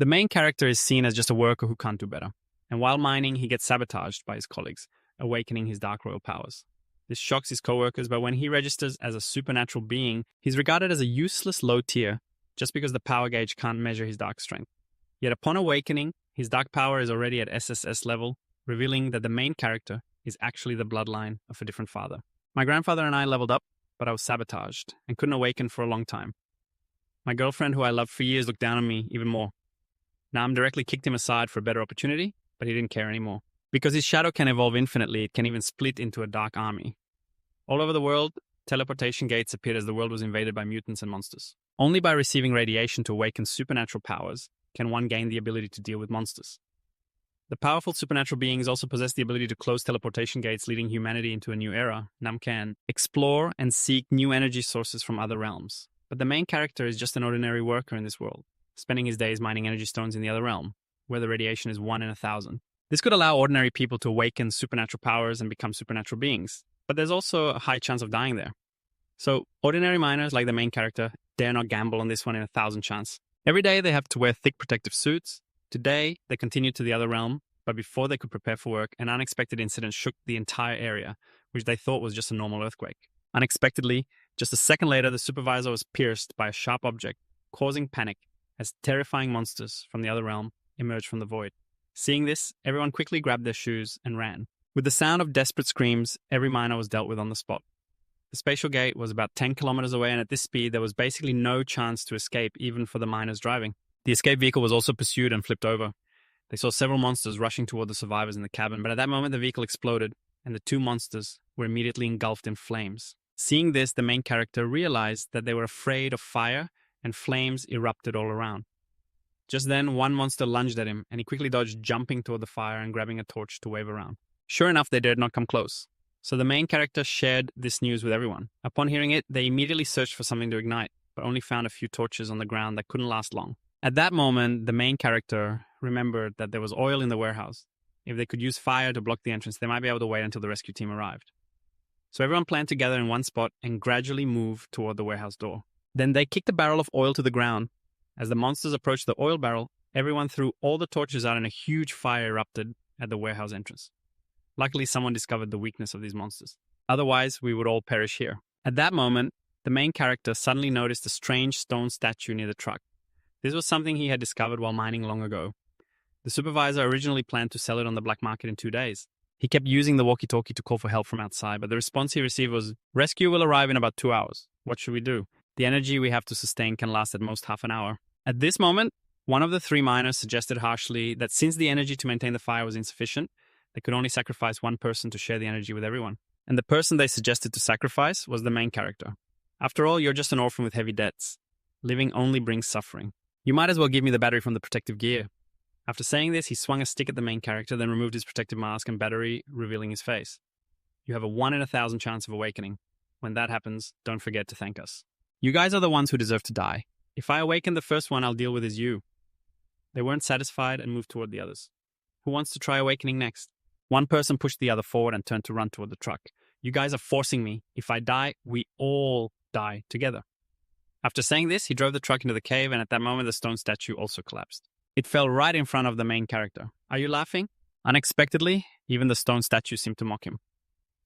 The main character is seen as just a worker who can't do better. And while mining, he gets sabotaged by his colleagues, awakening his dark royal powers. This shocks his co-workers, but when he registers as a supernatural being, he's regarded as a useless low tier just because the power gauge can't measure his dark strength. Yet upon awakening, his dark power is already at SSS level, revealing that the main character is actually the bloodline of a different father. My grandfather and I leveled up, but I was sabotaged and couldn't awaken for a long time. My girlfriend, who I loved for years, looked down on me even more. Nam directly kicked him aside for a better opportunity, but he didn't care anymore. Because his shadow can evolve infinitely, it can even split into a dark army. All over the world, teleportation gates appeared as the world was invaded by mutants and monsters. Only by receiving radiation to awaken supernatural powers can one gain the ability to deal with monsters. The powerful supernatural beings also possess the ability to close teleportation gates, leading humanity into a new era. Nam can explore and seek new energy sources from other realms. But the main character is just an ordinary worker in this world, spending his days mining energy stones in the other realm, where the radiation is 1 in 1,000. This could allow ordinary people to awaken supernatural powers and become supernatural beings, but there's also a high chance of dying there. So, ordinary miners, like the main character, dare not gamble on this 1 in 1,000 chance. Every day they have to wear thick protective suits. Today, they continued to the other realm, but before they could prepare for work, an unexpected incident shook the entire area, which they thought was just a normal earthquake. Unexpectedly, just a second later, the supervisor was pierced by a sharp object, causing panic as terrifying monsters from the other realm emerged from the void. Seeing this, everyone quickly grabbed their shoes and ran. With the sound of desperate screams, every miner was dealt with on the spot. The spatial gate was about 10 kilometers away, and at this speed, there was basically no chance to escape, even for the miners driving. The escape vehicle was also pursued and flipped over. They saw several monsters rushing toward the survivors in the cabin, but at that moment, the vehicle exploded, and the 2 monsters were immediately engulfed in flames. Seeing this, the main character realized that they were afraid of fire, and flames erupted all around. Just then, one monster lunged at him, and he quickly dodged, jumping toward the fire and grabbing a torch to wave around. Sure enough, they dared not come close. So the main character shared this news with everyone. Upon hearing it, they immediately searched for something to ignite, but only found a few torches on the ground that couldn't last long. At that moment, the main character remembered that there was oil in the warehouse. If they could use fire to block the entrance, they might be able to wait until the rescue team arrived. So everyone planned together in one spot and gradually moved toward the warehouse door. Then they kicked a barrel of oil to the ground. As the monsters approached the oil barrel, everyone threw all the torches out and a huge fire erupted at the warehouse entrance. Luckily, someone discovered the weakness of these monsters. Otherwise, we would all perish here. At that moment, the main character suddenly noticed a strange stone statue near the truck. This was something he had discovered while mining long ago. The supervisor originally planned to sell it on the black market in 2 days. He kept using the walkie-talkie to call for help from outside, but the response he received was, "Rescue will arrive in about 2 hours. What should we do? The energy we have to sustain can last at most half an hour." At this moment, one of the 3 miners suggested harshly that since the energy to maintain the fire was insufficient, they could only sacrifice one person to share the energy with everyone. And the person they suggested to sacrifice was the main character. After all, you're just an orphan with heavy debts. Living only brings suffering. You might as well give me the battery from the protective gear. After saying this, he swung a stick at the main character, then removed his protective mask and battery, revealing his face. You have a 1 in 1,000 chance of awakening. When that happens, don't forget to thank us. You guys are the ones who deserve to die. If I awaken the first one I'll deal with is you. They weren't satisfied and moved toward the others. Who wants to try awakening next? One person pushed the other forward and turned to run toward the truck. You guys are forcing me. If I die, we all die together. After saying this, he drove the truck into the cave, and at that moment the stone statue also collapsed. It fell right in front of the main character. Are you laughing? Unexpectedly, even the stone statue seemed to mock him.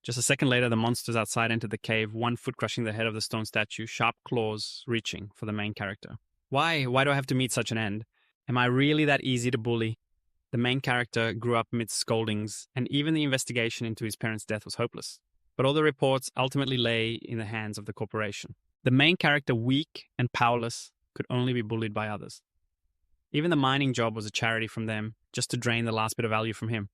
Just a second later, the monsters outside entered the cave, one foot crushing the head of the stone statue, sharp claws reaching for the main character. Why do I have to meet such an end? Am I really that easy to bully? The main character grew up amidst scoldings, and even the investigation into his parents' death was hopeless. But all the reports ultimately lay in the hands of the corporation. The main character, weak and powerless, could only be bullied by others. Even the mining job was a charity from them, just to drain the last bit of value from him.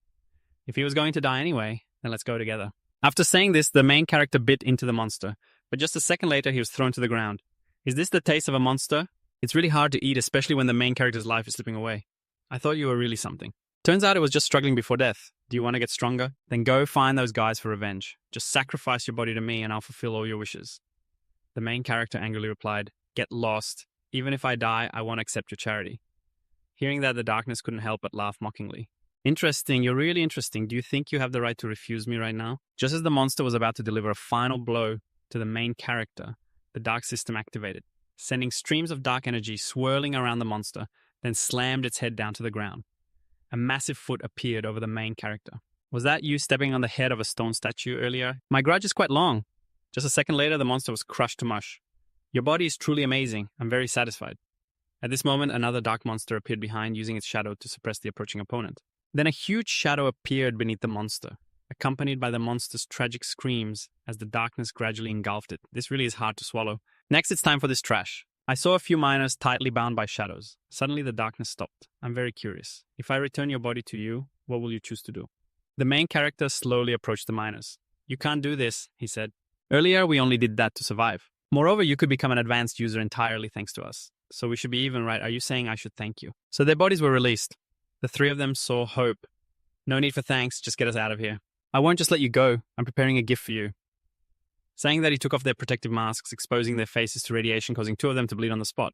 If he was going to die anyway, then let's go together. After saying this, the main character bit into the monster, but just a second later he was thrown to the ground. Is this the taste of a monster? It's really hard to eat, especially when the main character's life is slipping away. I thought you were really something. Turns out it was just struggling before death. Do you want to get stronger? Then go find those guys for revenge. Just sacrifice your body to me and I'll fulfill all your wishes. The main character angrily replied, "Get lost. Even if I die, I won't accept your charity." Hearing that, the darkness couldn't help but laugh mockingly. Interesting, you're really interesting. Do you think you have the right to refuse me right now? Just as the monster was about to deliver a final blow to the main character, the dark system activated, sending streams of dark energy swirling around the monster, then slammed its head down to the ground. A massive foot appeared over the main character. Was that you stepping on the head of a stone statue earlier? My grudge is quite long. Just a second later, the monster was crushed to mush. Your body is truly amazing. I'm very satisfied. At this moment, another dark monster appeared behind, using its shadow to suppress the approaching opponent. Then a huge shadow appeared beneath the monster, accompanied by the monster's tragic screams as the darkness gradually engulfed it. This really is hard to swallow. Next, it's time for this trash. I saw a few miners tightly bound by shadows. Suddenly, the darkness stopped. I'm very curious. If I return your body to you, what will you choose to do? The main character slowly approached the miners. You can't do this, he said. Earlier, we only did that to survive. Moreover, you could become an advanced user entirely thanks to us. So we should be even, right? Are you saying I should thank you? So their bodies were released. The three of them saw hope. No need for thanks, just get us out of here. I won't just let you go. I'm preparing a gift for you. Saying that, he took off their protective masks, exposing their faces to radiation, causing two of them to bleed on the spot.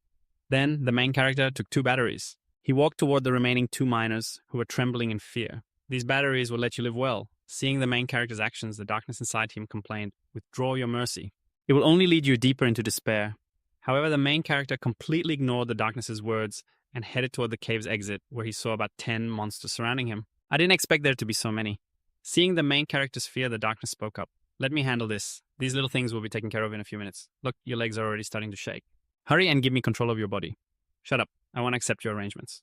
Then, the main character took 2 batteries. He walked toward the remaining 2 miners, who were trembling in fear. These batteries will let you live well. Seeing the main character's actions, the darkness inside him complained, "Withdraw your mercy. It will only lead you deeper into despair." However, the main character completely ignored the darkness's words and headed toward the cave's exit, where he saw about 10 monsters surrounding him. I didn't expect there to be so many. Seeing the main character's fear, the darkness spoke up. Let me handle this. These little things will be taken care of in a few minutes. Look, your legs are already starting to shake. Hurry and give me control of your body. Shut up. I won't accept your arrangements.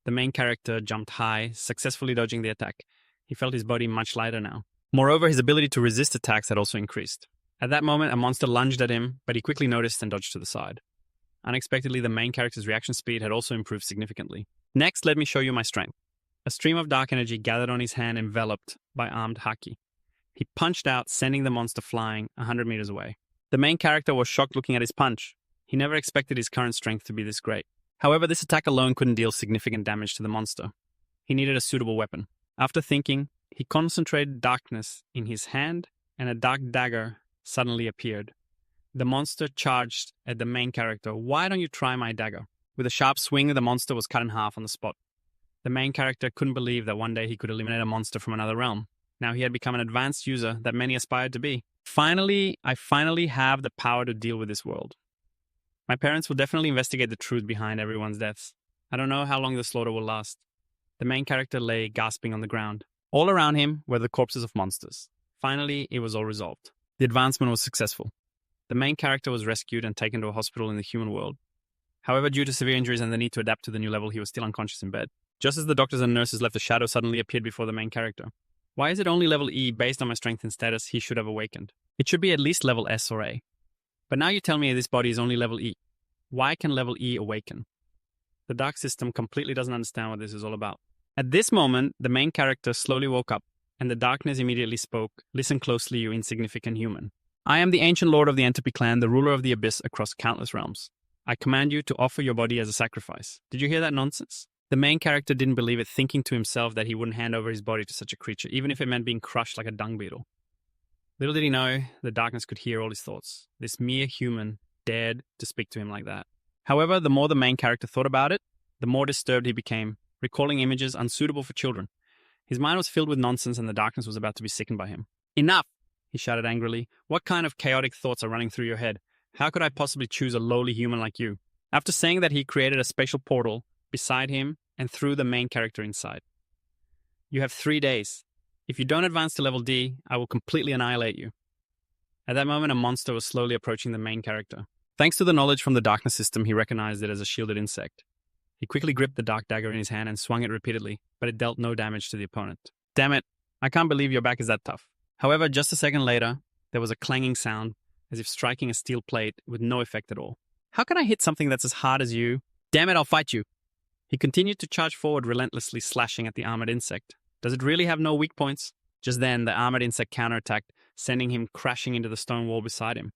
The main character jumped high, successfully dodging the attack. He felt his body much lighter now. Moreover, his ability to resist attacks had also increased. At that moment, a monster lunged at him, but he quickly noticed and dodged to the side. Unexpectedly, the main character's reaction speed had also improved significantly. Next, let me show you my strength. A stream of dark energy gathered on his hand, enveloped by armed haki. He punched out, sending the monster flying 100 meters away. The main character was shocked looking at his punch. He never expected his current strength to be this great. However, this attack alone couldn't deal significant damage to the monster. He needed a suitable weapon. After thinking, he concentrated darkness in his hand, and a dark dagger suddenly appeared. The monster charged at the main character. Why don't you try my dagger? With a sharp swing, the monster was cut in half on the spot. The main character couldn't believe that one day he could eliminate a monster from another realm. Now he had become an advanced user that many aspired to be. I finally have the power to deal with this world. My parents will definitely investigate the truth behind everyone's deaths. I don't know how long the slaughter will last. The main character lay gasping on the ground. All around him were the corpses of monsters. Finally, it was all resolved. The advancement was successful. The main character was rescued and taken to a hospital in the human world. However, due to severe injuries and the need to adapt to the new level, he was still unconscious in bed. Just as the doctors and nurses left, a shadow suddenly appeared before the main character. Why is it only level E? Based on my strength and status, he should have awakened. It should be at least level S or A. But now you tell me this body is only level E. Why can level E awaken? The dark system completely doesn't understand what this is all about. At this moment, the main character slowly woke up, and the darkness immediately spoke. Listen closely, you insignificant human. I am the ancient lord of the Entropy clan, the ruler of the abyss across countless realms. I command you to offer your body as a sacrifice. Did you hear that nonsense? The main character didn't believe it, thinking to himself that he wouldn't hand over his body to such a creature, even if it meant being crushed like a dung beetle. Little did he know, the darkness could hear all his thoughts. This mere human dared to speak to him like that. However, the more the main character thought about it, the more disturbed he became, recalling images unsuitable for children. His mind was filled with nonsense, and the darkness was about to be sickened by him. Enough! He shouted angrily. What kind of chaotic thoughts are running through your head? How could I possibly choose a lowly human like you? After saying that, he created a spatial portal beside him and threw the main character inside. You have 3 days. If you don't advance to level D, I will completely annihilate you. At that moment, a monster was slowly approaching the main character. Thanks to the knowledge from the darkness system, he recognized it as a shielded insect. He quickly gripped the dark dagger in his hand and swung it repeatedly, but it dealt no damage to the opponent. Damn it, I can't believe your back is that tough. However, just a second later, there was a clanging sound, as if striking a steel plate with no effect at all. How can I hit something that's as hard as you? Damn it, I'll fight you. He continued to charge forward, relentlessly slashing at the armored insect. Does it really have no weak points? Just then, the armored insect counterattacked, sending him crashing into the stone wall beside him.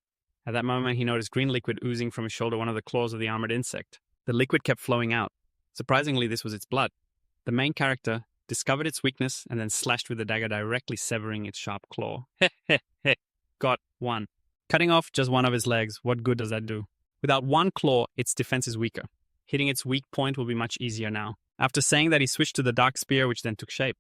At that moment, he noticed green liquid oozing from his shoulder, one of the claws of the armored insect. The liquid kept flowing out. Surprisingly, this was its blood. The main character discovered its weakness and then slashed with the dagger, directly severing its sharp claw. Got one. Cutting off just one of his legs, what good does that do? Without one claw, its defense is weaker. Hitting its weak point will be much easier now. After saying that, he switched to the dark spear, which then took shape.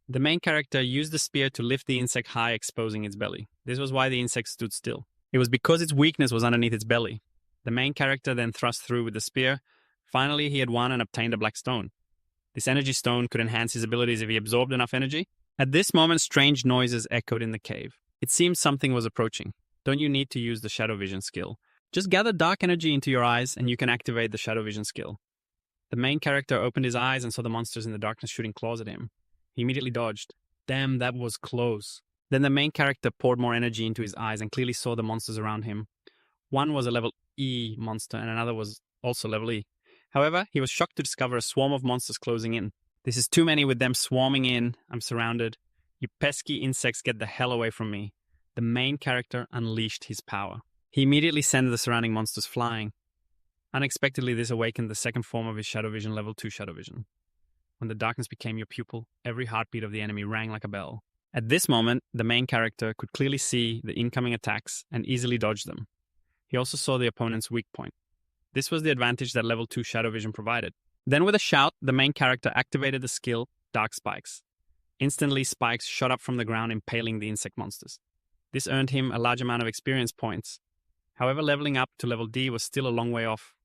The main character used the spear to lift the insect high, exposing its belly. This was why the insect stood still. It was because its weakness was underneath its belly. The main character then thrust through with the spear, Finally, he had won and obtained a black stone. This energy stone could enhance his abilities if he absorbed enough energy. At this moment, strange noises echoed in the cave. It seemed something was approaching. Don't you need to use the shadow vision skill? Just gather dark energy into your eyes and you can activate the shadow vision skill. The main character opened his eyes and saw the monsters in the darkness shooting claws at him. He immediately dodged. Damn, that was close. Then the main character poured more energy into his eyes and clearly saw the monsters around him. One was a level E monster and another was also level E. However, he was shocked to discover a swarm of monsters closing in. This is too many with them swarming in. I'm surrounded. You pesky insects, get the hell away from me. The main character unleashed his power. He immediately sent the surrounding monsters flying. Unexpectedly, this awakened the second form of his shadow vision, level 2 shadow vision. When the darkness became your pupil, every heartbeat of the enemy rang like a bell. At this moment, the main character could clearly see the incoming attacks and easily dodge them. He also saw the opponent's weak point. This was the advantage that level 2 shadow vision provided. Then with a shout, the main character activated the skill Dark Spikes. Instantly, spikes shot up from the ground, impaling the insect monsters. This earned him a large amount of experience points. However, leveling up to level D was still a long way off.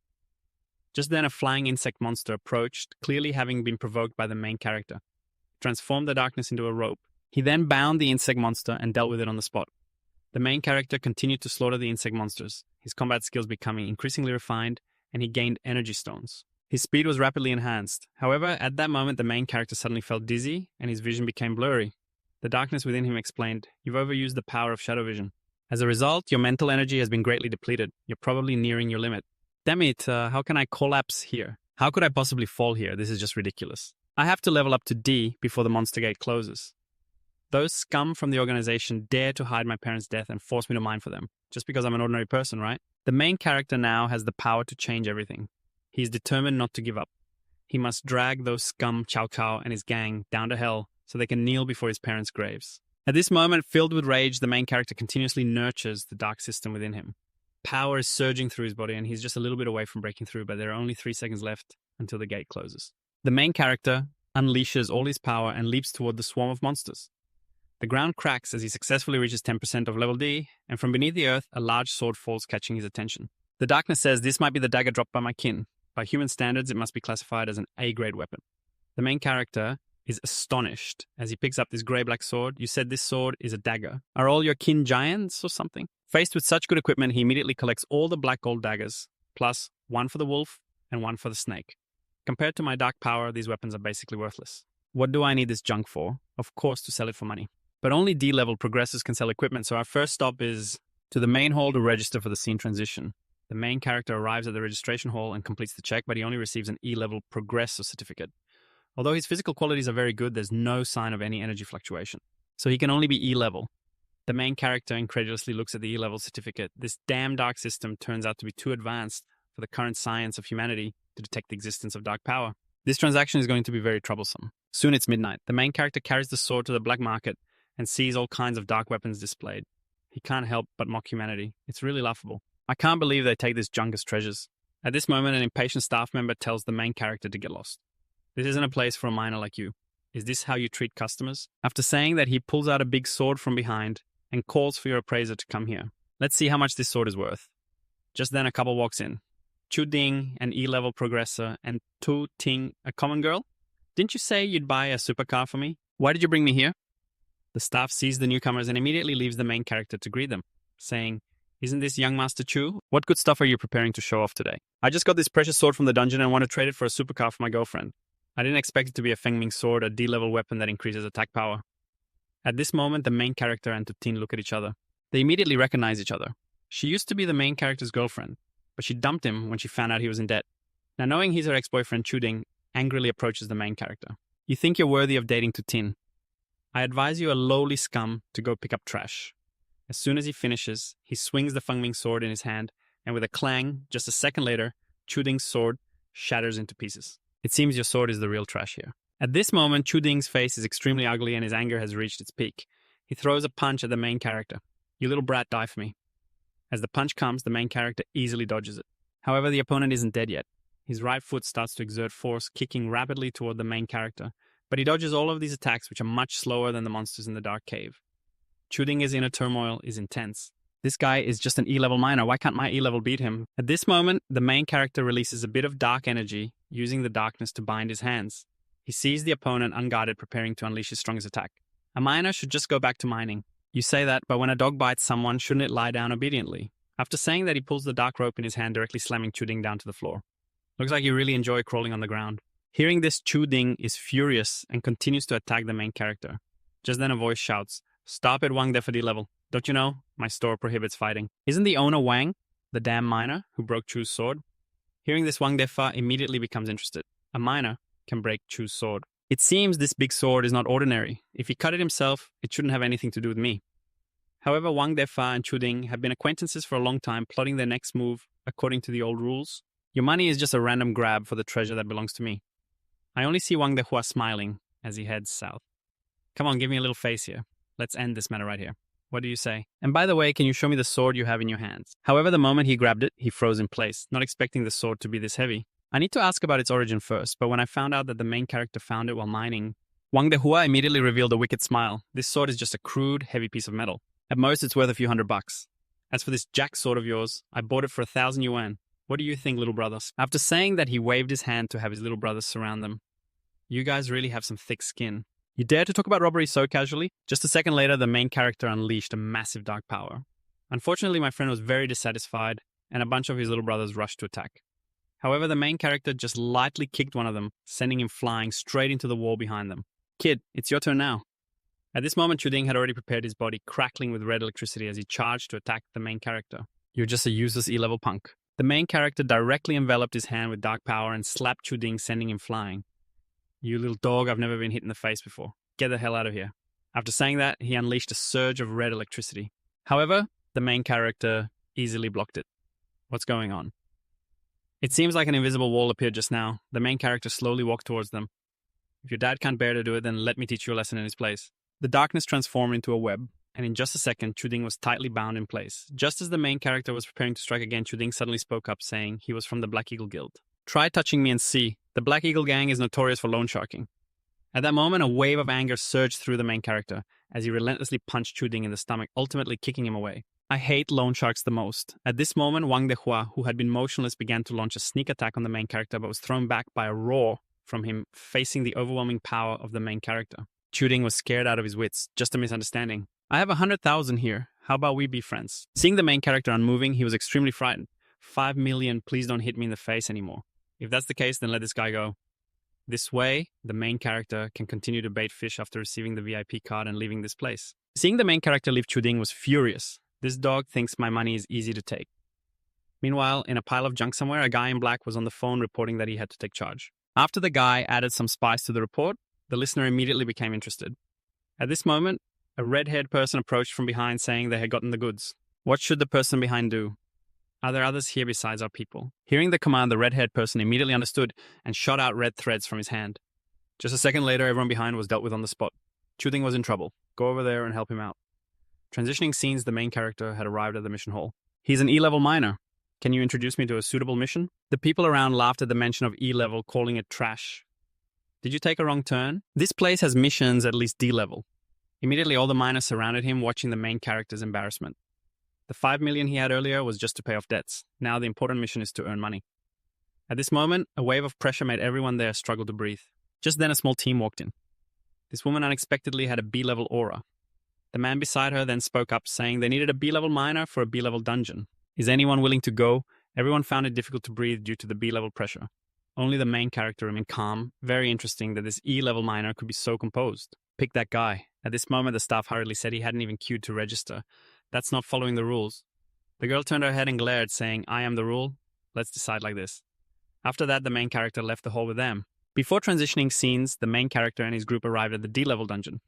Just then, a flying insect monster approached, clearly having been provoked by the main character. Transformed the darkness into a rope. He then bound the insect monster and dealt with it on the spot. The main character continued to slaughter the insect monsters, his combat skills becoming increasingly refined, and he gained energy stones. His speed was rapidly enhanced. However, at that moment, the main character suddenly felt dizzy, and his vision became blurry. The darkness within him explained, "You've overused the power of shadow vision. As a result, your mental energy has been greatly depleted. You're probably nearing your limit." Damn it, how can I collapse here? How could I possibly fall here? This is just ridiculous. I have to level up to D before the monster gate closes. Those scum from the organization dare to hide my parents' death and force me to mine for them, just because I'm an ordinary person, right? The main character now has the power to change everything. He is determined not to give up. He must drag those scum Chow Chow and his gang down to hell so they can kneel before his parents' graves. At this moment, filled with rage, the main character continuously nurtures the dark system within him. Power is surging through his body and he's just a little bit away from breaking through, but there are only 3 seconds left until the gate closes. The main character unleashes all his power and leaps toward the swarm of monsters. The ground cracks as he successfully reaches 10% of level D, and from beneath the earth, a large sword falls, catching his attention. The darkness says, "This might be the dagger dropped by my kin. By human standards, it must be classified as an A-grade weapon." The main character is astonished as he picks up this grey-black sword. "You said this sword is a dagger. Are all your kin giants or something?" Faced with such good equipment, he immediately collects all the black gold daggers, plus one for the wolf and one for the snake. Compared to my dark power, these weapons are basically worthless. What do I need this junk for? Of course, to sell it for money. But only D-level progressors can sell equipment, so our first stop is to the main hall to register for the scene transition. The main character arrives at the registration hall and completes the check, but he only receives an E-level progressor certificate. Although his physical qualities are very good, there's no sign of any energy fluctuation. So he can only be E-level. The main character incredulously looks at the E-level certificate. This damn dark system turns out to be too advanced for the current science of humanity to detect the existence of dark power. This transaction is going to be very troublesome. Soon it's midnight. The main character carries the sword to the black market and sees all kinds of dark weapons displayed. He can't help but mock humanity. It's really laughable. I can't believe they take this junk as treasures. At this moment, an impatient staff member tells the main character to get lost. "This isn't a place for a miner like you. Is this how you treat customers?" After saying that, he pulls out a big sword from behind and calls for your appraiser to come here. Let's see how much this sword is worth. Just then, a couple walks in. Chu Ding, an E-level progressor, and Tu Ting, a common girl. "Didn't you say you'd buy a supercar for me? Why did you bring me here?" The staff sees the newcomers and immediately leaves the main character to greet them, saying, "Isn't this young Master Chu? What good stuff are you preparing to show off today?" "I just got this precious sword from the dungeon and want to trade it for a supercar for my girlfriend. I didn't expect it to be a Feng Ming sword, a D-level weapon that increases attack power." At this moment, the main character and Tutin look at each other. They immediately recognize each other. She used to be the main character's girlfriend, but she dumped him when she found out he was in debt. Now, knowing he's her ex-boyfriend, Chuding angrily approaches the main character. "You think you're worthy of dating Tutin? I advise you, a lowly scum, to go pick up trash." As soon as he finishes, he swings the Feng Ming sword in his hand, and with a clang, just a second later, Chuding's sword shatters into pieces. "It seems your sword is the real trash here." At this moment, Chuding's face is extremely ugly and his anger has reached its peak. He throws a punch at the main character. "You little brat, die for me." As the punch comes, the main character easily dodges it. However, the opponent isn't dead yet. His right foot starts to exert force, kicking rapidly toward the main character, but he dodges all of these attacks, which are much slower than the monsters in the dark cave. Chuding's inner turmoil is intense. This guy is just an E-level miner. Why can't my E-level beat him? At this moment, the main character releases a bit of dark energy, using the darkness to bind his hands. He sees the opponent unguarded, preparing to unleash his strongest attack. A miner should just go back to mining. You say that, but when a dog bites someone, shouldn't it lie down obediently? After saying that, he pulls the dark rope in his hand, directly slamming Chuding down to the floor. Looks like you really enjoy crawling on the ground. Hearing this, Chuding is furious and continues to attack the main character. Just then a voice shouts, "Stop it, Wang Defadi level. Don't you know? My store prohibits fighting." Isn't the owner Wang, the damn miner who broke Chu's sword? Hearing this, Wang Defa immediately becomes interested. A miner can break Chu's sword. It seems this big sword is not ordinary. If he cut it himself, it shouldn't have anything to do with me. However, Wang Defa and Chuding have been acquaintances for a long time, plotting their next move according to the old rules. Your money is just a random grab for the treasure that belongs to me. I only see Wang Dehua smiling as he heads south. Come on, give me a little face here. Let's end this matter right here. What do you say? And by the way, can you show me the sword you have in your hands? However, the moment he grabbed it, he froze in place, not expecting the sword to be this heavy. I need to ask about its origin first, but when I found out that the main character found it while mining, Wang Dehua immediately revealed a wicked smile. This sword is just a crude, heavy piece of metal. At most, it's worth a few $100. As for this jack sword of yours, I bought it for 1,000 yuan. What do you think, little brothers? After saying that, he waved his hand to have his little brothers surround them. You guys really have some thick skin. You dare to talk about robbery so casually? Just a second later, the main character unleashed a massive dark power. Unfortunately, my friend was very dissatisfied, and a bunch of his little brothers rushed to attack. However, the main character just lightly kicked one of them, sending him flying straight into the wall behind them. Kid, it's your turn now. At this moment, Chuding had already prepared his body, crackling with red electricity as he charged to attack the main character. You're just a useless E-level punk. The main character directly enveloped his hand with dark power and slapped Chuding, sending him flying. You little dog, I've never been hit in the face before. Get the hell out of here. After saying that, he unleashed a surge of red electricity. However, the main character easily blocked it. What's going on? It seems like an invisible wall appeared just now. The main character slowly walked towards them. If your dad can't bear to do it, then let me teach you a lesson in his place. The darkness transformed into a web, and in just a second, Chuding was tightly bound in place. Just as the main character was preparing to strike again, Chuding suddenly spoke up, saying he was from the Black Eagle Guild. Try touching me and see. The Black Eagle gang is notorious for loan sharking. At that moment, a wave of anger surged through the main character as he relentlessly punched Chuding in the stomach, ultimately kicking him away. I hate loan sharks the most. At this moment, Wang Dehua, who had been motionless, began to launch a sneak attack on the main character, but was thrown back by a roar from him, facing the overwhelming power of the main character. Chuding was scared out of his wits. Just a misunderstanding. I have 100,000 here. How about we be friends? Seeing the main character unmoving, he was extremely frightened. 5 million, please don't hit me in the face anymore. If that's the case, then let this guy go. This way, the main character can continue to bait fish after receiving the VIP card and leaving this place. Seeing the main character leave, Chuding was furious. This dog thinks my money is easy to take. Meanwhile, in a pile of junk somewhere, a guy in black was on the phone reporting that he had to take charge. After the guy added some spice to the report, the listener immediately became interested. At this moment, a red-haired person approached from behind saying they had gotten the goods. What should the person behind do? Are there others here besides our people? Hearing the command, the red-haired person immediately understood and shot out red threads from his hand. Just a second later, everyone behind was dealt with on the spot. Chuding was in trouble. Go over there and help him out. Transitioning scenes, the main character had arrived at the mission hall. He's an E-level miner. Can you introduce me to a suitable mission? The people around laughed at the mention of E-level, calling it trash. Did you take a wrong turn? This place has missions at least D-level. Immediately, all the miners surrounded him, watching the main character's embarrassment. The 5 million he had earlier was just to pay off debts. Now the important mission is to earn money. At this moment, a wave of pressure made everyone there struggle to breathe. Just then, a small team walked in. This woman unexpectedly had a B-level aura. The man beside her then spoke up, saying they needed a B-level miner for a B-level dungeon. Is anyone willing to go? Everyone found it difficult to breathe due to the B-level pressure. Only the main character remained calm. Very interesting that this E-level miner could be so composed. Pick that guy. At this moment, the staff hurriedly said he hadn't even queued to register. That's not following the rules. The girl turned her head and glared, saying, I am the rule. Let's decide like this. After that, the main character left the hall with them. Before transitioning scenes, the main character and his group arrived at the D-level dungeon.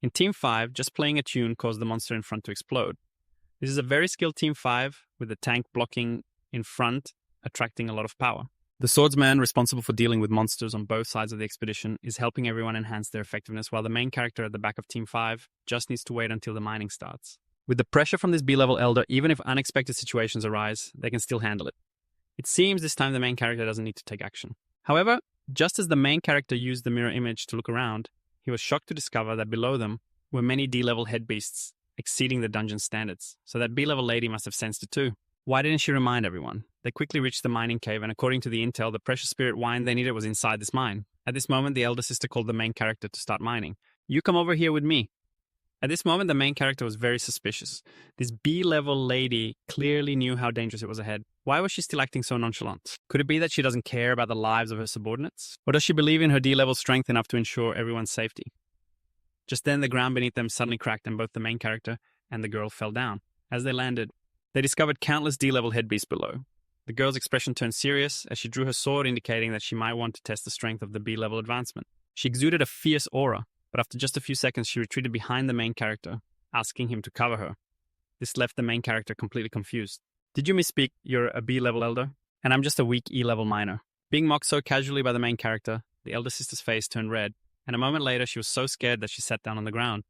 In Team 5, just playing a tune caused the monster in front to explode. This is a very skilled Team 5, with the tank blocking in front, attracting a lot of power. The swordsman, responsible for dealing with monsters on both sides of the expedition, is helping everyone enhance their effectiveness, while the main character at the back of Team 5 just needs to wait until the mining starts. With the pressure from this B-level elder, even if unexpected situations arise, they can still handle it. It seems this time the main character doesn't need to take action. However, just as the main character used the mirror image to look around, he was shocked to discover that below them were many D-level head beasts exceeding the dungeon's standards, so that B-level lady must have sensed it too. Why didn't she remind everyone? They quickly reached the mining cave, and according to the intel, the precious spirit wine they needed was inside this mine. At this moment, the elder sister called the main character to start mining. You come over here with me. At this moment, the main character was very suspicious. This B-level lady clearly knew how dangerous it was ahead. Why was she still acting so nonchalant? Could it be that she doesn't care about the lives of her subordinates? Or does she believe in her D-level strength enough to ensure everyone's safety? Just then, the ground beneath them suddenly cracked and both the main character and the girl fell down. As they landed, they discovered countless D-level head beasts below. The girl's expression turned serious as she drew her sword, indicating that she might want to test the strength of the B-level advancement. She exuded a fierce aura, but after just a few seconds, she retreated behind the main character, asking him to cover her. This left the main character completely confused. Did you misspeak? You're a B-level elder? And I'm just a weak E-level minor. Being mocked so casually by the main character, the elder sister's face turned red, and a moment later she was so scared that she sat down on the ground.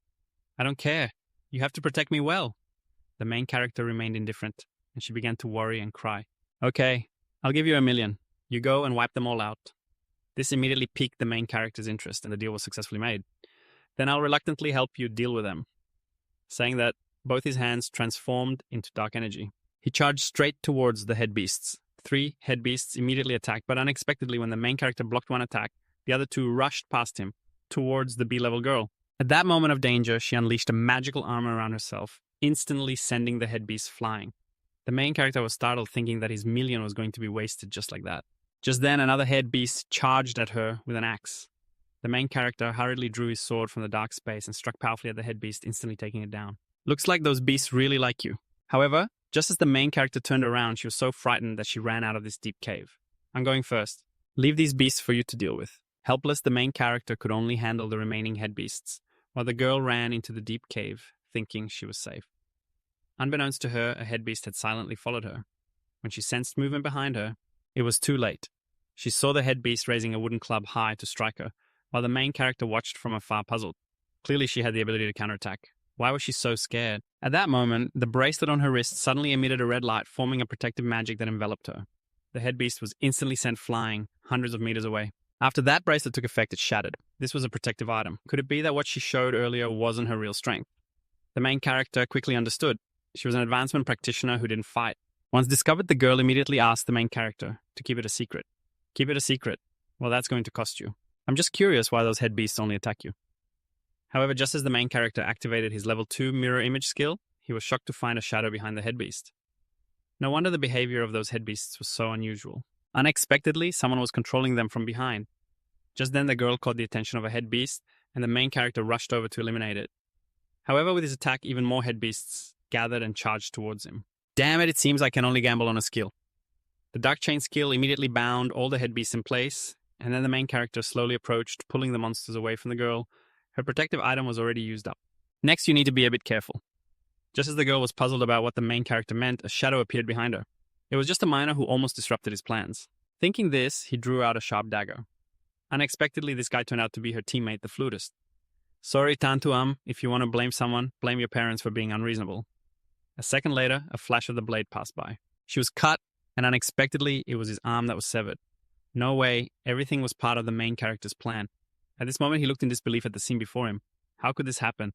I don't care. You have to protect me well. The main character remained indifferent, and she began to worry and cry. Okay, I'll give you $1 million. You go and wipe them all out. This immediately piqued the main character's interest, and the deal was successfully made. Then I'll reluctantly help you deal with them. Saying that, both his hands transformed into dark energy. He charged straight towards the head beasts. 3 head beasts immediately attacked, but unexpectedly, when the main character blocked one attack, the other 2 rushed past him, towards the B-level girl. At that moment of danger, she unleashed a magical armor around herself, instantly sending the head beasts flying. The main character was startled, thinking that his million was going to be wasted just like that. Just then, another head beast charged at her with an axe. The main character hurriedly drew his sword from the dark space and struck powerfully at the head beast, instantly taking it down. Looks like those beasts really like you. However, just as the main character turned around, she was so frightened that she ran out of this deep cave. I'm going first. Leave these beasts for you to deal with. Helpless, the main character could only handle the remaining head beasts, while the girl ran into the deep cave, thinking she was safe. Unbeknownst to her, a head beast had silently followed her. When she sensed movement behind her, it was too late. She saw the head beast raising a wooden club high to strike her, while the main character watched from afar, puzzled. Clearly she had the ability to counterattack. Why was she so scared? At that moment, the bracelet on her wrist suddenly emitted a red light, forming a protective magic that enveloped her. The head beast was instantly sent flying, hundreds of meters away. After that bracelet took effect, it shattered. This was a protective item. Could it be that what she showed earlier wasn't her real strength? The main character quickly understood. She was an advancement practitioner who didn't fight. Once discovered, the girl immediately asked the main character to keep it a secret. Keep it a secret. Well, that's going to cost you. I'm just curious why those head beasts only attack you. However, just as the main character activated his level 2 mirror image skill, he was shocked to find a shadow behind the head beast. No wonder the behavior of those head beasts was so unusual. Unexpectedly, someone was controlling them from behind. Just then, the girl caught the attention of a head beast, and the main character rushed over to eliminate it. However, with his attack, even more head beasts gathered and charged towards him. Damn it seems I can only gamble on a skill. The Dark Chain skill immediately bound all the head beasts in place, and then the main character slowly approached, pulling the monsters away from the girl. Her protective item was already used up. Next, you need to be a bit careful. Just as the girl was puzzled about what the main character meant, a shadow appeared behind her. It was just a miner who almost disrupted his plans. Thinking this, he drew out a sharp dagger. Unexpectedly, this guy turned out to be her teammate, the flutist. Sorry, Tantuam, if you want to blame someone, blame your parents for being unreasonable. A second later, a flash of the blade passed by. She was cut, and unexpectedly, it was his arm that was severed. No way, everything was part of the main character's plan. At this moment, he looked in disbelief at the scene before him. How could this happen?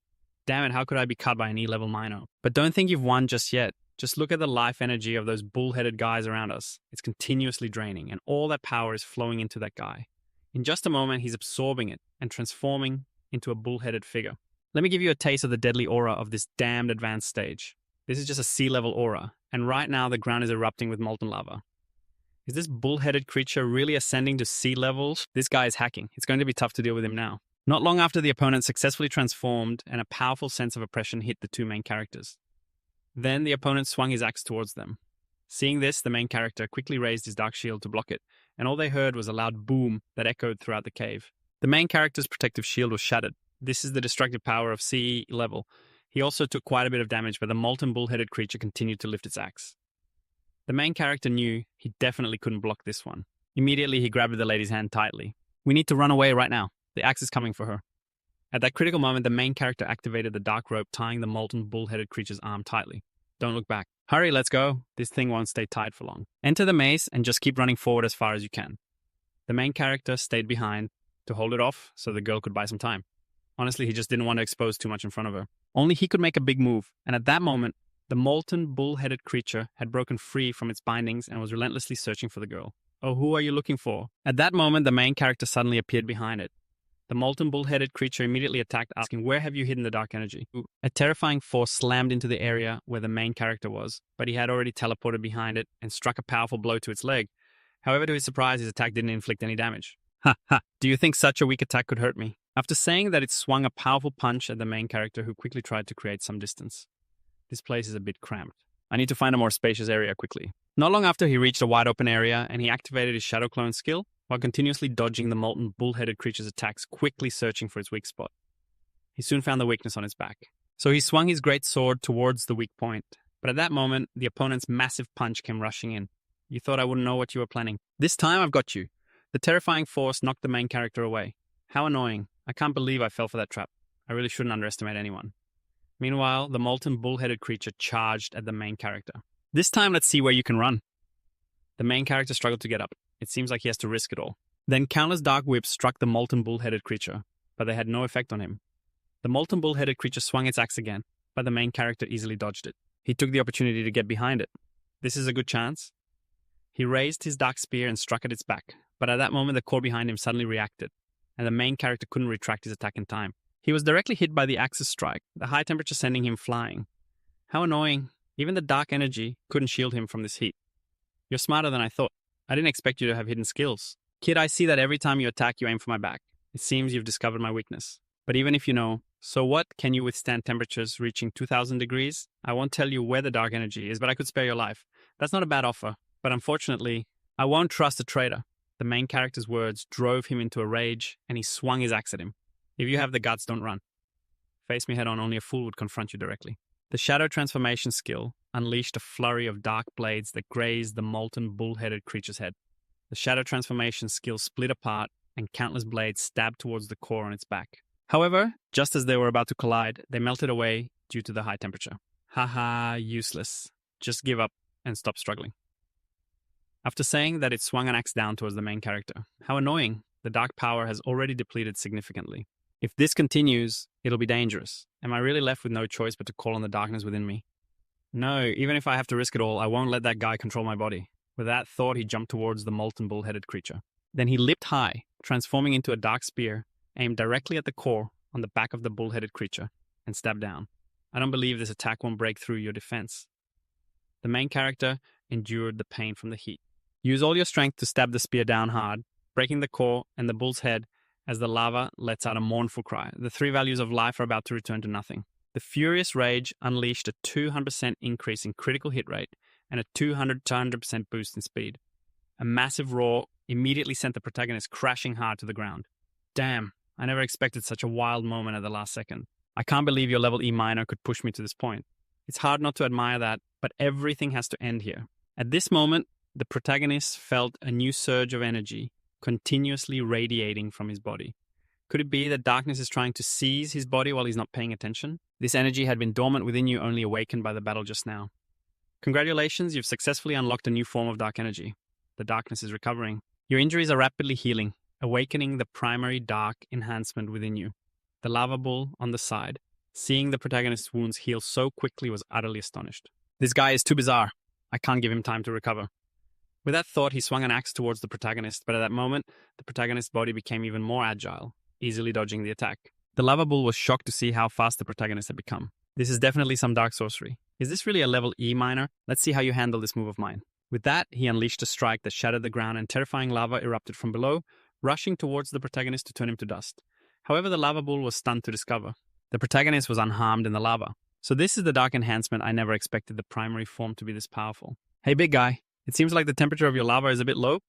Damn it, how could I be cut by an E-level minor? But don't think you've won just yet. Just look at the life energy of those bull-headed guys around us. It's continuously draining, and all that power is flowing into that guy. In just a moment, he's absorbing it and transforming into a bull-headed figure. Let me give you a taste of the deadly aura of this damned advanced stage. This is just a sea-level aura, and right now the ground is erupting with molten lava. Is this bull-headed creature really ascending to sea levels? This guy is hacking. It's going to be tough to deal with him now. Not long after, the opponent successfully transformed, and a powerful sense of oppression hit the two main characters. Then the opponent swung his axe towards them. Seeing this, the main character quickly raised his dark shield to block it, and all they heard was a loud boom that echoed throughout the cave. The main character's protective shield was shattered. This is the destructive power of CE level. He also took quite a bit of damage, but the molten bull-headed creature continued to lift its axe. The main character knew he definitely couldn't block this one. Immediately, he grabbed the lady's hand tightly. We need to run away right now. The axe is coming for her. At that critical moment, the main character activated the dark rope, tying the molten bull-headed creature's arm tightly. Don't look back. Hurry, let's go. This thing won't stay tied for long. Enter the maze and just keep running forward as far as you can. The main character stayed behind to hold it off so the girl could buy some time. Honestly, he just didn't want to expose too much in front of her. Only he could make a big move, and at that moment, the molten, bull-headed creature had broken free from its bindings and was relentlessly searching for the girl. Oh, who are you looking for? At that moment, the main character suddenly appeared behind it. The molten, bull-headed creature immediately attacked, asking, "Where have you hidden the dark energy?" A terrifying force slammed into the area where the main character was, but he had already teleported behind it and struck a powerful blow to its leg. However, to his surprise, his attack didn't inflict any damage. Ha ha, do you think such a weak attack could hurt me? After saying that, it swung a powerful punch at the main character, who quickly tried to create some distance. This place is a bit cramped. I need to find a more spacious area quickly. Not long after, he reached a wide open area, and he activated his shadow clone skill, while continuously dodging the molten, bull-headed creature's attacks, quickly searching for its weak spot. He soon found the weakness on its back. So he swung his great sword towards the weak point, but at that moment, the opponent's massive punch came rushing in. You thought I wouldn't know what you were planning. This time, I've got you. The terrifying force knocked the main character away. How annoying. I can't believe I fell for that trap. I really shouldn't underestimate anyone. Meanwhile, the molten, bull-headed creature charged at the main character. This time, let's see where you can run. The main character struggled to get up. It seems like he has to risk it all. Then countless dark whips struck the molten, bull-headed creature, but they had no effect on him. The molten, bull-headed creature swung its axe again, but the main character easily dodged it. He took the opportunity to get behind it. This is a good chance. He raised his dark spear and struck at its back, but at that moment the core behind him suddenly reacted, and the main character couldn't retract his attack in time. He was directly hit by the axe's strike, the high temperature sending him flying. How annoying. Even the dark energy couldn't shield him from this heat. You're smarter than I thought. I didn't expect you to have hidden skills. Kid, I see that every time you attack, you aim for my back. It seems you've discovered my weakness. But even if you know, so what? Can you withstand temperatures reaching 2,000 degrees? I won't tell you where the dark energy is, but I could spare your life. That's not a bad offer. But unfortunately, I won't trust a traitor. The main character's words drove him into a rage, and he swung his axe at him. If you have the guts, don't run. Face me head on, only a fool would confront you directly. The shadow transformation skill unleashed a flurry of dark blades that grazed the molten, bull-headed creature's head. The shadow transformation skill split apart, and countless blades stabbed towards the core on its back. However, just as they were about to collide, they melted away due to the high temperature. Haha, useless. Just give up and stop struggling. After saying that, it swung an axe down towards the main character. How annoying. The dark power has already depleted significantly. If this continues, it'll be dangerous. Am I really left with no choice but to call on the darkness within me? No, even if I have to risk it all, I won't let that guy control my body. With that thought, he jumped towards the molten, bull-headed creature. Then he leaped high, transforming into a dark spear, aimed directly at the core on the back of the bull-headed creature, and stabbed down. I don't believe this attack won't break through your defense. The main character endured the pain from the heat. Use all your strength to stab the spear down hard, breaking the core and the bull's head as the lava lets out a mournful cry. The 3 values of life are about to return to nothing. The furious rage unleashed a 200% increase in critical hit rate and a 200% boost in speed. A massive roar immediately sent the protagonist crashing hard to the ground. Damn, I never expected such a wild moment at the last second. I can't believe your level E minor could push me to this point. It's hard not to admire that, but everything has to end here. At this moment, the protagonist felt a new surge of energy continuously radiating from his body. Could it be that darkness is trying to seize his body while he's not paying attention? This energy had been dormant within you, only awakened by the battle just now. Congratulations, you've successfully unlocked a new form of dark energy. The darkness is recovering. Your injuries are rapidly healing, awakening the primary dark enhancement within you. The lava bull on the side, seeing the protagonist's wounds heal so quickly, was utterly astonished. This guy is too bizarre. I can't give him time to recover. With that thought, he swung an axe towards the protagonist, but at that moment, the protagonist's body became even more agile, easily dodging the attack. The lava bull was shocked to see how fast the protagonist had become. This is definitely some dark sorcery. Is this really a level E minor? Let's see how you handle this move of mine. With that, he unleashed a strike that shattered the ground, and terrifying lava erupted from below, rushing towards the protagonist to turn him to dust. However, the lava bull was stunned to discover the protagonist was unharmed in the lava. So this is the dark enhancement. I never expected the primary form to be this powerful. Hey, big guy. It seems like the temperature of your lava is a bit low.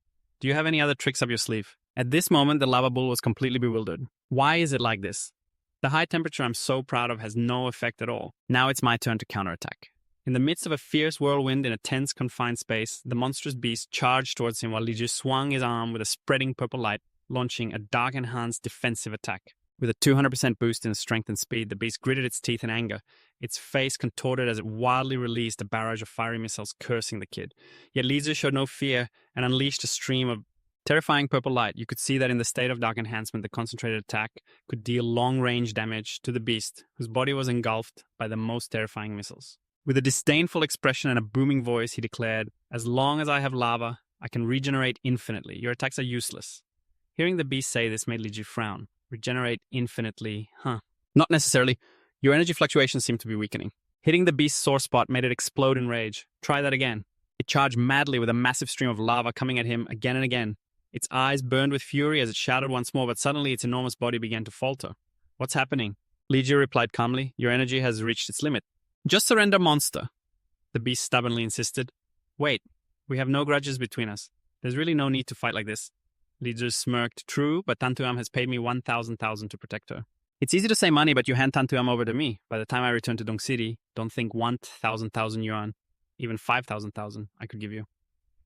Do you have any other tricks up your sleeve? At this moment, the lava bull was completely bewildered. Why is it like this? The high temperature I'm so proud of has no effect at all. Now it's my turn to counterattack. In the midst of a fierce whirlwind in a tense, confined space, the monstrous beast charged towards him while he just swung his arm with a spreading purple light, launching a dark-enhanced defensive attack. With a 200% boost in strength and speed, the beast gritted its teeth in anger. Its face contorted as it wildly released a barrage of fiery missiles, cursing the kid. Yet Lizu showed no fear and unleashed a stream of Terrifying purple light. You could see that in the state of dark enhancement, the concentrated attack could deal long-range damage to the beast, whose body was engulfed by the most terrifying missiles. With a disdainful expression and a booming voice, he declared, "As long as I have lava, I can regenerate infinitely. Your attacks are useless." Hearing the beast say this made Li Ji frown. Regenerate infinitely, huh? Not necessarily. Your energy fluctuations seem to be weakening. Hitting the beast's sore spot made it explode in rage. Try that again. It charged madly with a massive stream of lava coming at him again and again. Its eyes burned with fury as it shouted once more, but suddenly its enormous body began to falter. "What's happening?" Li Ji replied calmly. "Your energy has reached its limit." "Just surrender, monster," the beast stubbornly insisted. "Wait, we have no grudges between us. There's really no need to fight like this." Li Ji smirked. "True, but Tantuam has paid me 1,000,000 to protect her." "It's easy to say money, but you hand Tantuam over to me. By the time I return to Dong City, don't think 1,000,000 yuan, even 5,000,000 I could give you.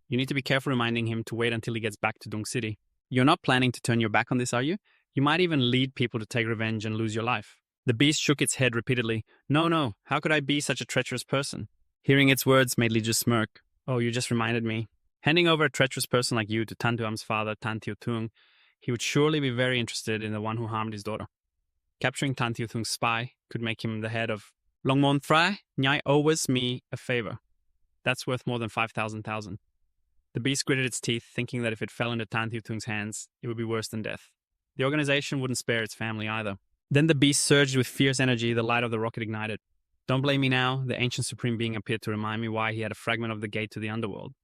You need to be careful reminding him to wait until he gets back to Dong City. You're not planning to turn your back on this, are you? You might even lead people to take revenge and lose your life." The beast shook its head repeatedly. No, how could I be such a treacherous person?" Hearing its words made Li Ji smirk. "Oh, you just reminded me. Handing over a treacherous person like you to Tantuam's father, Tan Tiu Tung, he would surely be very interested in the one who harmed his daughter. Capturing Tan Tiu Tung's spy could make him the head of Longmon Thrai, Nyai owes me a favor. That's worth more than 5,000,000. The beast gritted its teeth, thinking that if it fell into Tan Tiu Tung's hands, it would be worse than death. The organization wouldn't spare its family either. Then the beast surged with fierce energy, the light of the rocket ignited. "Don't blame me now." The ancient supreme being appeared to remind me why he had a fragment of the gate to the underworld.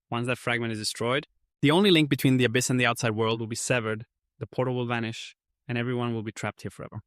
Once that fragment is destroyed, the only link between the abyss and the outside world will be severed, the portal will vanish, and everyone will be trapped here forever.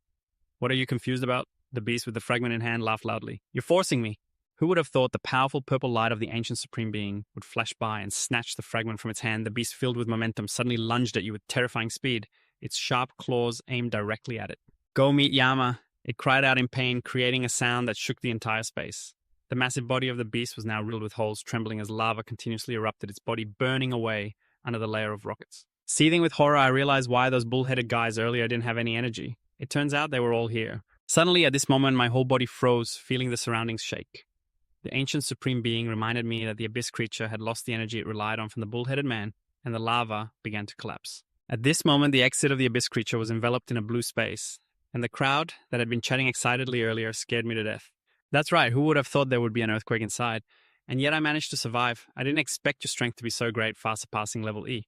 "What are you confused about?" The beast with the fragment in hand laughed loudly. "You're forcing me." Who would have thought the powerful purple light of the ancient supreme being would flash by and snatch the fragment from its hand? The beast, filled with momentum, suddenly lunged at you with terrifying speed, its sharp claws aimed directly at it. "Go meet Yama," it cried out in pain, creating a sound that shook the entire space. The massive body of the beast was now riddled with holes, trembling as lava continuously erupted, its body burning away under the layer of rockets. Seething with horror, I realized why those bull-headed guys earlier didn't have any energy. It turns out they were all here. Suddenly, at this moment, my whole body froze, feeling the surroundings shake. The ancient supreme being reminded me that the abyss creature had lost the energy it relied on from the bull-headed man, and the lava began to collapse. At this moment, the exit of the abyss creature was enveloped in a blue space, and the crowd that had been chatting excitedly earlier scared me to death. That's right, who would have thought there would be an earthquake inside? And yet I managed to survive. I didn't expect your strength to be so great, far surpassing level E.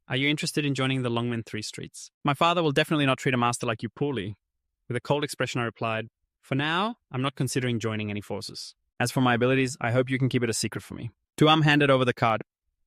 "Are you interested in joining the Longmen 3 streets?" "My father will definitely not treat a master like you poorly." With a cold expression, I replied, "For now, I'm not considering joining any forces. As for my abilities, I hope you can keep it a secret for me." Tuam handed over the card.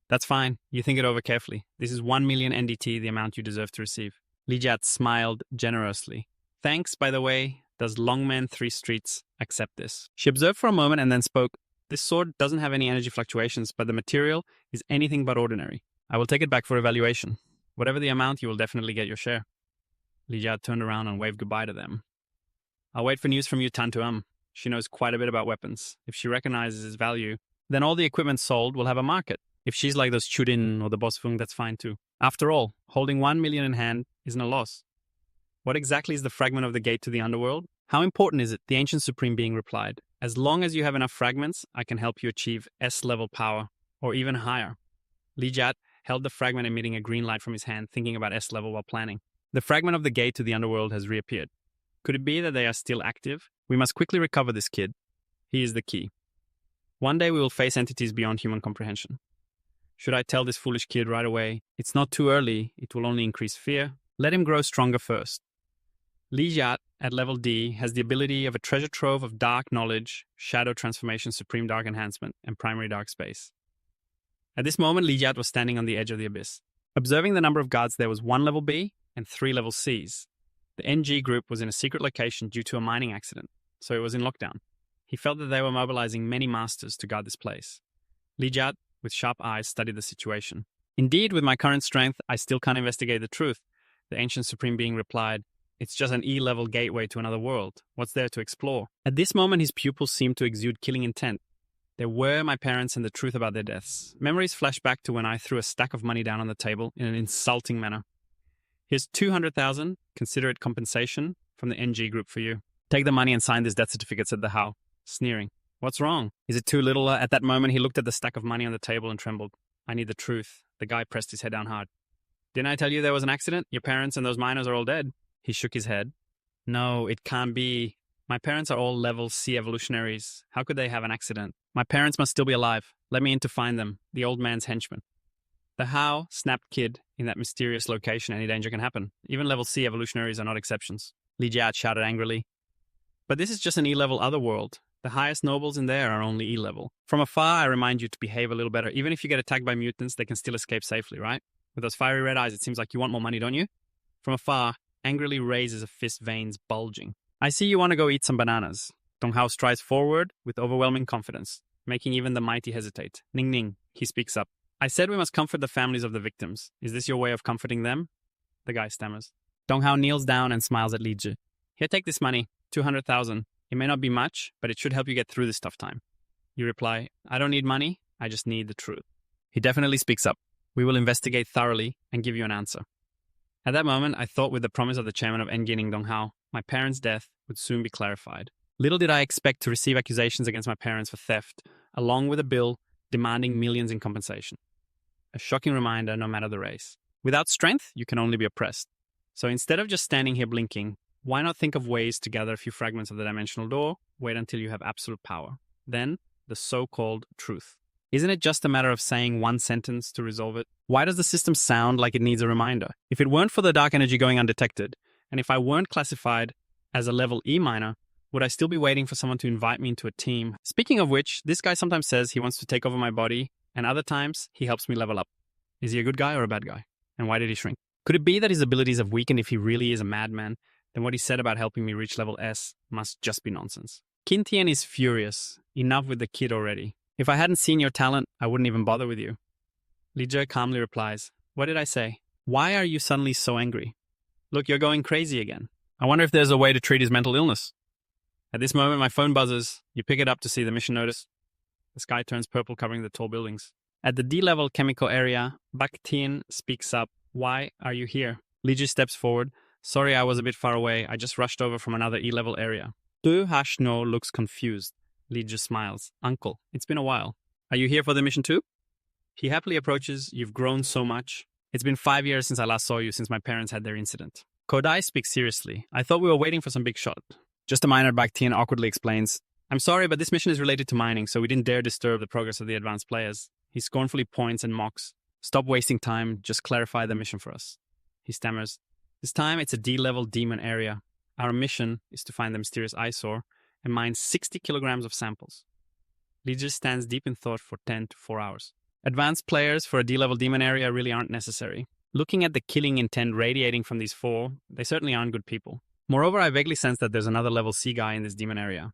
"That's fine. You think it over carefully. This is 1 million NDT, the amount you deserve to receive." Lijat smiled generously. "Thanks, by the way. Does Longmen 3 Streets accept this?" She observed for a moment and then spoke. "This sword doesn't have any energy fluctuations, but the material is anything but ordinary. I will take it back for evaluation. Whatever the amount, you will definitely get your share." Lijat turned around and waved goodbye to them. "I'll wait for news from you, Tantuam. She knows quite a bit about weapons. If she recognizes its value, then all the equipment sold will have a market. If she's like those Chudin or the Bosfung, that's fine too. After all, holding 1 million in hand isn't a loss." "What exactly is the fragment of the gate to the underworld? How important is it?" The ancient supreme being replied. "As long as you have enough fragments, I can help you achieve S-level power, or even higher." Lijat held the fragment emitting a green light from his hand, thinking about S-level while planning. "The fragment of the gate to the underworld has reappeared. Could it be that they are still active? We must quickly recover this kid. He is the key. One day we will face entities beyond human comprehension. Should I tell this foolish kid right away? It's not too early. It will only increase fear. Let him grow stronger first." Lijat, at level D, has the ability of a treasure trove of dark knowledge, shadow transformation, supreme dark enhancement, and primary dark space. At this moment, Lijat was standing on the edge of the abyss. Observing the number of guards, there was 1 level B and 3 level Cs. The NG group was in a secret location due to a mining accident, so it was in lockdown. He felt that they were mobilizing many masters to guard this place. Lijat, with sharp eyes, studied the situation. "Indeed, with my current strength, I still can't investigate the truth," the ancient supreme being replied. "It's just an E-level gateway to another world. What's there to explore?" At this moment, his pupils seemed to exude killing intent. There were my parents and the truth about their deaths. Memories flashed back to when I threw a stack of money down on the table in an insulting manner. "Here's 200,000, consider it compensation, from the NG group for you. Take the money and sign this death certificate," said the Hao, sneering. "What's wrong? Is it too little?" At that moment, he looked at the stack of money on the table and trembled. I need the truth. The guy pressed his head down hard. Didn't I tell you there was an accident? Your parents and those miners are all dead. He shook his head. No, it can't be. My parents are all level C evolutionaries. How could they have an accident? My parents must still be alive. Let me in to find them. The old man's henchman. The how snapped kid in that mysterious location. Any danger can happen. Even level C evolutionaries are not exceptions. Li Jiat shouted angrily. But this is just an E-level Otherworld. The highest nobles in there are only E-level. From afar, I remind you to behave a little better. Even if you get attacked by mutants, they can still escape safely, right? With those fiery red eyes, it seems like you want more money, don't you? From afar, angrily raises a fist, veins bulging. I see you want to go eat some bananas. Dong Hao strides forward with overwhelming confidence, making even the mighty hesitate. Ning Ning, he speaks up. I said we must comfort the families of the victims. Is this your way of comforting them? The guy stammers. Dong Hao kneels down and smiles at Li Ji. Here, take this money, 200,000. It may not be much, but it should help you get through this tough time. You reply, I don't need money, I just need the truth. He definitely speaks up. We will investigate thoroughly and give you an answer. At that moment, I thought with the promise of the chairman of Engining Dong Hao, my parents' death would soon be clarified. Little did I expect to receive accusations against my parents for theft, along with a bill demanding millions in compensation. A shocking reminder, no matter the race. Without strength, you can only be oppressed. So instead of just standing here blinking, why not think of ways to gather a few fragments of the dimensional door, wait until you have absolute power. Then, the so-called truth. Isn't it just a matter of saying one sentence to resolve it? Why does the system sound like it needs a reminder? If it weren't for the dark energy going undetected, and if I weren't classified as a level E miner, would I still be waiting for someone to invite me into a team? Speaking of which, this guy sometimes says he wants to take over my body, and other times he helps me level up. Is he a good guy or a bad guy? And why did he shrink? Could it be that his abilities have weakened if he really is a madman? Then what he said about helping me reach level S must just be nonsense. Qin Tian is furious. Enough with the kid already. If I hadn't seen your talent, I wouldn't even bother with you. Li Jie calmly replies, What did I say? Why are you suddenly so angry? Look, you're going crazy again. I wonder if there's a way to treat his mental illness. At this moment, my phone buzzes. You pick it up to see the mission notice. The sky turns purple, covering the tall buildings. At the D-level chemical area, Bak Tien speaks up. Why are you here? Li Jie steps forward. Sorry, I was a bit far away. I just rushed over from another E-level area. Du Hashno looks confused. Li Jie smiles. Uncle, it's been a while. Are you here for the mission too? He happily approaches. You've grown so much. It's been 5 years since I last saw you, since my parents had their incident. Kodai speaks seriously. I thought we were waiting for some big shot. Just a miner, Bak Tien awkwardly explains. I'm sorry, but this mission is related to mining, so we didn't dare disturb the progress of the advanced players. He scornfully points and mocks. Stop wasting time. Just clarify the mission for us. He stammers. This time, it's a D-level demon area. Our mission is to find the mysterious eyesore and mine 60 kilograms of samples. Li Jie stands deep in thought for 10 to 4 hours. Advanced players for a D-level demon area really aren't necessary. Looking at the killing intent radiating from these four, they certainly aren't good people. Moreover, I vaguely sense that there's another level C guy in this demon area.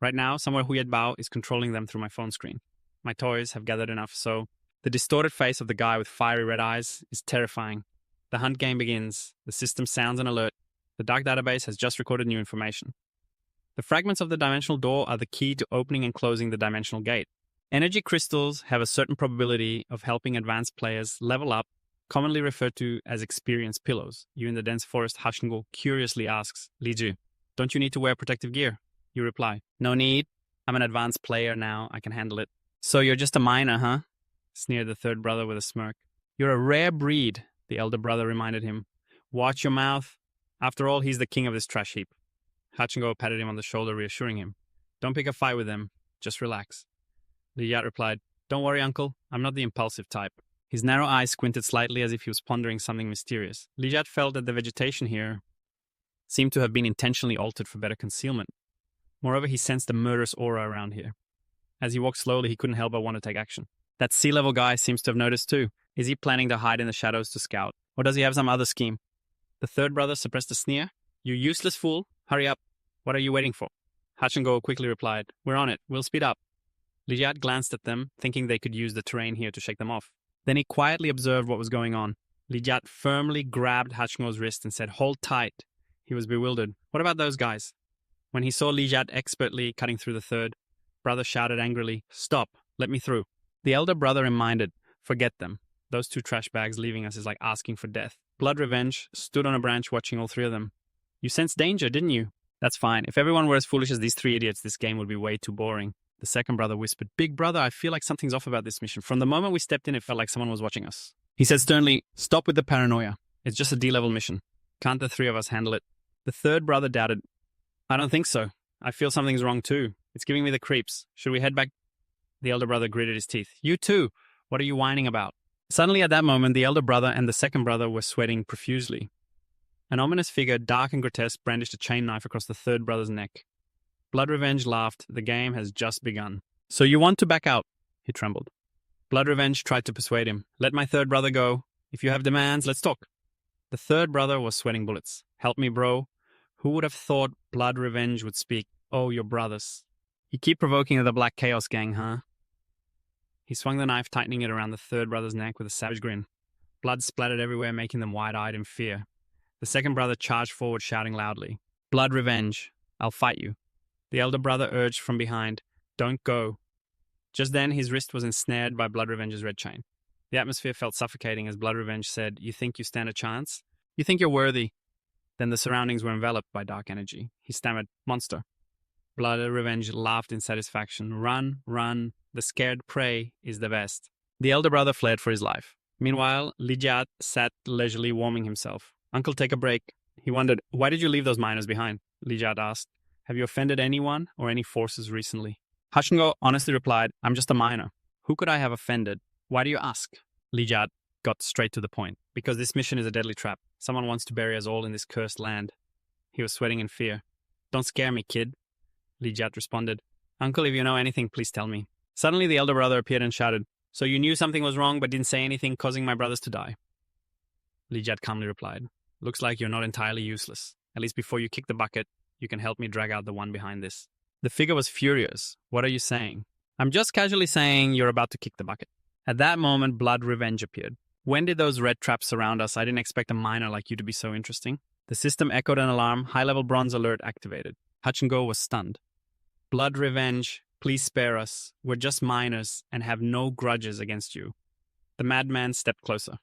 Right now, somewhere Huyet Bao is controlling them through my phone screen. My toys have gathered enough, so the distorted face of the guy with fiery red eyes is terrifying. The hunt game begins. The system sounds an alert. The dark database has just recorded new information. The fragments of the dimensional door are the key to opening and closing the dimensional gate. Energy crystals have a certain probability of helping advanced players level up, commonly referred to as experience pillows. You in the dense forest, Hashingo curiously asks, Li Jie, don't you need to wear protective gear? You reply, no need. I'm an advanced player now. I can handle it. So you're just a miner, huh? Sneered the third brother with a smirk. You're a rare breed, the elder brother reminded him. Watch your mouth. After all, he's the king of this trash heap. Hachingo patted him on the shoulder, reassuring him. Don't pick a fight with them. Just relax. Li Yat replied, don't worry, uncle. I'm not the impulsive type. His narrow eyes squinted slightly as if he was pondering something mysterious. Li Yat felt that the vegetation here seemed to have been intentionally altered for better concealment. Moreover, he sensed a murderous aura around here. As he walked slowly, he couldn't help but want to take action. That sea-level guy seems to have noticed too. Is he planning to hide in the shadows to scout? Or does he have some other scheme? The third brother suppressed a sneer. You useless fool. Hurry up. What are you waiting for? Hachingo quickly replied, we're on it. We'll speed up. Li Yat glanced at them, thinking they could use the terrain here to shake them off. Then he quietly observed what was going on. Li Yat firmly grabbed Hachingo's wrist and said, hold tight. He was bewildered. What about those guys? When he saw Li Yat expertly cutting through the third, brother shouted angrily, stop, let me through. The elder brother reminded, forget them. Those two trash bags leaving us is like asking for death. Blood Revenge stood on a branch watching all three of them. You sensed danger, didn't you? That's fine. If everyone were as foolish as these three idiots, this game would be way too boring. The second brother whispered, "Big brother, I feel like something's off about this mission. From the moment we stepped in, it felt like someone was watching us." He said sternly, "Stop with the paranoia. It's just a D-level mission. Can't the three of us handle it?" The third brother doubted. "I don't think so. I feel something's wrong too. It's giving me the creeps. Should we head back?" The elder brother gritted his teeth. "You too. What are you whining about?" Suddenly at that moment, the elder brother and the second brother were sweating profusely. An ominous figure, dark and grotesque, brandished a chain knife across the third brother's neck. Blood Revenge laughed. The game has just begun. "So you want to back out?" He trembled. Blood Revenge tried to persuade him. "Let my third brother go. If you have demands, let's talk." The third brother was sweating bullets. "Help me, bro. Who would have thought Blood Revenge would speak? Oh, your brothers. You keep provoking the Black Chaos gang, huh?" He swung the knife, tightening it around the third brother's neck with a savage grin. Blood splattered everywhere, making them wide-eyed in fear. The second brother charged forward, shouting loudly, "Blood Revenge. I'll fight you." The elder brother urged from behind, "Don't go." Just then, his wrist was ensnared by Blood Revenge's red chain. The atmosphere felt suffocating as Blood Revenge said, "You think you stand a chance? You think you're worthy?" Then the surroundings were enveloped by dark energy. He stammered, "Monster." Blood Revenge laughed in satisfaction. "Run, run. The scared prey is the best." The elder brother fled for his life. Meanwhile, Lijat sat leisurely warming himself. "Uncle, take a break." He wondered, "Why did you leave those miners behind?" Lijat asked. "Have you offended anyone or any forces recently?" Hachingo honestly replied, "I'm just a miner. Who could I have offended? Why do you ask?" Lijat got straight to the point. "Because this mission is a deadly trap. Someone wants to bury us all in this cursed land." He was sweating in fear. "Don't scare me, kid." Lijat responded, "Uncle, if you know anything, please tell me." Suddenly the elder brother appeared and shouted, "So you knew something was wrong but didn't say anything, causing my brothers to die?" Lijat calmly replied, "Looks like you're not entirely useless. At least before you kick the bucket, you can help me drag out the one behind this." The figure was furious. "What are you saying?" "I'm just casually saying you're about to kick the bucket." At that moment, Blood Revenge appeared. "When did those red traps surround us? I didn't expect a miner like you to be so interesting." The system echoed an alarm. High-level bronze alert activated. Hachingo was stunned. "Blood Revenge, please spare us. We're just miners and have no grudges against you." The madman stepped closer.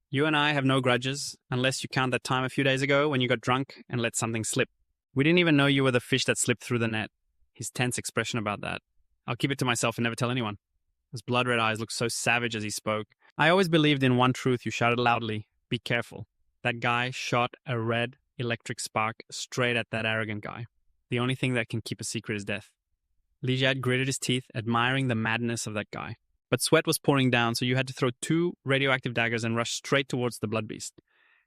"You and I have no grudges, unless you count that time a few days ago when you got drunk and let something slip. We didn't even know you were the fish that slipped through the net." His tense expression about that. "I'll keep it to myself and never tell anyone." His blood-red eyes looked so savage as he spoke. "I always believed in one truth," you shouted loudly. "Be careful." That guy shot a red electric spark straight at that arrogant guy. The only thing that can keep a secret is death. Lijat gritted his teeth, admiring the madness of that guy. But sweat was pouring down, so you had to throw 2 radioactive daggers and rush straight towards the blood beast.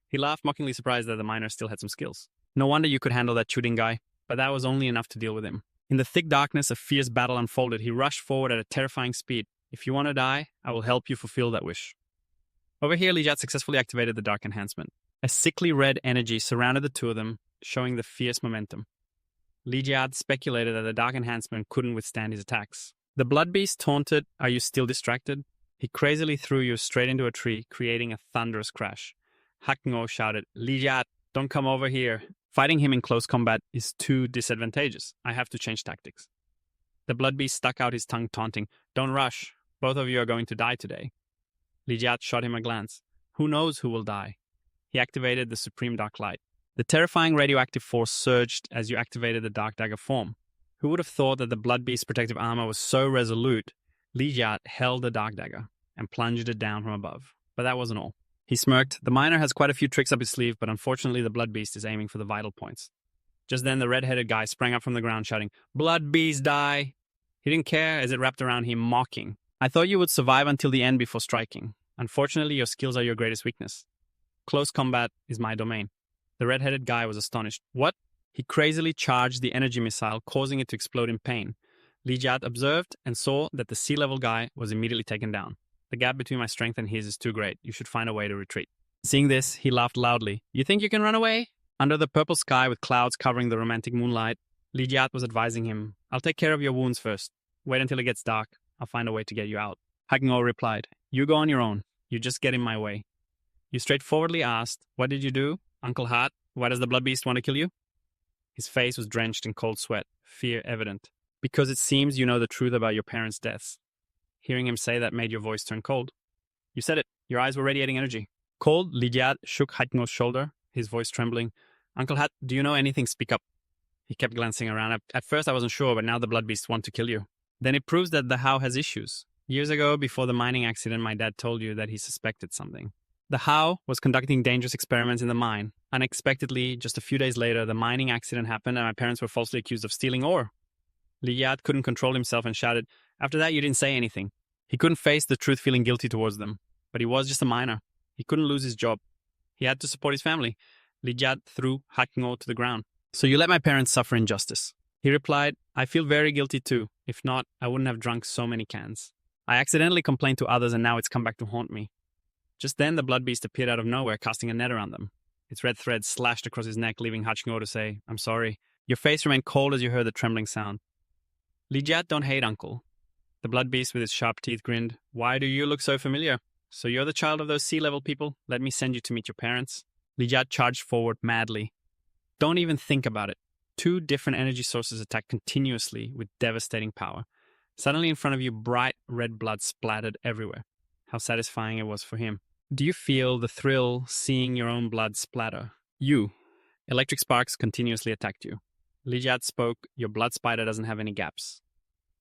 He laughed, mockingly surprised that the miner still had some skills. "No wonder you could handle that shooting guy." But that was only enough to deal with him. In the thick darkness, a fierce battle unfolded. He rushed forward at a terrifying speed. "If you want to die, I will help you fulfill that wish." Over here, Lijat successfully activated the dark enhancement. A sickly red energy surrounded the two of them, showing the fierce momentum. Lijat speculated that the dark enhancement couldn't withstand his attacks. The blood beast taunted, "Are you still distracted?" He crazily threw you straight into a tree, creating a thunderous crash. Hachingo shouted, "Lijat, don't come over here. Fighting him in close combat is too disadvantageous. I have to change tactics." The blood beast stuck out his tongue, taunting, "Don't rush. Both of you are going to die today." Lijat shot him a glance. "Who knows who will die?" He activated the Supreme Dark Light. The terrifying radioactive force surged as you activated the Dark Dagger form. Who would have thought that the blood beast's protective armor was so resolute? Lijat held the Dark Dagger and plunged it down from above. But that wasn't all. He smirked. "The miner has quite a few tricks up his sleeve, but unfortunately the blood beast is aiming for the vital points." Just then the red-headed guy sprang up from the ground shouting, "Blood beast, die!" He didn't care as it wrapped around him, mocking. "I thought you would survive until the end before striking. Unfortunately, your skills are your greatest weakness. Close combat is my domain." The red-headed guy was astonished. "What?" He crazily charged the energy missile, causing it to explode in pain. Lijat observed and saw that the sea-level guy was immediately taken down. "The gap between my strength and his is too great. You should find a way to retreat." Seeing this, he laughed loudly. "You think you can run away?" Under the purple sky with clouds covering the romantic moonlight, Lijat was advising him, "I'll take care of your wounds first. Wait until it gets dark. I'll find a way to get you out." Hachingo replied, "You go on your own. You just get in my way." You straightforwardly asked, "What did you do? Uncle Hart, why does the blood beast want to kill you?" His face was drenched in cold sweat, fear evident. "Because it seems you know the truth about your parents' deaths." Hearing him say that made your voice turn cold. "You said it. Your eyes were radiating energy." Cold, Lijat shook Hachingo's shoulder, his voice trembling. "Uncle Hat, do you know anything? Speak up." He kept glancing around. "At first I wasn't sure, but now the blood beasts want to kill you." Then it proves that the how has issues. Years ago, before the mining accident, my dad told you that he suspected something. The how was conducting dangerous experiments in the mine. Unexpectedly, just a few days later, the mining accident happened and my parents were falsely accused of stealing ore. Liat couldn't control himself and shouted, "After that, you didn't say anything." He couldn't face the truth feeling guilty towards them. But he was just a miner. He couldn't lose his job. He had to support his family. Liat threw Hakno to the ground. "So you let my parents suffer injustice." He replied, "I feel very guilty too. If not, I wouldn't have drunk so many cans. I accidentally complained to others and now it's come back to haunt me." Just then, the blood beast appeared out of nowhere, casting a net around them. Its red thread slashed across his neck, leaving Hachino to say, "I'm sorry." Your face remained cold as you heard the trembling sound. "Liat, don't hate, uncle." The blood beast with its sharp teeth grinned. "Why do you look so familiar? So you're the child of those sea-level people? Let me send you to meet your parents." Liat charged forward madly. Don't even think about it. Two different energy sources attacked continuously with devastating power. Suddenly in front of you, bright red blood splattered everywhere. How satisfying it was for him. Do you feel the thrill seeing your own blood splatter? You. Electric sparks continuously attacked you. Liat spoke, "Your blood spider doesn't have any gaps."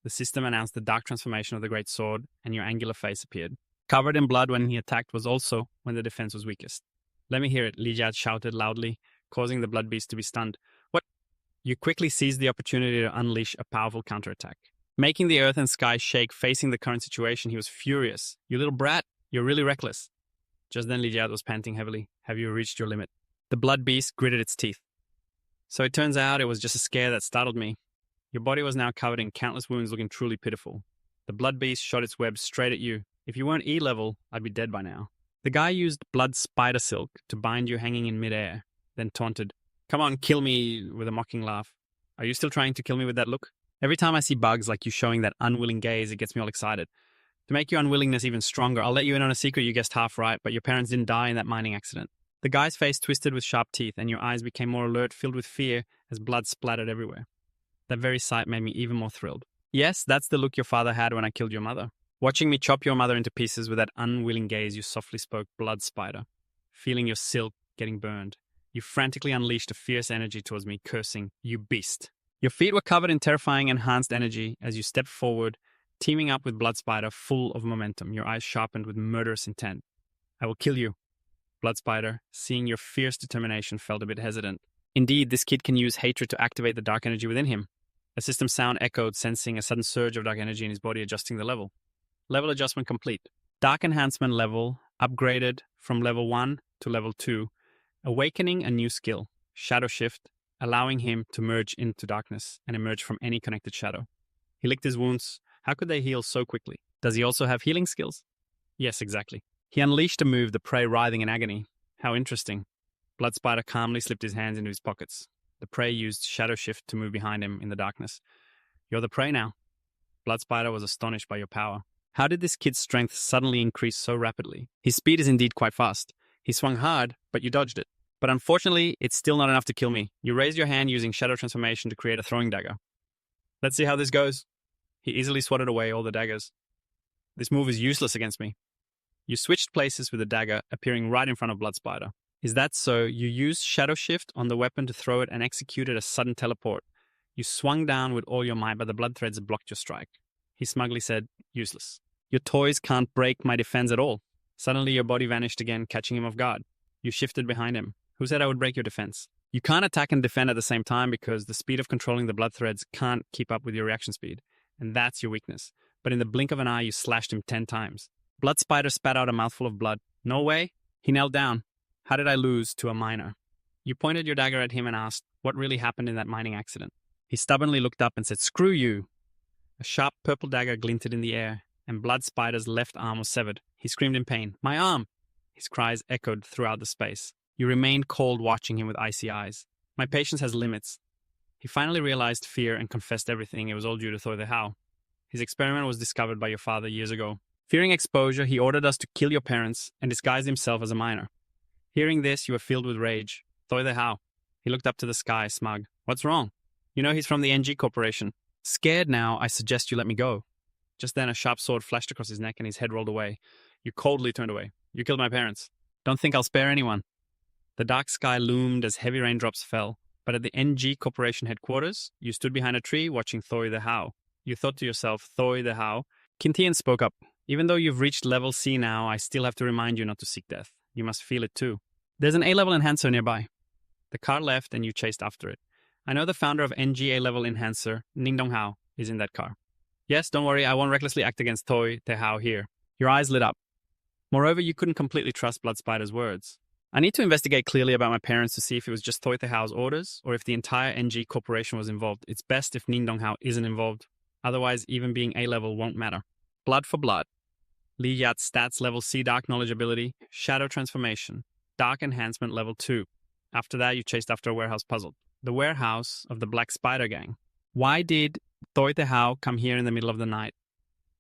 The system announced the dark transformation of the great sword, and your angular face appeared. Covered in blood when he attacked was also when the defense was weakest. "Let me hear it," Liat shouted loudly, causing the blood beast to be stunned. "What?" You quickly seized the opportunity to unleash a powerful counterattack. Making the earth and sky shake facing the current situation, he was furious. "You little brat, you're really reckless." Just then Liat was panting heavily. "Have you reached your limit?" The blood beast gritted its teeth. "So it turns out it was just a scare that startled me." Your body was now covered in countless wounds, looking truly pitiful. The blood beast shot its web straight at you. "If you weren't E-level, I'd be dead by now." The guy used blood spider silk to bind you hanging in midair, then taunted, "Come on, kill me," with a mocking laugh. "Are you still trying to kill me with that look?" Every time I see bugs like you showing that unwilling gaze, it gets me all excited. To make your unwillingness even stronger, I'll let you in on a secret. You guessed half right, but your parents didn't die in that mining accident. The guy's face twisted with sharp teeth, and your eyes became more alert, filled with fear, as blood splattered everywhere. That very sight made me even more thrilled. "Yes, that's the look your father had when I killed your mother." Watching me chop your mother into pieces with that unwilling gaze, you softly spoke, "Blood spider." Feeling your silk getting burned, you frantically unleashed a fierce energy towards me, cursing, "You beast." Your feet were covered in terrifying enhanced energy as you stepped forward, teaming up with Blood Spider, full of momentum, your eyes sharpened with murderous intent. "I will kill you." Blood Spider, seeing your fierce determination, felt a bit hesitant. Indeed, this kid can use hatred to activate the dark energy within him. A system sound echoed, sensing a sudden surge of dark energy in his body, adjusting the level. Level adjustment complete. Dark enhancement level upgraded from level 1 to level 2, awakening a new skill, Shadow Shift, allowing him to merge into darkness and emerge from any connected shadow. He licked his wounds. How could they heal so quickly? Does he also have healing skills? Yes, exactly. He unleashed a move, the prey writhing in agony. How interesting. Blood Spider calmly slipped his hands into his pockets. The prey used Shadow Shift to move behind him in the darkness. "You're the prey now." Blood Spider was astonished by your power. How did this kid's strength suddenly increase so rapidly? His speed is indeed quite fast. He swung hard, but you dodged it. But unfortunately, it's still not enough to kill me. You raised your hand using Shadow Transformation to create a throwing dagger. Let's see how this goes. He easily swatted away all the daggers. This move is useless against me. You switched places with the dagger, appearing right in front of Blood Spider. Is that so? You used Shadow Shift on the weapon to throw it and executed a sudden teleport. You swung down with all your might, but the blood threads blocked your strike. He smugly said, "Useless. Your toys can't break my defense at all." Suddenly your body vanished again, catching him off guard. You shifted behind him. "Who said I would break your defense?" You can't attack and defend at the same time because the speed of controlling the blood threads can't keep up with your reaction speed. And that's your weakness. But in the blink of an eye, you slashed him 10 times. Blood Spider spat out a mouthful of blood. "No way." He knelt down. "How did I lose to a miner?" You pointed your dagger at him and asked what really happened in that mining accident. He stubbornly looked up and said, "Screw you." A sharp purple dagger glinted in the air, and Blood Spider's left arm was severed. He screamed in pain. "My arm!" His cries echoed throughout the space. You remained cold, watching him with icy eyes. "My patience has limits." He finally realized fear and confessed everything. It was all due to Thor the How. His experiment was discovered by your father years ago. Fearing exposure, he ordered us to kill your parents and disguised himself as a miner. Hearing this, you were filled with rage. Thor the How. He looked up to the sky, smug. "What's wrong?" "You know he's from the NG Corporation." "Scared now, I suggest you let me go." Just then, a sharp sword flashed across his neck and his head rolled away. You coldly turned away. "You killed my parents. Don't think I'll spare anyone." The dark sky loomed as heavy raindrops fell, but at the NG Corporation headquarters, you stood behind a tree watching Thor the How. You thought to yourself, Thoi the how. Kintian spoke up. Even though you've reached level C now, I still have to remind you not to seek death. You must feel it too. There's an A-level enhancer nearby. The car left and you chased after it. I know the founder of NG A-level enhancer, Ning Dong Hao, is in that car. Yes, don't worry, I won't recklessly act against Thoi the how here. Your eyes lit up. Moreover, you couldn't completely trust Blood Spider's words. I need to investigate clearly about my parents to see if it was just Thoi the hao's orders or if the entire NG corporation was involved. It's best if Ning Dong Hao isn't involved. Otherwise, even being A-level won't matter. Blood for blood. Li Yat's stats level C Dark Knowledge ability, Shadow Transformation, Dark Enhancement level 2. After that, you chased after a warehouse puzzle. The warehouse of the Black Spider Gang. Why did Thoi the Hao come here in the middle of the night?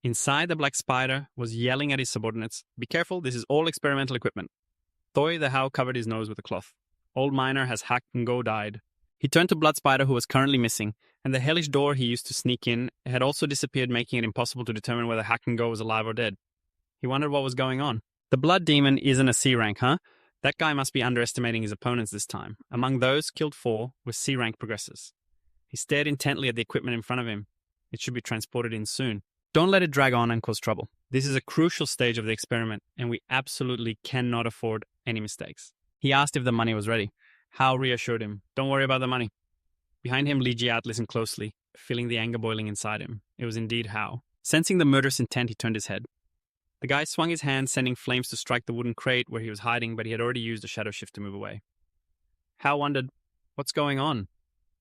Inside, the Black Spider was yelling at his subordinates, "Be careful, this is all experimental equipment." Thoi the Hao covered his nose with a cloth. Old Miner has hacked and go died. He turned to Blood Spider, who was currently missing, and the hellish door he used to sneak in had also disappeared, making it impossible to determine whether Hack and Go was alive or dead. He wondered what was going on. The Blood Demon isn't a C rank, huh? That guy must be underestimating his opponents this time. Among those killed 4 were C rank progressors. He stared intently at the equipment in front of him. It should be transported in soon. Don't let it drag on and cause trouble. This is a crucial stage of the experiment, and we absolutely cannot afford any mistakes. He asked if the money was ready. Hao reassured him, "Don't worry about the money." Behind him, Li Jiat listened closely, feeling the anger boiling inside him. It was indeed Hao. Sensing the murderous intent, he turned his head. The guy swung his hand, sending flames to strike the wooden crate where he was hiding, but he had already used a shadow shift to move away. Hao wondered, "What's going on?"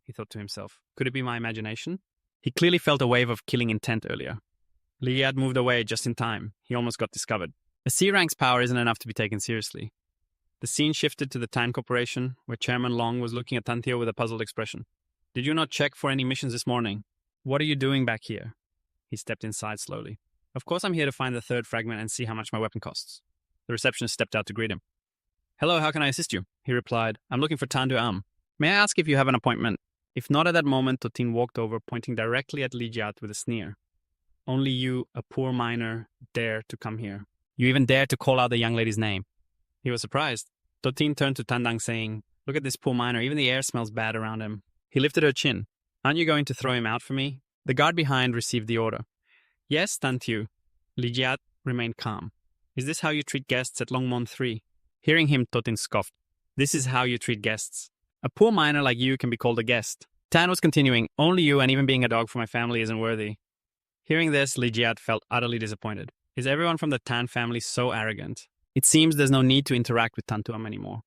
he thought to himself. Could it be my imagination? He clearly felt a wave of killing intent earlier. Li Jiat moved away just in time. He almost got discovered. A C rank's power isn't enough to be taken seriously. The scene shifted to the Tan Corporation, where Chairman Long was looking at Tantio with a puzzled expression. "Did you not check for any missions this morning? What are you doing back here?" He stepped inside slowly. "Of course I'm here to find the third fragment and see how much my weapon costs." The receptionist stepped out to greet him. "Hello, how can I assist you?" He replied. "I'm looking for Tan Duam. May I ask if you have an appointment?" If not at that moment, Totin walked over, pointing directly at Li Jiat with a sneer. "Only you, a poor miner, dare to come here. You even dare to call out the young lady's name." He was surprised. Totin turned to Tandang, saying, "Look at this poor miner. Even the air smells bad around him." He lifted her chin. "Aren't you going to throw him out for me?" The guard behind received the order. "Yes, Tantiu." Li Jiat remained calm. "Is this how you treat guests at Longmont 3? Hearing him, Totin scoffed. "This is how you treat guests. A poor miner like you can be called a guest." Tan was continuing, "Only you, and even being a dog for my family isn't worthy." Hearing this, Li Jiat felt utterly disappointed. Is everyone from the Tan family so arrogant? It seems there's no need to interact with Tantuam anymore.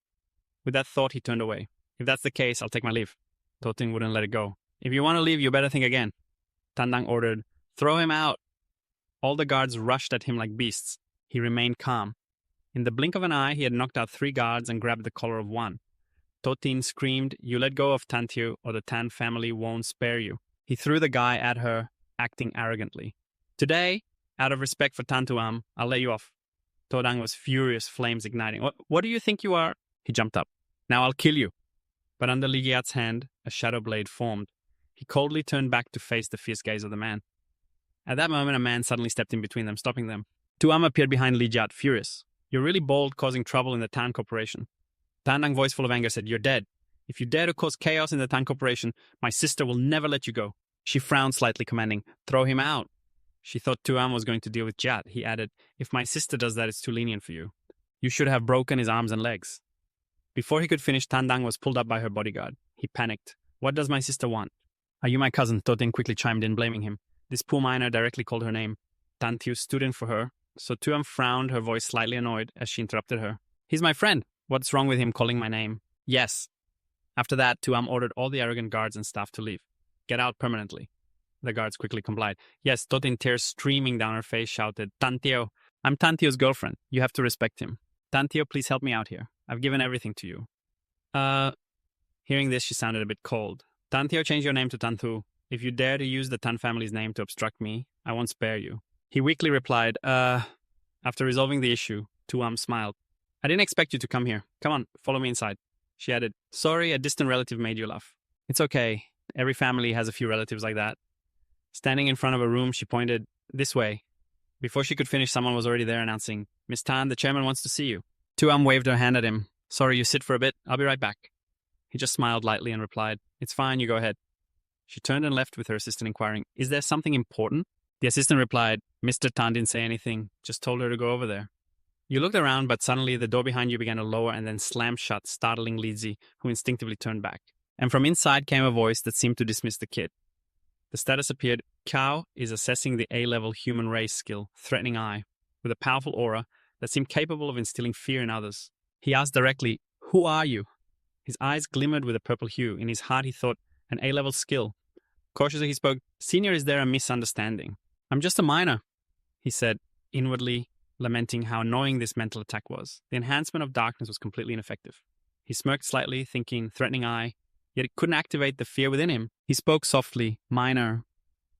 With that thought, he turned away. "If that's the case, I'll take my leave." Totin wouldn't let it go. "If you want to leave, you better think again." Tandang ordered, "Throw him out." All the guards rushed at him like beasts. He remained calm. In the blink of an eye, he had knocked out 3 guards and grabbed the collar of one. Totin screamed, "You let go of Tantio, or the Tan family won't spare you." He threw the guy at her, acting arrogantly. "Today, out of respect for Tantuam, I'll let you off." Todang was furious, flames igniting. What do you think you are?" He jumped up. "Now I'll kill you." But under Li Jiat's hand, a shadow blade formed. He coldly turned back to face the fierce gaze of the man. At that moment, a man suddenly stepped in between them, stopping them. Tuam appeared behind Li Jiat, furious. "You're really bold, causing trouble in the Tan Corporation." Tandang, voice full of anger, said, "You're dead. If you dare to cause chaos in the Tan Corporation, my sister will never let you go." She frowned slightly, commanding, "Throw him out." She thought Tuam was going to deal with Jat. He added, "If my sister does that, it's too lenient for you. You should have broken his arms and legs." Before he could finish, Tandang was pulled up by her bodyguard. He panicked. "What does my sister want?" "Are you my cousin?" Totin quickly chimed in, blaming him. This poor miner directly called her name. Tantiu stood in for her, so Tuam frowned, her voice slightly annoyed, as she interrupted her. "He's my friend. What's wrong with him calling my name?" "Yes." After that, Tuam ordered all the arrogant guards and staff to leave. "Get out permanently." The guards quickly complied. Yes, Totin, tears streaming down her face, shouted, "Tantio, I'm Tantio's girlfriend. You have to respect him. Tantio, please help me out here. I've given everything to you." Hearing this, she sounded a bit cold. "Tantio, change your name to Tantu. If you dare to use the Tan family's name to obstruct me, I won't spare you." He weakly replied, After resolving the issue, Tuam smiled. "I didn't expect you to come here. Come on, follow me inside." She added, "Sorry, a distant relative made you laugh." "It's okay. Every family has a few relatives like that." Standing in front of a room, she pointed, "This way." Before she could finish, someone was already there announcing, "Miss Tan, the chairman wants to see you." Tuam waved her hand at him. "Sorry, you sit for a bit. I'll be right back." He just smiled lightly and replied, "It's fine, you go ahead." She turned and left with her assistant inquiring, "Is there something important?" The assistant replied, "Mr. Tan didn't say anything, just told her to go over there." You looked around, but suddenly the door behind you began to lower and then slam shut, startling Lizzie, who instinctively turned back. And from inside came a voice that seemed to dismiss the kid. The status appeared, "Kao is assessing the A-level human race skill, Threatening Eye, with a powerful aura that seemed capable of instilling fear in others." He asked directly, "Who are you?" His eyes glimmered with a purple hue. In his heart he thought, an A-level skill. Cautiously he spoke, "Senior, is there a misunderstanding?" "I'm just a minor," he said, inwardly lamenting how annoying this mental attack was. The enhancement of darkness was completely ineffective. He smirked slightly, thinking, Threatening Eye, yet it couldn't activate the fear within him. He spoke softly, "Minor."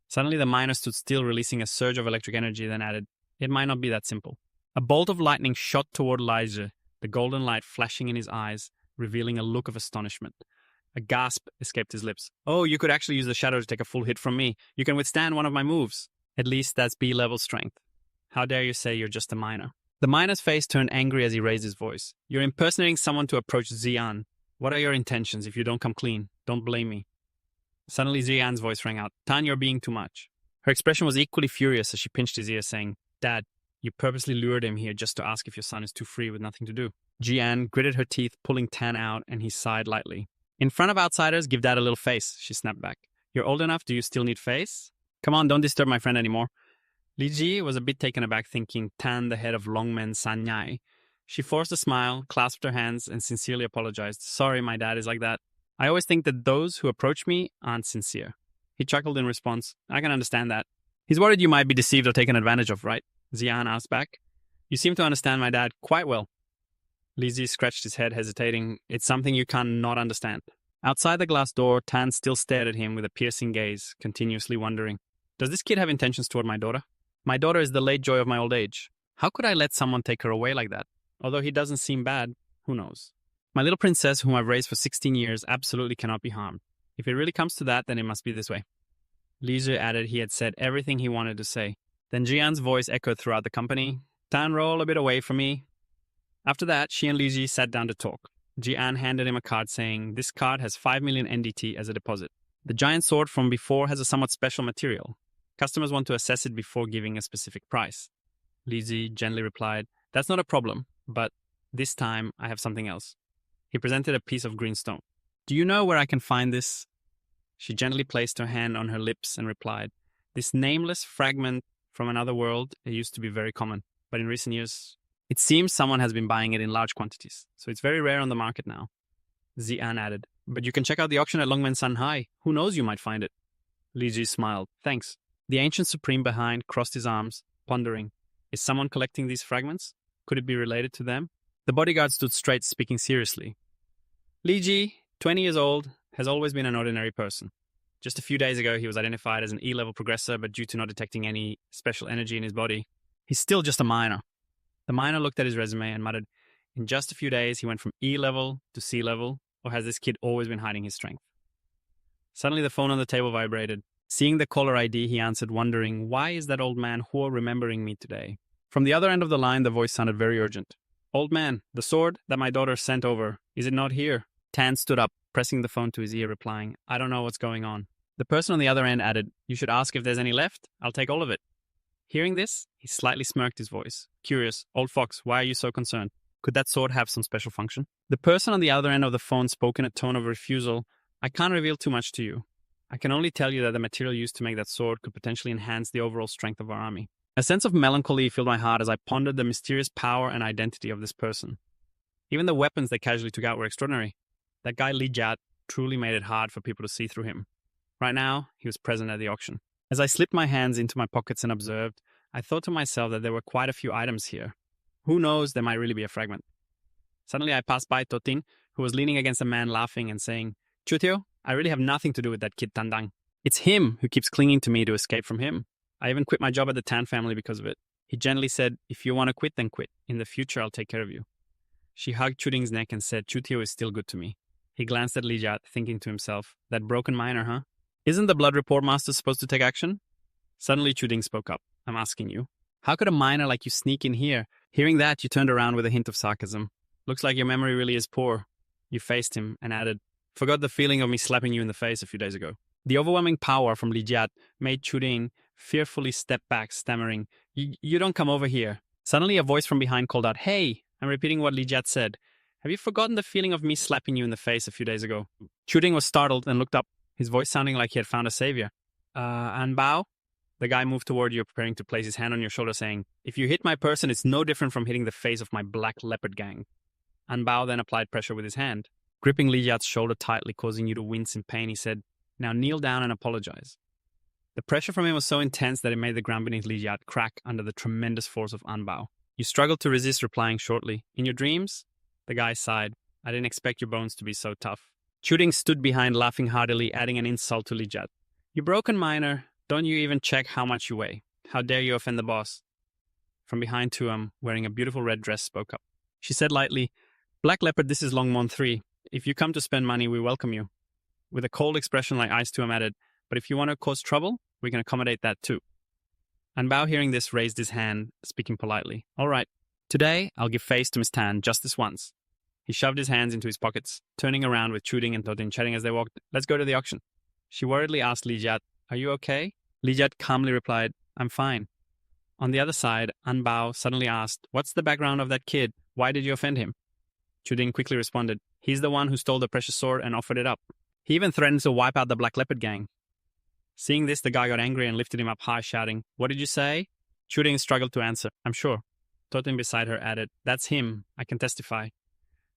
Suddenly the minor stood still, releasing a surge of electric energy, then added, "It might not be that simple." A bolt of lightning shot toward Elijah, the golden light flashing in his eyes, revealing a look of astonishment. A gasp escaped his lips. "Oh, you could actually use the shadow to take a full hit from me. You can withstand one of my moves. At least that's B-level strength. How dare you say you're just a minor?" The minor's face turned angry as he raised his voice. "You're impersonating someone to approach Xian. What are your intentions? If you don't come clean, don't blame me." Suddenly Xian's voice rang out. "Tan, you're being too much." Her expression was equally furious as she pinched his ear, saying, "Dad, you purposely lured him here just to ask if your son is too free with nothing to do." Jian gritted her teeth, pulling Tan out, and he sighed lightly. "In front of outsiders, give Dad a little face," she snapped back. "You're old enough, do you still need face? Come on, don't disturb my friend anymore." Li Ji was a bit taken aback, thinking Tan the head of Longmen Sanyai. She forced a smile, clasped her hands, and sincerely apologized. "Sorry, my dad is like that. I always think that those who approach me aren't sincere." He chuckled in response. "I can understand that." "He's worried you might be deceived or taken advantage of, right?" Xian asked back. "You seem to understand my dad quite well." Li Ji scratched his head, hesitating. "It's something you can't not understand." Outside the glass door, Tan still stared at him with a piercing gaze, continuously wondering, "Does this kid have intentions toward my daughter? My daughter is the late joy of my old age. How could I let someone take her away like that? Although he doesn't seem bad, who knows? My little princess, whom I've raised for 16 years, absolutely cannot be harmed. If it really comes to that, then it must be this way." Li Zhi added he had said everything he wanted to say. Then Jian's voice echoed throughout the company. "Tan, roll a bit away from me." After that, she and Li Zhi sat down to talk. Jian handed him a card saying, "This card has 5 million NDT as a deposit. The giant sword from before has a somewhat special material. Customers want to assess it before giving a specific price." Li Zhi gently replied, "That's not a problem, but this time I have something else." He presented a piece of green stone. "Do you know where I can find this?" She gently placed her hand on her lips and replied, "This nameless fragment from another world, it used to be very common, but in recent years, it seems someone has been buying it in large quantities, so it's very rare on the market now." Xian added, "But you can check out the auction at Longmen Sanhai. Who knows, you might find it." Li Ji smiled. "Thanks." The ancient supreme behind crossed his arms, pondering, is someone collecting these fragments? Could it be related to them? The bodyguard stood straight, speaking seriously. Li Ji, 20 years old, has always been an ordinary person. Just a few days ago, he was identified as an E-level progressor, but due to not detecting any special energy in his body, he's still just a minor. The minor looked at his resume and muttered, "In just a few days, he went from E-level to C-level, or has this kid always been hiding his strength?" Suddenly, the phone on the table vibrated. Seeing the caller ID, he answered, wondering, why is that old man Huo remembering me today? From the other end of the line, the voice sounded very urgent. "Old man, the sword that my daughter sent over, is it not here?" Tan stood up, pressing the phone to his ear, replying, "I don't know what's going on." The person on the other end added, "You should ask if there's any left. I'll take all of it." Hearing this, he slightly smirked his voice. Curious, "Old fox, why are you so concerned? Could that sword have some special function?" The person on the other end of the phone spoke in a tone of refusal. "I can't reveal too much to you. I can only tell you that the material used to make that sword could potentially enhance the overall strength of our army." A sense of melancholy filled my heart as I pondered the mysterious power and identity of this person. Even the weapons they casually took out were extraordinary. That guy Li Jia truly made it hard for people to see through him. Right now, he was present at the auction. As I slipped my hands into my pockets and observed, I thought to myself that there were quite a few items here. Who knows, there might really be a fragment. Suddenly I passed by Totin, who was leaning against a man laughing and saying, "Chutio, I really have nothing to do with that kid Tandang. It's him who keeps clinging to me to escape from him. I even quit my job at the Tan family because of it." He gently said, "If you want to quit, then quit. In the future, I'll take care of you." She hugged Chuding's neck and said, "Chutio is still good to me." He glanced at Lijat, thinking to himself, "That broken miner, huh? Isn't the Blood Report Master supposed to take action?" Suddenly Chuding spoke up. "I'm asking you, how could a miner like you sneak in here?" Hearing that, you turned around with a hint of sarcasm. "Looks like your memory really is poor." You faced him and added, "Forgot the feeling of me slapping you in the face a few days ago." The overwhelming power from Li Jiat made Chuding fearfully step back, stammering, You don't come over here. Suddenly a voice from behind called out, Hey! I'm repeating what Li Jiat said. Have you forgotten the feeling of me slapping you in the face a few days ago? Chuding was startled and looked up, his voice sounding like he had found a savior. Anbao? The guy moved toward you, preparing to place his hand on your shoulder, saying, If you hit my person, it's no different from hitting the face of my black leopard gang. Anbao then applied pressure with his hand. Gripping Li Jiat's shoulder tightly, causing you to wince in pain, he said, Now kneel down and apologize. The pressure from him was so intense that it made the ground beneath Li Jiat crack under the tremendous force of Anbao. You struggled to resist, replying shortly, In your dreams? The guy sighed. I didn't expect your bones to be so tough. Chuding stood behind, laughing heartily, adding an insult to Li Jiat. You broken miner. Don't you even check how much you weigh? How dare you offend the boss? From behind Tuam, wearing a beautiful red dress, spoke up. She said lightly, Black Leopard, this is Longmon 3. If you come to spend money, we welcome you. With a cold expression like ice, Tuam added, But if you want to cause trouble, we can accommodate that too. Anbao, hearing this, raised his hand, speaking politely. All right, today I'll give face to Miss Tan just this once. He shoved his hands into his pockets, turning around with Chuding and Totin chatting as they walked. Let's go to the auction. She worriedly asked Li Jiat, Are you okay? Li Jiat calmly replied, I'm fine. On the other side, Anbao suddenly asked, What's the background of that kid? Why did you offend him? Chuding quickly responded, He's the one who stole the precious sword and offered it up. He even threatened to wipe out the Black Leopard gang. Seeing this, the guy got angry and lifted him up high, shouting, What did you say? Chuding struggled to answer, I'm sure. Totin beside her added, That's him. I can testify.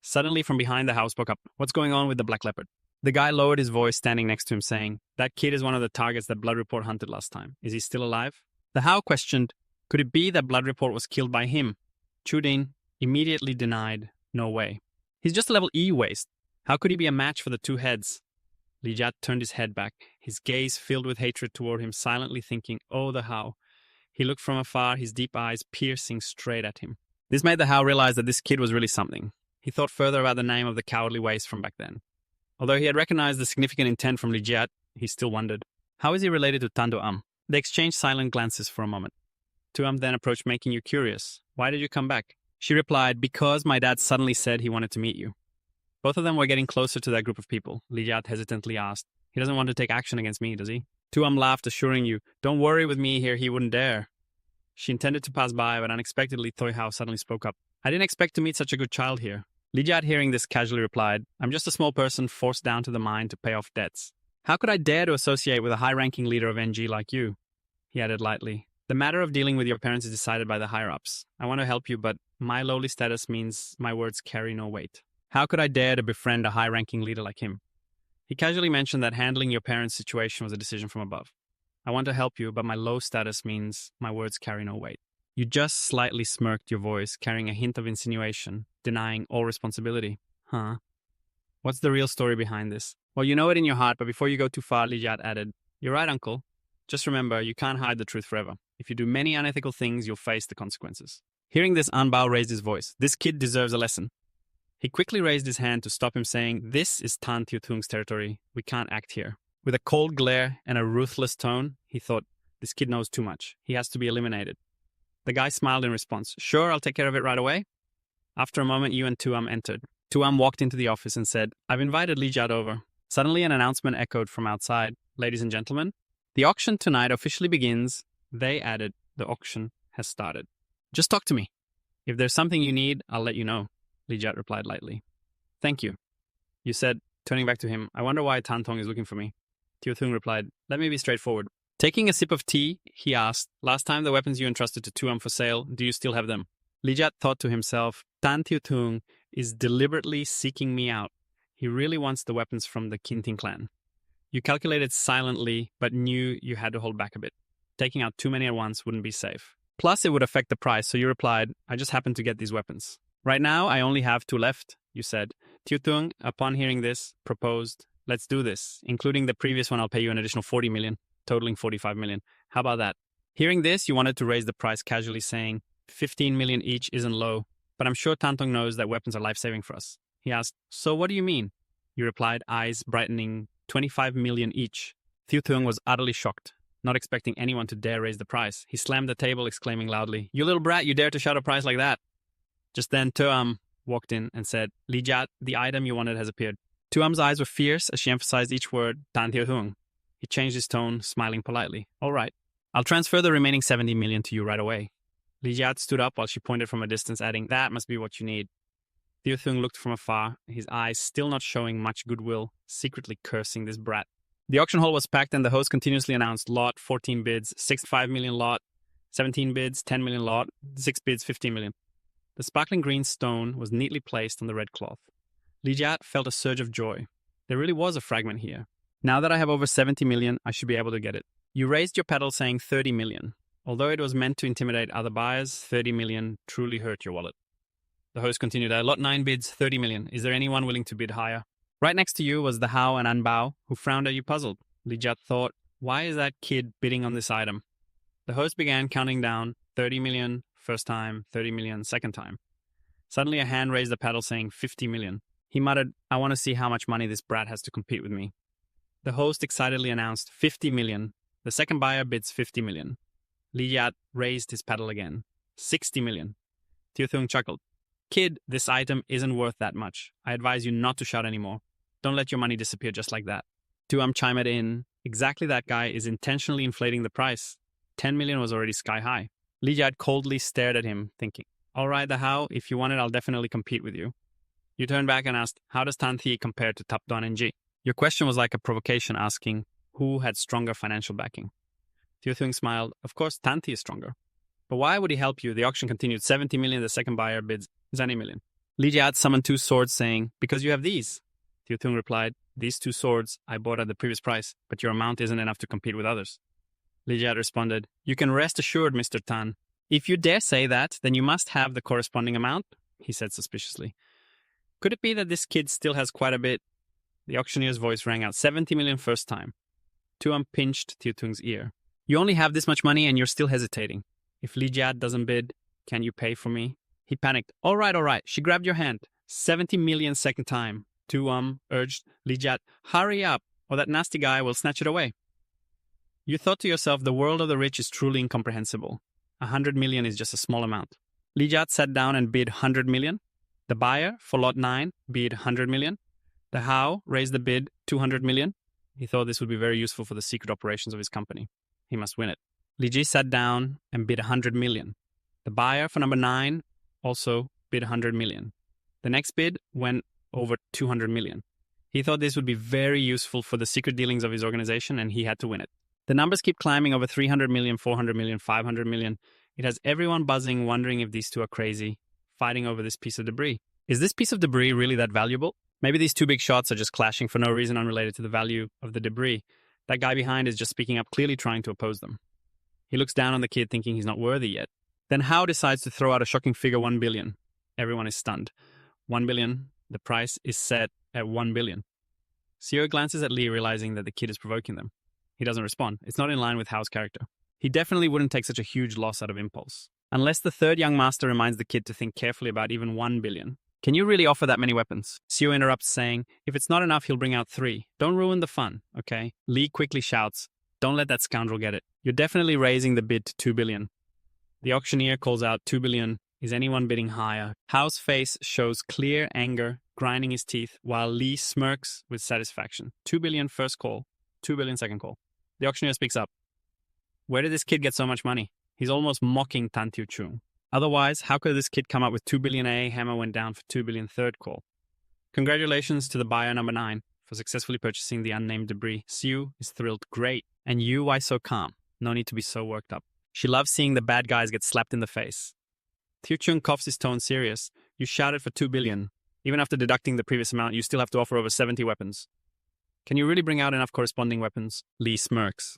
Suddenly, from behind the house spoke up, What's going on with the Black Leopard? The guy lowered his voice, standing next to him, saying, That kid is one of the targets that Blood Report hunted last time. Is he still alive? The How questioned, Could it be that Blood Report was killed by him? Chuding immediately denied, No way. He's just a level E waste. How could he be a match for the two heads? Li Jiat turned his head back, his gaze filled with hatred toward him, silently thinking, Oh, the How. He looked from afar, his deep eyes piercing straight at him. This made the How realize that this kid was really something. He thought further about the name of the cowardly waste from back then. Although he had recognized the significant intent from Li Jiat, he still wondered, How is he related to Tando They exchanged silent glances for a moment. Tuam then approached, making you curious. Why did you come back? She replied, Because my dad suddenly said he wanted to meet you. Both of them were getting closer to that group of people. Li Jiat hesitantly asked, He doesn't want to take action against me, does he? Tuam laughed, assuring you, Don't worry with me here, he wouldn't dare. She intended to pass by, but unexpectedly Thoi Hao suddenly spoke up. I didn't expect to meet such a good child here. Li Jiat, hearing this, casually replied, I'm just a small person forced down to the mine to pay off debts. How could I dare to associate with a high-ranking leader of NG like you? He added lightly. The matter of dealing with your parents is decided by the higher-ups. I want to help you, but my lowly status means my words carry no weight. How could I dare to befriend a high-ranking leader like him? He casually mentioned that handling your parents' situation was a decision from above. I want to help you, but my low status means my words carry no weight. You just slightly smirked, your voice carrying a hint of insinuation, denying all responsibility. Huh? What's the real story behind this? Well, you know it in your heart, but before you go too far, Li Jiat added, You're right, uncle. Just remember, you can't hide the truth forever. If you do many unethical things, you'll face the consequences. Hearing this, Anbao raised his voice. This kid deserves a lesson. He quickly raised his hand to stop him, saying, This is Tan Tiu Tung's territory. We can't act here. With a cold glare and a ruthless tone, he thought, This kid knows too much. He has to be eliminated. The guy smiled in response. Sure, I'll take care of it right away. After a moment, you and Tuam entered. Tuam walked into the office and said, I've invited Li Jiat over. Suddenly, an announcement echoed from outside. Ladies and gentlemen, the auction tonight officially begins. They added, The auction has started. Just talk to me. If there's something you need, I'll let you know. Li Jiat replied lightly. Thank you. You said, turning back to him, I wonder why Tan Tong is looking for me. Tiu Thung replied, Let me be straightforward. Taking a sip of tea, he asked, Last time the weapons you entrusted to Tuam for sale, do you still have them? Li Jiat thought to himself, Tan Tiu Thung is deliberately seeking me out. He really wants the weapons from the Kinting clan. You calculated silently, but knew you had to hold back a bit. Taking out too many at once wouldn't be safe. Plus, it would affect the price, so you replied, I just happen to get these weapons. Right now, I only have 2 left, you said. Tiu Thung, upon hearing this, proposed, Let's do this. Including the previous one, I'll pay you an additional 40 million, totaling 45 million. How about that? Hearing this, you wanted to raise the price casually, saying, 15 million each isn't low, but I'm sure Tan Tong knows that weapons are life-saving for us. He asked, So what do you mean? You replied, eyes brightening, 25 million each. Tiu Thung was utterly shocked, not expecting anyone to dare raise the price. He slammed the table, exclaiming loudly, You little brat, you dare to shout a price like that? Just then, Tuam walked in and said, Li Jiat, the item you wanted has appeared. Tuam's eyes were fierce as she emphasized each word, Tan Tiu Thung. He changed his tone, smiling politely. All right. I'll transfer the remaining 70 million to you right away. Li Jiat stood up while she pointed from a distance, adding, that must be what you need. Liu Thung looked from afar, his eyes still not showing much goodwill, secretly cursing this brat. The auction hall was packed and the host continuously announced lot, 14 bids, 65 million lot, 17 bids, 10 million lot, 6 bids, 15 million. The sparkling green stone was neatly placed on the red cloth. Li Jiat felt a surge of joy. There really was a fragment here. Now that I have over 70 million, I should be able to get it. You raised your paddle saying 30 million. Although it was meant to intimidate other buyers, 30 million truly hurt your wallet. The host continued, lot 9 bids, 30 million. Is there anyone willing to bid higher? Right next to you was the Hao and Anbao, who frowned at you puzzled. Li Jiat thought, why is that kid bidding on this item? The host began counting down 30 million, first time, 30 million, second time. Suddenly a hand raised the paddle saying 50 million. He muttered, I want to see how much money this brat has to compete with me. The host excitedly announced 50 million. The second buyer bids 50 million. Li Jiat raised his paddle again. 60 million. Liu Thung chuckled. Kid, this item isn't worth that much. I advise you not to shout anymore. Don't let your money disappear just like that. Tuam chimed in. Exactly, that guy is intentionally inflating the price. 10 million was already sky high. Li Jiat coldly stared at him, thinking, all right, the Hao, if you want it, I'll definitely compete with you. You turned back and asked, how does Tan Thi compare to Tap Don NG? Your question was like a provocation asking who had stronger financial backing. Liu Thung smiled. Of course, Tan Thi is stronger. But why would he help you? The auction continued. 70 million, the second buyer bids 20 million. Li Jiat summoned 2 swords, saying, because you have these. Liu Thung replied, these 2 swords I bought at the previous price, but your amount isn't enough to compete with others. Li Jiat responded, you can rest assured, Mr. Tan. If you dare say that, then you must have the corresponding amount, he said suspiciously. Could it be that this kid still has quite a bit? The auctioneer's voice rang out, 70 million first time. Tuam pinched Liu Thung's ear. You only have this much money and you're still hesitating. If Li Jiat doesn't bid, can you pay for me? He panicked. All right. She grabbed your hand. 70 million second time. Tuam urged Li Jiat, hurry up, or that nasty guy will snatch it away. You thought to yourself, the world of the rich is truly incomprehensible. 100 million is just a small amount. Li Jiat sat down and bid 100 million. The buyer, for lot 9, bid 100 million. The Hao raised the bid 200 million. He thought this would be very useful for the secret operations of his company. He must win it. Li Ji sat down and bid 100 million. The buyer for number 9 also bid 100 million. The next bid went over 200 million. He thought this would be very useful for the secret dealings of his organization, and he had to win it. The numbers keep climbing over 300 million, 400 million, 500 million. It has everyone buzzing, wondering if these two are crazy, fighting over this piece of debris. Is this piece of debris really that valuable? Maybe these 2 big shots are just clashing for no reason unrelated to the value of the debris. That guy behind is just speaking up, clearly trying to oppose them. He looks down on the kid, thinking he's not worthy yet. Then Hao decides to throw out a shocking figure, 1 billion. Everyone is stunned. 1 billion. The price is set at 1 billion. Seo glances at Lee, realizing that the kid is provoking them. He doesn't respond. It's not in line with Hao's character. He definitely wouldn't take such a huge loss out of impulse. Unless the third young master reminds the kid to think carefully about even 1 billion. Can you really offer that many weapons? Seo interrupts, saying, if it's not enough, he'll bring out 3. Don't ruin the fun, okay? Lee quickly shouts, don't let that scoundrel get it. You're definitely raising the bid to 2 billion. The auctioneer calls out 2 billion. Is anyone bidding higher? Hao's face shows clear anger, grinding his teeth, while Lee smirks with satisfaction. 2 billion first call, 2 billion second call. The auctioneer speaks up. Where did this kid get so much money? He's almost mocking Tan Tiu Chung. Otherwise, how could this kid come up with 2 billion A? Hammer went down for 2 billion third call. Congratulations to the buyer number 9 for successfully purchasing the unnamed debris. Siu is thrilled. Great. And you, why so calm? No need to be so worked up. She loves seeing the bad guys get slapped in the face. Tiu Chung coughs his tone serious. You shouted for 2 billion. Even after deducting the previous amount, you still have to offer over 70 weapons. Can you really bring out enough corresponding weapons? Lee smirks.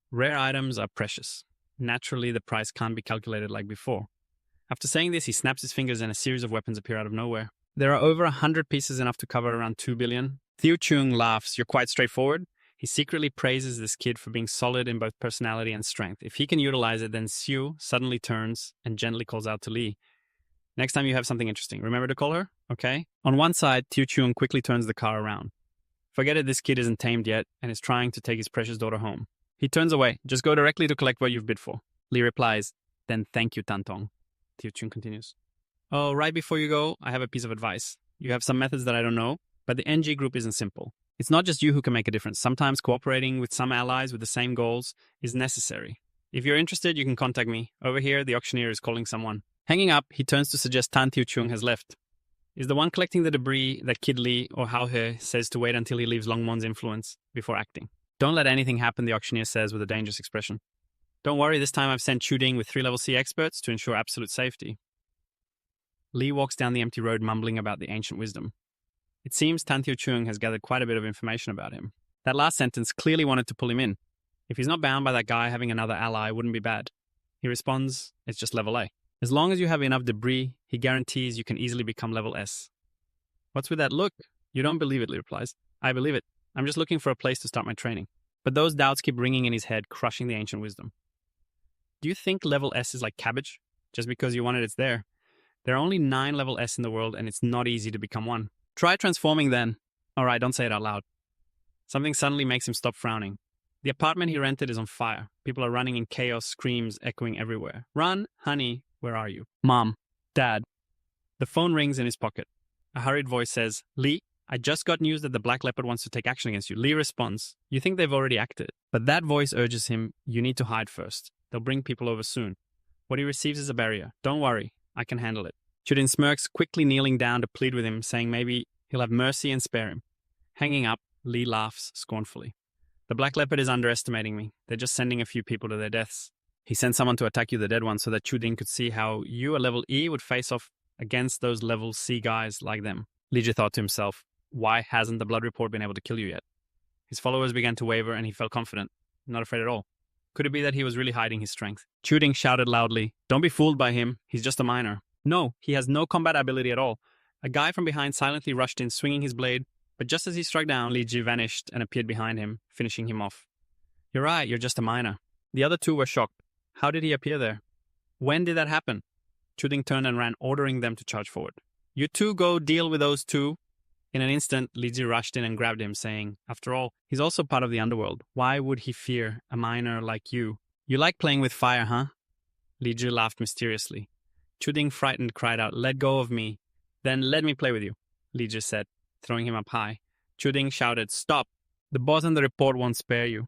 Rare items are precious. Naturally, the price can't be calculated like before. After saying this, he snaps his fingers and a series of weapons appear out of nowhere. There are over 100 pieces, enough to cover around 2 billion. Tiu Chung laughs. You're quite straightforward. He secretly praises this kid for being solid in both personality and strength. If he can utilize it, then Siu suddenly turns and gently calls out to Lee. Next time you have something interesting, remember to call her, okay? On one side, Tiu Chung quickly turns the car around. Forget it, this kid isn't tamed yet and is trying to take his precious daughter home. He turns away. Just go directly to collect what you've bid for. Lee replies, then thank you, Tantong. Tiu Chung continues. Oh, right before you go, I have a piece of advice. You have some methods that I don't know, but the NG group isn't simple. It's not just you who can make a difference. Sometimes cooperating with some allies with the same goals is necessary. If you're interested, you can contact me. Over here, the auctioneer is calling someone. Hanging up, he turns to suggest Tan Tiu Chung has left. Is the one collecting the debris that Kid Lee or Hao He says to wait until he leaves Longmon's influence before acting. Don't let anything happen, the auctioneer says with a dangerous expression. Don't worry, this time I've sent Chu Ding with 3 level C experts to ensure absolute safety. Lee walks down the empty road mumbling about the ancient wisdom. It seems Tan Tiu Chung has gathered quite a bit of information about him. That last sentence clearly wanted to pull him in. If he's not bound by that guy, having another ally wouldn't be bad. He responds, it's just level A. As long as you have enough debris, he guarantees you can easily become level S. What's with that look? You don't believe it, Lee replies. I believe it. I'm just looking for a place to start my training. But those doubts keep ringing in his head, crushing the ancient wisdom. Do you think level S is like cabbage? Just because you want it, it's there. There are only 9 level S in the world, and it's not easy to become one. Try transforming then. Alright, don't say it out loud. Something suddenly makes him stop frowning. The apartment he rented is on fire. People are running in chaos, screams echoing everywhere. Run, honey, where are you? Mom, Dad. The phone rings in his pocket. A hurried voice says, Lee, I just got news that the Black Leopard wants to take action against you. Lee responds, you think they've already acted? But that voice urges him, you need to hide first. They'll bring people over soon. What he receives is a barrier. Don't worry, I can handle it. Chudin smirks, quickly kneeling down to plead with him, saying maybe he'll have mercy and spare him. Hanging up, Lee laughs scornfully. The Black Leopard is underestimating me. They're just sending a few people to their deaths. He sent someone to attack you, the dead one, so that Chudin could see how you, a level E, would face off against those level C guys like them. Li thought to himself, why hasn't the blood report been able to kill you yet? His followers began to waver and he felt confident, not afraid at all. Could it be that he was really hiding his strength? Chuding shouted loudly, don't be fooled by him, he's just a miner. No, he has no combat ability at all. A guy from behind silently rushed in, swinging his blade, but just as he struck down, Li Ji vanished and appeared behind him, finishing him off. You're right, you're just a miner. The other two were shocked. How did he appear there? When did that happen? Chuding turned and ran, ordering them to charge forward. You two go deal with those two. In an instant, Li Ji rushed in and grabbed him, saying, after all, he's also part of the underworld. Why would he fear a miner like you? You like playing with fire, huh? Li Ji laughed mysteriously. Chuding, frightened, cried out, let go of me. Then let me play with you, Li Ji said, throwing him up high. Chuding shouted, stop. The boss and the report won't spare you.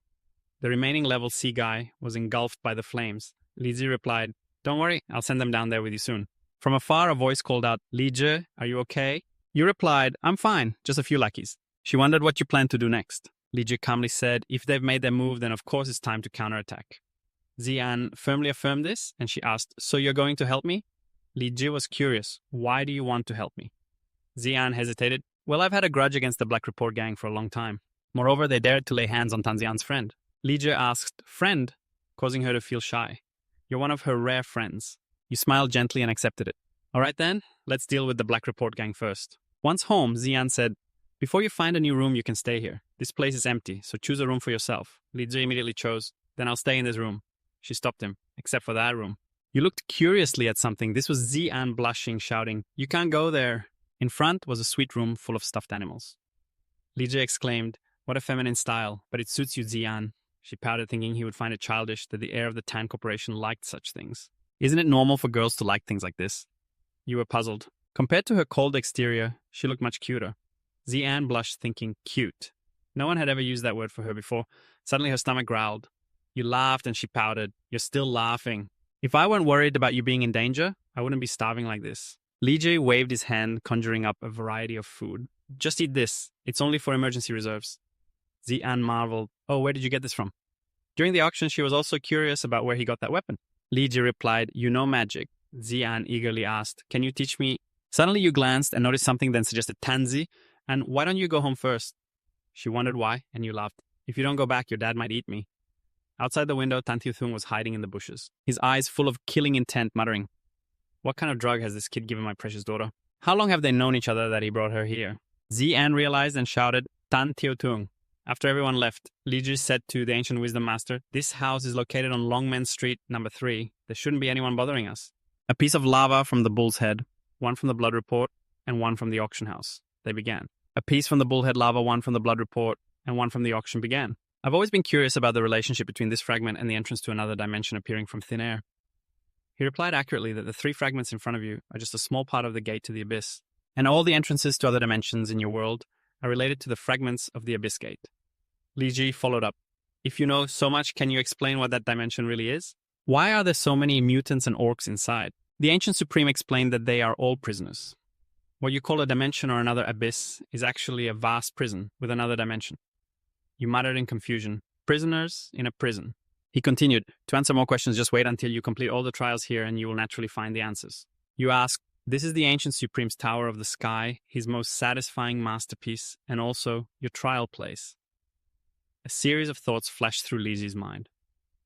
The remaining level C guy was engulfed by the flames. Li Ji replied, don't worry, I'll send them down there with you soon. From afar, a voice called out, Li Ji, are you okay? You replied, I'm fine, just a few lackeys. She wondered what you planned to do next. Li Ji calmly said, if they've made their move, then of course it's time to counterattack. Zian firmly affirmed this, and she asked, so you're going to help me? Li Ji was curious. Why do you want to help me? Zian hesitated. Well, I've had a grudge against the Black Report gang for a long time. Moreover, they dared to lay hands on Tanzian's friend. Li Ji asked, friend, causing her to feel shy. You're one of her rare friends. You smiled gently and accepted it. All right then, let's deal with the Black Report gang first. Once home, Zian said, before you find a new room, you can stay here. This place is empty, so choose a room for yourself. Li Ji immediately chose, then I'll stay in this room. She stopped him, except for that room. You looked curiously at something. This was Zian blushing, shouting, you can't go there. In front was a sweet room full of stuffed animals. Li Ji exclaimed, what a feminine style, but it suits you, Zian. She pouted, thinking he would find it childish that the heir of the Tan Corporation liked such things. Isn't it normal for girls to like things like this? You were puzzled. Compared to her cold exterior, she looked much cuter. Zian blushed, thinking, cute. No one had ever used that word for her before. Suddenly her stomach growled. You laughed and she pouted. You're still laughing. If I weren't worried about you being in danger, I wouldn't be starving like this. Li Ji waved his hand, conjuring up a variety of food. Just eat this. It's only for emergency reserves. Zian marveled. Oh, where did you get this from? During the auction, she was also curious about where he got that weapon. Li Ji replied, you know magic. Zian eagerly asked, can you teach me? Suddenly you glanced and noticed something, then suggested Tanzi. And why don't you go home first? She wondered why, and you laughed. If you don't go back, your dad might eat me. Outside the window, Tan Tiu Thung was hiding in the bushes, his eyes full of killing intent, muttering, what kind of drug has this kid given my precious daughter? How long have they known each other that he brought her here? Zian realized and shouted, Tan Tiu Thung. After everyone left, Li Ji said to the Ancient Wisdom Master, this house is located on Longmen Street, number 3. There shouldn't be anyone bothering us. A piece of lava from the bull's head, one from the blood report, and one from the auction house. They began. A piece from the bullhead lava, one from the blood report, and one from the auction began. I've always been curious about the relationship between this fragment and the entrance to another dimension appearing from thin air. He replied accurately that the 3 fragments in front of you are just a small part of the gate to the abyss, and all the entrances to other dimensions in your world are related to the fragments of the Abyss Gate. Li Ji followed up. If you know so much, can you explain what that dimension really is? Why are there so many mutants and orcs inside? The Ancient Supreme explained that they are all prisoners. What you call a dimension or another abyss is actually a vast prison with another dimension. You muttered in confusion. Prisoners in a prison. He continued, to answer more questions, just wait until you complete all the trials here and you will naturally find the answers. You asked, this is the Ancient Supreme's Tower of the Sky, his most satisfying masterpiece, and also your trial place. A series of thoughts flashed through Lizi's mind.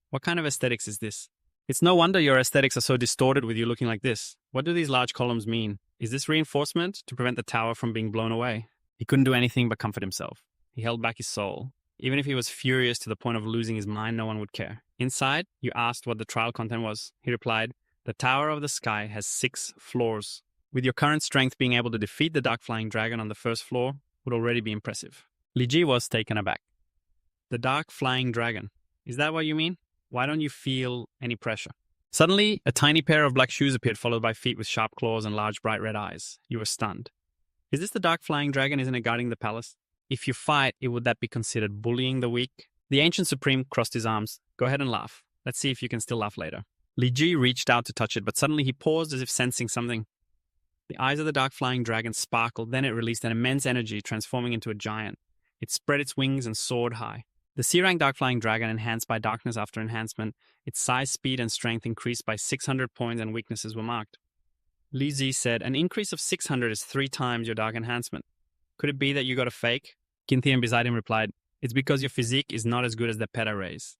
What kind of aesthetics is this? It's no wonder your aesthetics are so distorted with you looking like this. What do these large columns mean? Is this reinforcement to prevent the tower from being blown away? He couldn't do anything but comfort himself. He held back his soul. Even if he was furious to the point of losing his mind, no one would care. Inside, you asked what the trial content was. He replied, the Tower of the Sky has 6 floors. With your current strength, being able to defeat the Dark Flying Dragon on the first floor would already be impressive. Li Ji was taken aback. The Dark Flying Dragon. Is that what you mean? Why don't you feel any pressure? Suddenly, a tiny pair of black shoes appeared, followed by feet with sharp claws and large bright red eyes. You were stunned. Is this the Dark Flying Dragon? Isn't it guarding the palace? If you fight, would that be considered bullying the weak? The Ancient Supreme crossed his arms. Go ahead and laugh. Let's see if you can still laugh later. Li Ji reached out to touch it, but suddenly he paused as if sensing something. The eyes of the Dark Flying Dragon sparkled, then it released an immense energy, transforming into a giant. It spread its wings and soared high. The C-rank Dark Flying Dragon, enhanced by darkness after enhancement, its size, speed, and strength increased by 600 points and weaknesses were marked. Li Ji said, an increase of 600 is 3 times your dark enhancement. Could it be that you got a fake? Kintian beside him replied, it's because your physique is not as good as the Peta rays.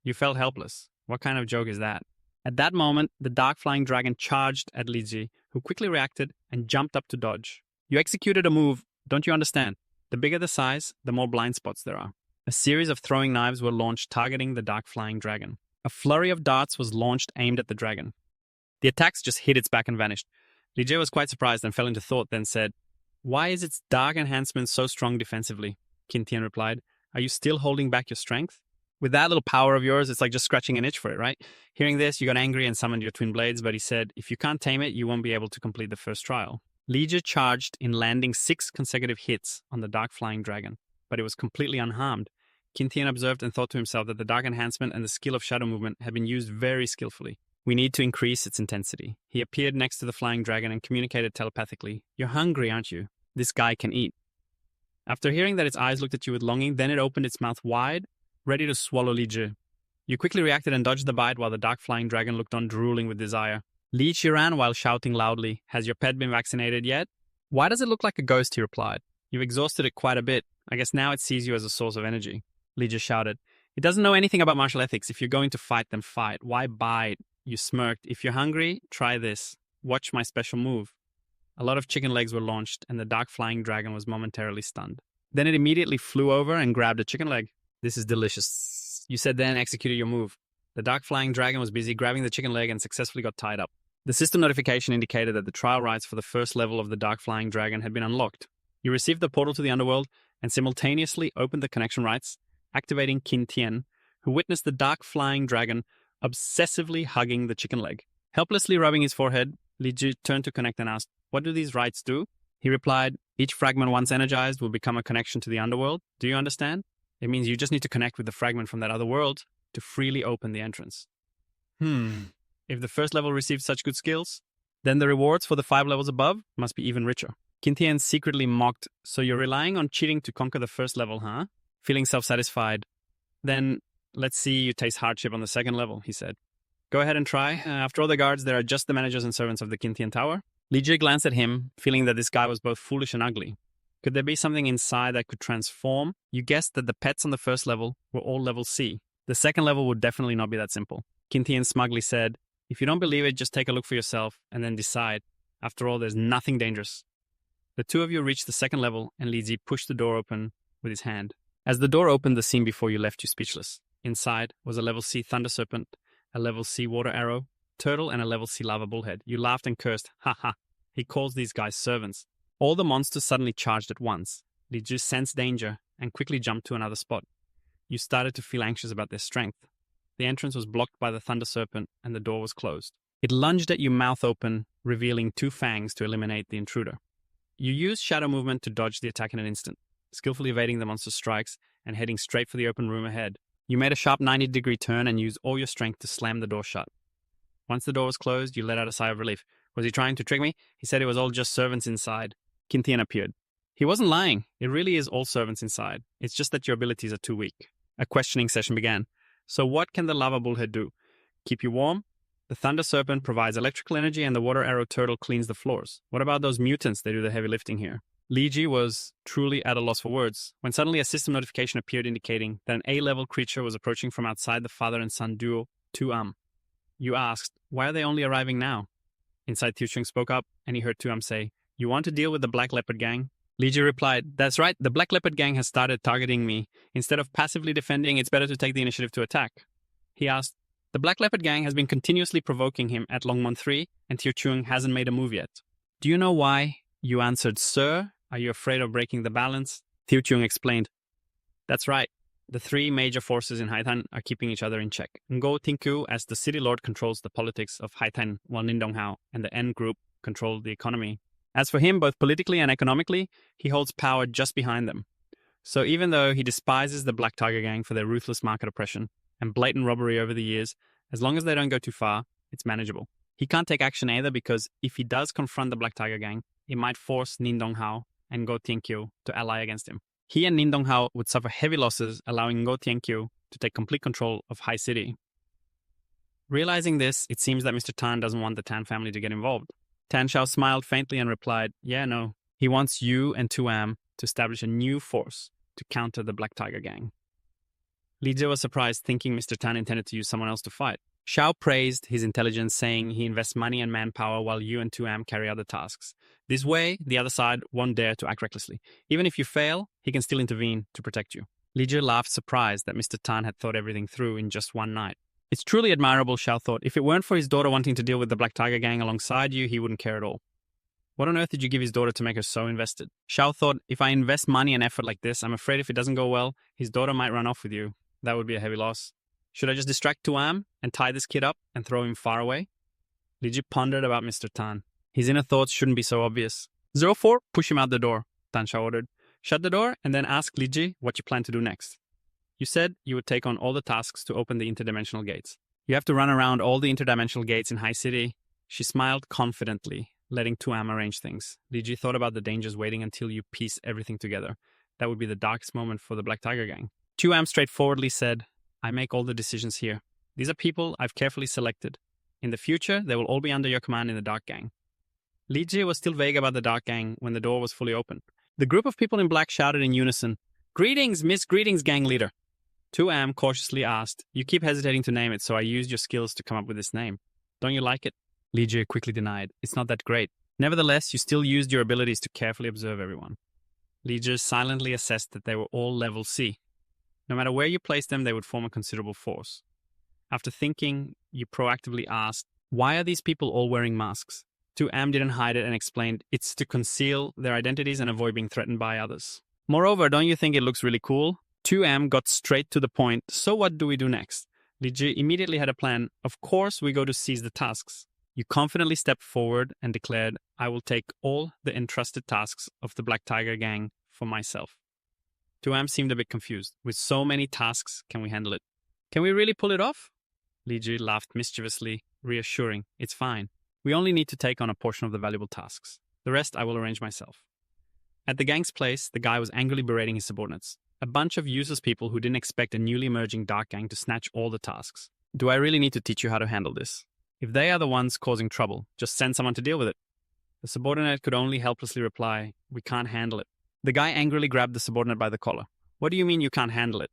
You felt helpless. What kind of joke is that? At that moment, the Dark Flying Dragon charged at Li Ji, who quickly reacted and jumped up to dodge. You executed a move, don't you understand? The bigger the size, the more blind spots there are. A series of throwing knives were launched targeting the Dark Flying Dragon. A flurry of darts was launched aimed at the dragon. The attacks just hit its back and vanished. Li Ji was quite surprised and fell into thought, then said, why is its dark enhancement so strong defensively? Kintian replied, are you still holding back your strength? With that little power of yours, it's like just scratching an itch for it, right? Hearing this, you got angry and summoned your twin blades, but he said, if you can't tame it, you won't be able to complete the first trial. Li Ji charged in landing 6 consecutive hits on the Dark Flying Dragon, but it was completely unharmed. Kintian observed and thought to himself that the dark enhancement and the skill of shadow movement had been used very skillfully. We need to increase its intensity. He appeared next to the flying dragon and communicated telepathically. You're hungry, aren't you? This guy can eat. After hearing that its eyes looked at you with longing, then it opened its mouth wide, ready to swallow Li Ji. You quickly reacted and dodged the bite while the dark flying dragon looked on, drooling with desire. Li Ji ran while shouting loudly, has your pet been vaccinated yet? Why does it look like a ghost? He replied. You've exhausted it quite a bit. I guess now it sees you as a source of energy. Li Ji shouted. It doesn't know anything about martial ethics. If you're going to fight, then fight. Why bite? You smirked. If you're hungry, try this. Watch my special move. A lot of chicken legs were launched, and the dark flying dragon was momentarily stunned. Then it immediately flew over and grabbed a chicken leg. This is delicious. You said then executed your move. The dark flying dragon was busy grabbing the chicken leg and successfully got tied up. The system notification indicated that the trial rights for the first level of the dark flying dragon had been unlocked. You received the portal to the underworld and simultaneously opened the connection rights, activating Qin Tian, who witnessed the dark flying dragon obsessively hugging the chicken leg. Helplessly rubbing his forehead, Li Ji turned to connect and asked, what do these rights do? He replied, each fragment once energized will become a connection to the underworld. Do you understand? It means you just need to connect with the fragment from that other world to freely open the entrance. If the first level received such good skills, then the rewards for the 5 levels above must be even richer. Kintian secretly mocked, so you're relying on cheating to conquer the first level, huh? Feeling self-satisfied. Then let's see you taste hardship on the second level, he said. Go ahead and try. After all the guards, there are just the managers and servants of the Kintian Tower. Li Ji glanced at him, feeling that this guy was both foolish and ugly. Could there be something inside that could transform? You guessed that the pets on the first level were all level C. The second level would definitely not be that simple. Kintian smugly said, if you don't believe it, just take a look for yourself and then decide. After all, there's nothing dangerous. The two of you reached the second level and Li Ji pushed the door open with his hand. As the door opened, the scene before you left you speechless. Inside was a level C thunder serpent, a level C water arrow, turtle, and a level C lava bullhead. You laughed and cursed. Ha ha. He calls these guys servants. All the monsters suddenly charged at once. Li Ji sensed danger and quickly jumped to another spot. You started to feel anxious about their strength. The entrance was blocked by the thunder serpent and the door was closed. It lunged at you mouth open, revealing 2 fangs to eliminate the intruder. You used shadow movement to dodge the attack in an instant. skillfully evading the monster's strikes and heading straight for the open room ahead. You made a sharp 90-degree turn and used all your strength to slam the door shut. Once the door was closed, you let out a sigh of relief. Was he trying to trick me? He said it was all just servants inside. Kintian appeared. He wasn't lying. It really is all servants inside. It's just that your abilities are too weak. A questioning session began. So what can the lava bullhead do? Keep you warm? The thunder serpent provides electrical energy and the water arrow turtle cleans the floors. What about those mutants? They do the heavy lifting here. Liji was truly at a loss for words when suddenly a system notification appeared indicating that an A-level creature was approaching from outside the father and son duo, Tuam. You asked, why are they only arriving now? Inside, Thuchung spoke up and he heard Tuam say, you want to deal with the Black Leopard gang? Liji replied, that's right, the Black Leopard gang has started targeting me. Instead of passively defending, it's better to take the initiative to attack. He asked, the Black Leopard gang has been continuously provoking him at Longmon 3 and Thuchung hasn't made a move yet. Do you know why? You answered, sir. Are you afraid of breaking the balance? Thuchung explained, that's right. The three major forces in Haithan are keeping each other in check. Ngo Tinku, as the city lord, controls the politics of Haithan, while Nindonghao and the N group control the economy. As for him, both politically and economically, he holds power just behind them. So even though he despises the Black Tiger Gang for their ruthless market oppression and blatant robbery over the years, as long as they don't go too far, it's manageable. He can't take action either because if he does confront the Black Tiger Gang, it might force Nindonghao and Ngo Tienkyu to ally against him. He and Nindonghao would suffer heavy losses, allowing Ngo Tienkyu to take complete control of Hai City. Realizing this, it seems that Mr. Tan doesn't want the Tan family to get involved. Tan Shao smiled faintly and replied, yeah, no. He wants you and Tuam to establish a new force to counter the Black Tiger Gang. Li Jie was surprised, thinking Mr. Tan intended to use someone else to fight. Shao praised his intelligence, saying he invests money and manpower while you and Tuam carry out the tasks. This way, the other side won't dare to act recklessly. Even if you fail, he can still intervene to protect you. Li Jie laughed, surprised that Mr. Tan had thought everything through in just one night. It's truly admirable, Shao thought. If it weren't for his daughter wanting to deal with the Black Tiger Gang alongside you, he wouldn't care at all. What on earth did you give his daughter to make her so invested? Shao thought, if I invest money and effort like this, I'm afraid if it doesn't go well, his daughter might run off with you. That would be a heavy loss. Should I just distract Tuam and tie this kid up and throw him far away? Li Jie pondered about Mr. Tan. His inner thoughts shouldn't be so obvious. 04, push him out the door, Tan Shao ordered. Shut the door and then ask Li Jie what you plan to do next. You said you would take on all the tasks to open the interdimensional gates. You have to run around all the interdimensional gates in Hai City. She smiled confidently, letting Tuam arrange things. Li Jie thought about the dangers waiting until you piece everything together. That would be the darkest moment for the Black Tiger Gang. Tuam straightforwardly said, I make all the decisions here. These are people I've carefully selected. In the future, they will all be under your command in the Dark Gang. Li Jie was still vague about the Dark Gang when the door was fully open. The group of people in black shouted in unison, Greetings, Miss Greetings, Gang Leader. Tuam cautiously asked, You keep hesitating to name it, so I used your skills to come up with this name. Don't you like it? Li Jie quickly denied, It's not that great. Nevertheless, you still used your abilities to carefully observe everyone. Li Jie silently assessed that they were all level C. No matter where you placed them, they would form a considerable force. After thinking, you proactively asked, Why are these people all wearing masks? Tuam didn't hide it and explained, It's to conceal their identities and avoid being threatened by others. Moreover, don't you think it looks really cool? Tuam got straight to the point, So what do we do next? Li Jie immediately had a plan. Of course, we go to seize the tasks. You confidently stepped forward and declared, I will take all the entrusted tasks of the Black Tiger Gang for myself. Tuam seemed a bit confused. With so many tasks, can we handle it? Can we really pull it off? Li Jie laughed mischievously, reassuring, It's fine. We only need to take on a portion of the valuable tasks. The rest I will arrange myself. At the gang's place, the guy was angrily berating his subordinates. A bunch of useless people who didn't expect a newly emerging Dark Gang to snatch all the tasks. Do I really need to teach you how to handle this? If they are the ones causing trouble, just send someone to deal with it. The subordinate could only helplessly reply, We can't handle it. The guy angrily grabbed the subordinate by the collar. What do you mean you can't handle it?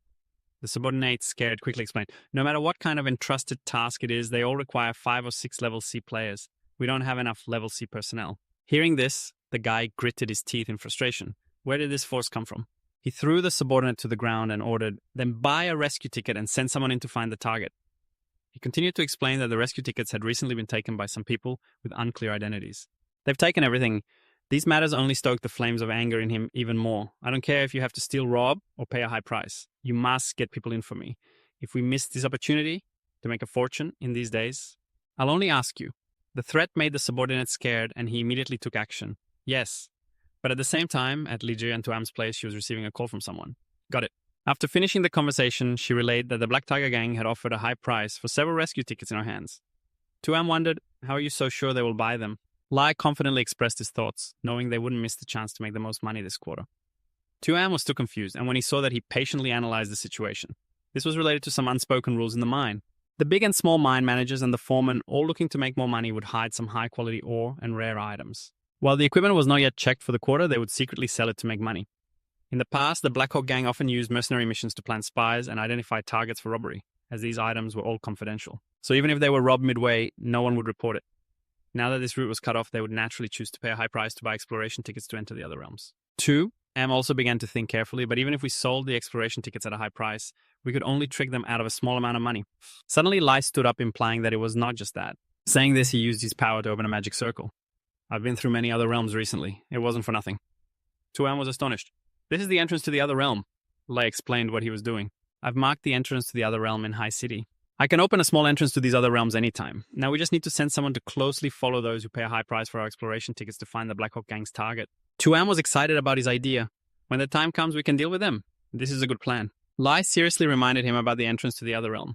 The subordinate, scared, quickly explained, No matter what kind of entrusted task it is, they all require 5 or 6 level C players. We don't have enough level C personnel. Hearing this, the guy gritted his teeth in frustration. Where did this force come from? He threw the subordinate to the ground and ordered, Then buy a rescue ticket and send someone in to find the target. He continued to explain that the rescue tickets had recently been taken by some people with unclear identities. They've taken everything. These matters only stoke the flames of anger in him even more. I don't care if you have to steal, rob, or pay a high price. You must get people in for me. If we miss this opportunity to make a fortune in these days, I'll only ask you. The threat made the subordinate scared, and he immediately took action. Yes, But at the same time, at Li Ji and Tuam's place, she was receiving a call from someone. Got it. After finishing the conversation, she relayed that the Black Tiger gang had offered a high price for several rescue tickets in her hands. Tuam wondered, how are you so sure they will buy them? Lai confidently expressed his thoughts, knowing they wouldn't miss the chance to make the most money this quarter. Tuam was still confused, and when he saw that, he patiently analyzed the situation. This was related to some unspoken rules in the mine. The big and small mine managers and the foremen, all looking to make more money, would hide some high-quality ore and rare items. While the equipment was not yet checked for the quarter, they would secretly sell it to make money. In the past, the Black Hawk gang often used mercenary missions to plant spies and identify targets for robbery, as these items were all confidential. So even if they were robbed midway, no one would report it. Now that this route was cut off, they would naturally choose to pay a high price to buy exploration tickets to enter the other realms. 2. Am also began to think carefully, but even if we sold the exploration tickets at a high price, we could only trick them out of a small amount of money. Suddenly, Lai stood up, implying that it was not just that. Saying this, he used his power to open a magic circle. I've been through many other realms recently. It wasn't for nothing. Tuam was astonished. This is the entrance to the other realm. Lai explained what he was doing. I've marked the entrance to the other realm in High City. I can open a small entrance to these other realms anytime. Now we just need to send someone to closely follow those who pay a high price for our exploration tickets to find the Black Hawk gang's target. Tuam was excited about his idea. When the time comes, we can deal with them. This is a good plan. Lai seriously reminded him about the entrance to the other realm.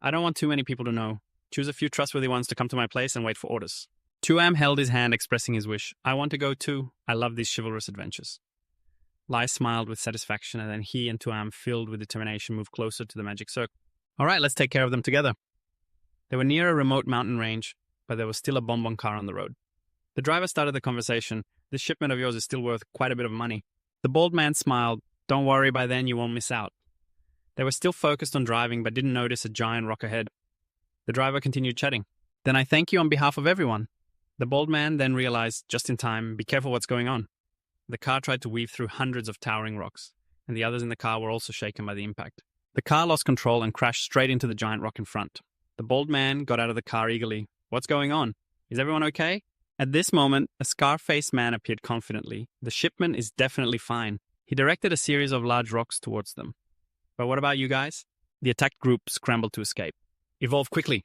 I don't want too many people to know. Choose a few trustworthy ones to come to my place and wait for orders. Tuam held his hand, expressing his wish. I want to go too. I love these chivalrous adventures. Lai smiled with satisfaction, and then he and Tuam, filled with determination, moved closer to the magic circle. All right, let's take care of them together. They were near a remote mountain range, but there was still a bonbon car on the road. The driver started the conversation. This shipment of yours is still worth quite a bit of money. The bald man smiled. Don't worry, by then you won't miss out. They were still focused on driving, but didn't notice a giant rock ahead. The driver continued chatting. Then I thank you on behalf of everyone. The bald man then realized, just in time, be careful what's going on. The car tried to weave through hundreds of towering rocks, and the others in the car were also shaken by the impact. The car lost control and crashed straight into the giant rock in front. The bald man got out of the car eagerly. What's going on? Is everyone okay? At this moment, a scar-faced man appeared confidently. The shipment is definitely fine. He directed a series of large rocks towards them. But what about you guys? The attacked group scrambled to escape. Evolve quickly.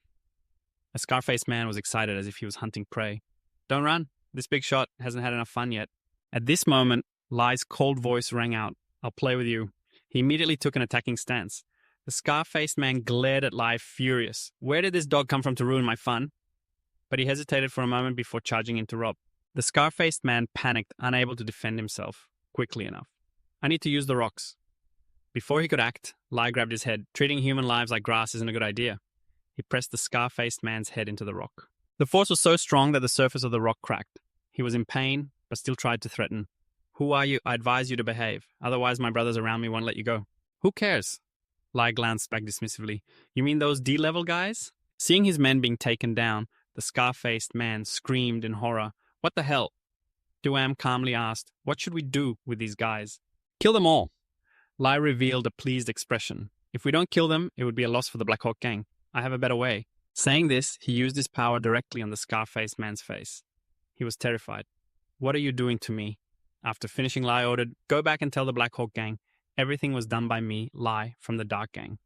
A scar-faced man was excited as if he was hunting prey. Don't run. This big shot hasn't had enough fun yet. At this moment, Lai's cold voice rang out. I'll play with you. He immediately took an attacking stance. The scar-faced man glared at Lai, furious. Where did this dog come from to ruin my fun? But he hesitated for a moment before charging into Rob. The scar-faced man panicked, unable to defend himself quickly enough. I need to use the rocks. Before he could act, Lai grabbed his head. Treating human lives like grass isn't a good idea. He pressed the scar-faced man's head into the rock. The force was so strong that the surface of the rock cracked. He was in pain, but still tried to threaten. Who are you? I advise you to behave. Otherwise, my brothers around me won't let you go. Who cares? Lai glanced back dismissively. You mean those D-level guys? Seeing his men being taken down, the scar-faced man screamed in horror. What the hell? Tuam calmly asked, what should we do with these guys? Kill them all. Lai revealed a pleased expression. If we don't kill them, it would be a loss for the Black Hawk gang. I have a better way. Saying this, he used his power directly on the scar-faced man's face. He was terrified. What are you doing to me? After finishing, Lai ordered, go back and tell the Black Hawk gang. Everything was done by me, Lai, from the Dark Gang.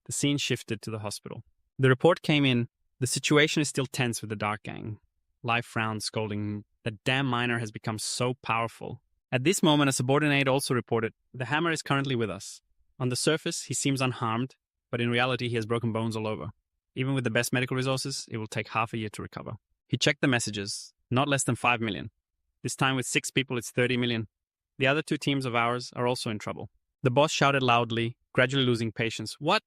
The scene shifted to the hospital. The report came in. The situation is still tense with the Dark Gang. Lai frowned, scolding, that damn miner has become so powerful. At this moment, a subordinate also reported, the hammer is currently with us. On the surface, he seems unharmed, but in reality, he has broken bones all over. Even with the best medical resources, it will take half a year to recover. He checked the messages. Not less than 5 million. This time with 6 people, it's 30 million. The other 2 teams of ours are also in trouble. The boss shouted loudly, gradually losing patience. What?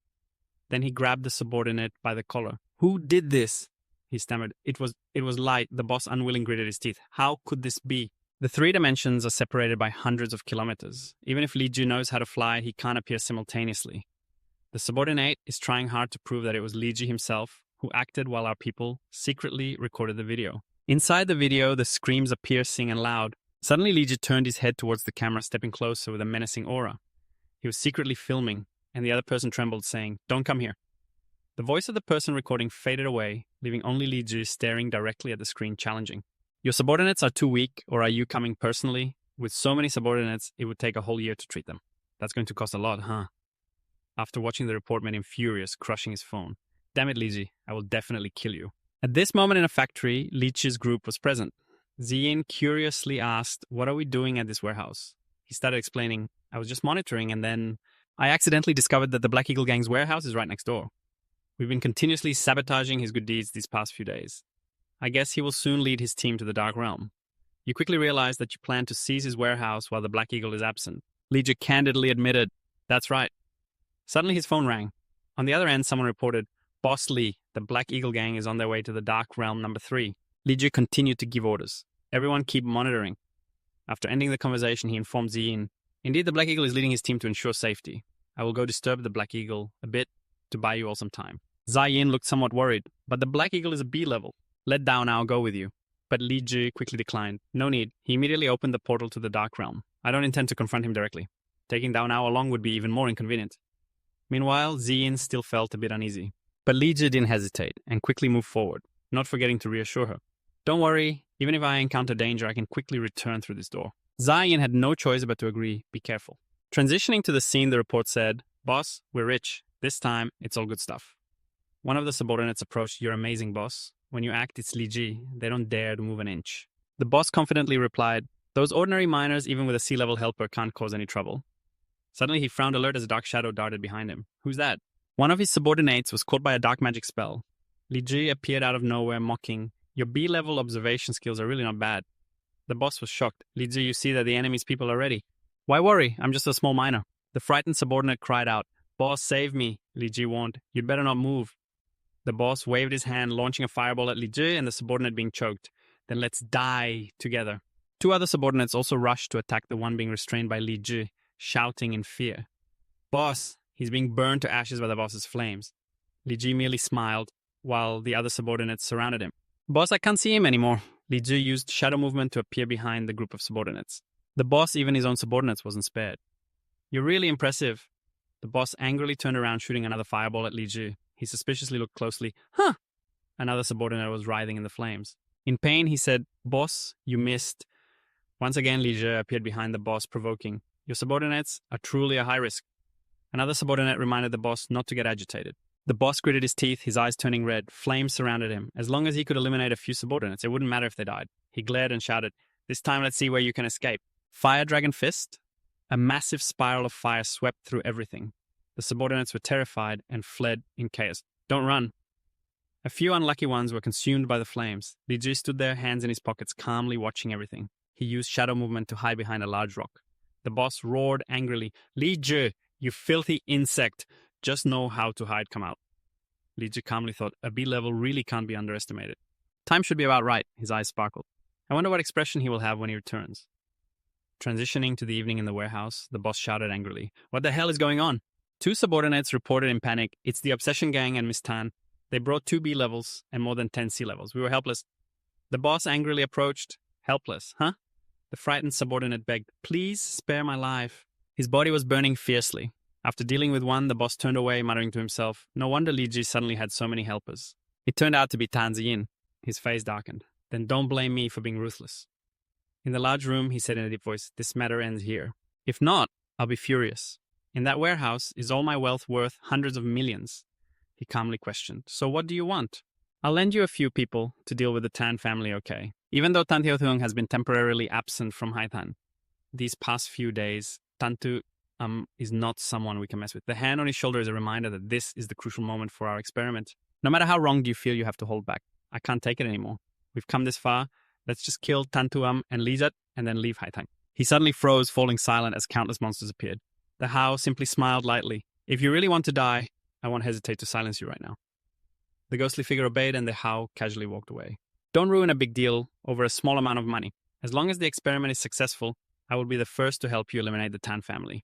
Then he grabbed the subordinate by the collar. Who did this? He stammered. It was Light. The boss unwilling gritted his teeth. How could this be? The 3 dimensions are separated by hundreds of kilometers. Even if Li Ju knows how to fly, he can't appear simultaneously. The subordinate is trying hard to prove that it was Li Ji himself who acted while our people secretly recorded the video. Inside the video, the screams are piercing and loud. Suddenly, Li Ji turned his head towards the camera, stepping closer with a menacing aura. He was secretly filming, and the other person trembled, saying, Don't come here. The voice of the person recording faded away, leaving only Li Ji staring directly at the screen, challenging. Your subordinates are too weak, or are you coming personally? With so many subordinates, it would take a whole year to treat them. That's going to cost a lot, huh? After watching the report made him furious, crushing his phone. Damn it, Li Ji, I will definitely kill you. At this moment in a factory, Li Ji's group was present. Ziyin curiously asked, "What are we doing at this warehouse?" He started explaining, "I was just monitoring, and then I accidentally discovered that the Black Eagle Gang's warehouse is right next door. We've been continuously sabotaging his good deeds these past few days. I guess he will soon lead his team to the Dark Realm. You quickly realize that you plan to seize his warehouse while the Black Eagle is absent." Leja candidly admitted, "That's right." Suddenly his phone rang. On the other end, someone reported, "Boss Lee, the Black Eagle Gang is on their way to the Dark Realm number 3. Leja continued to give orders. "Everyone keep monitoring." After ending the conversation, he informed Ziyin, "Indeed, the Black Eagle is leading his team to ensure safety. I will go disturb the Black Eagle a bit to buy you all some time." Ziyin looked somewhat worried, "But the Black Eagle is a B level. Let Dao Now go with you." But Li Ji quickly declined. "No need." He immediately opened the portal to the Dark Realm. "I don't intend to confront him directly. Taking Dao Now along would be even more inconvenient." Meanwhile, Ziyin still felt a bit uneasy. But Li Ji didn't hesitate and quickly moved forward, not forgetting to reassure her. "Don't worry, even if I encounter danger, I can quickly return through this door." Ziyin had no choice but to agree, "Be careful." Transitioning to the scene, the report said, "Boss, we're rich. This time, it's all good stuff." One of the subordinates approached, "You're amazing, boss. When you act, it's Li Ji. They don't dare to move an inch." The boss confidently replied, "Those ordinary miners, even with a sea-level helper, can't cause any trouble." Suddenly, he frowned alert as a dark shadow darted behind him. "Who's that?" One of his subordinates was caught by a dark magic spell. Li Ji appeared out of nowhere, mocking, "Your B-level observation skills are really not bad." The boss was shocked. "Li Ji, you see that the enemy's people are ready." "Why worry? I'm just a small miner." The frightened subordinate cried out, "Boss, save me," Li Ji warned. "You'd better not move." The boss waved his hand, launching a fireball at Li Ji and the subordinate being choked. "Then let's die together." Two other subordinates also rushed to attack the one being restrained by Li Ji, shouting in fear, "Boss, he's being burned to ashes by the boss's flames." Li Ji merely smiled, while the other subordinates surrounded him. "Boss, I can't see him anymore." Li Ji used shadow movement to appear behind the group of subordinates. The boss, even his own subordinates, wasn't spared. "You're really impressive." The boss angrily turned around, shooting another fireball at Li Ji. He suspiciously looked closely. "Huh!" Another subordinate was writhing in the flames. In pain, he said, "Boss, you missed." Once again, Li Ji appeared behind the boss, provoking, "Your subordinates are truly a high risk." Another subordinate reminded the boss not to get agitated. The boss gritted his teeth, his eyes turning red. Flames surrounded him. As long as he could eliminate a few subordinates, it wouldn't matter if they died. He glared and shouted, "This time let's see where you can escape." Fire Dragon Fist? A massive spiral of fire swept through everything. The subordinates were terrified and fled in chaos. "Don't run." A few unlucky ones were consumed by the flames. Li Ji stood there, hands in his pockets, calmly watching everything. He used shadow movement to hide behind a large rock. The boss roared angrily, "Li Ji, you filthy insect. Just know how to hide, come out." Li Ji calmly thought, a B level really can't be underestimated. Time should be about right. His eyes sparkled. I wonder what expression he will have when he returns. Transitioning to the evening in the warehouse, the boss shouted angrily, "What the hell is going on?" Two subordinates reported in panic, "It's the Obsession Gang and Miss Tan. They brought 2 B levels and more than 10 C levels. We were helpless." The boss angrily approached. "Helpless, huh?" The frightened subordinate begged, "Please spare my life." His body was burning fiercely. After dealing with one, the boss turned away, muttering to himself, "No wonder Li Ji suddenly had so many helpers." It turned out to be Tan Ziyin. His face darkened. "Then don't blame me for being ruthless." In the large room, he said in a deep voice, "This matter ends here. If not, I'll be furious. In that warehouse, is all my wealth worth hundreds of millions?" He calmly questioned, "So what do you want?" "I'll lend you a few people to deal with the Tan family, okay? Even though Tan Teothung has been temporarily absent from Haithan. These past few days, Tantu is not someone we can mess with. The hand on his shoulder is a reminder that this is the crucial moment for our experiment. No matter how wronged you feel, you have to hold back. I can't take it anymore. We've come this far. Let's just kill Tantu and Lizat and then leave Haitang." He suddenly froze, falling silent as countless monsters appeared. The Hao simply smiled lightly. "If you really want to die, I won't hesitate to silence you right now." The ghostly figure obeyed and the Hao casually walked away. "Don't ruin a big deal over a small amount of money. As long as the experiment is successful, I will be the first to help you eliminate the Tan family."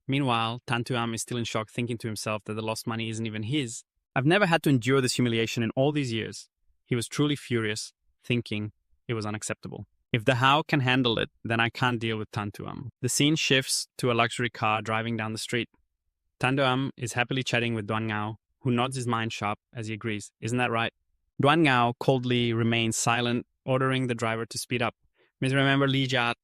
Meanwhile, Tantuam is still in shock, thinking to himself that the lost money isn't even his. "I've never had to endure this humiliation in all these years." He was truly furious, thinking it was unacceptable. If the Hao can handle it, then I can't deal with Tantuam. The scene shifts to a luxury car driving down the street. Tantuam is happily chatting with Duan Ngao, who nods his mind sharp as he agrees. "Isn't that right?" Duan Ngao coldly remains silent, ordering the driver to speed up. "Misremember Li Jia?"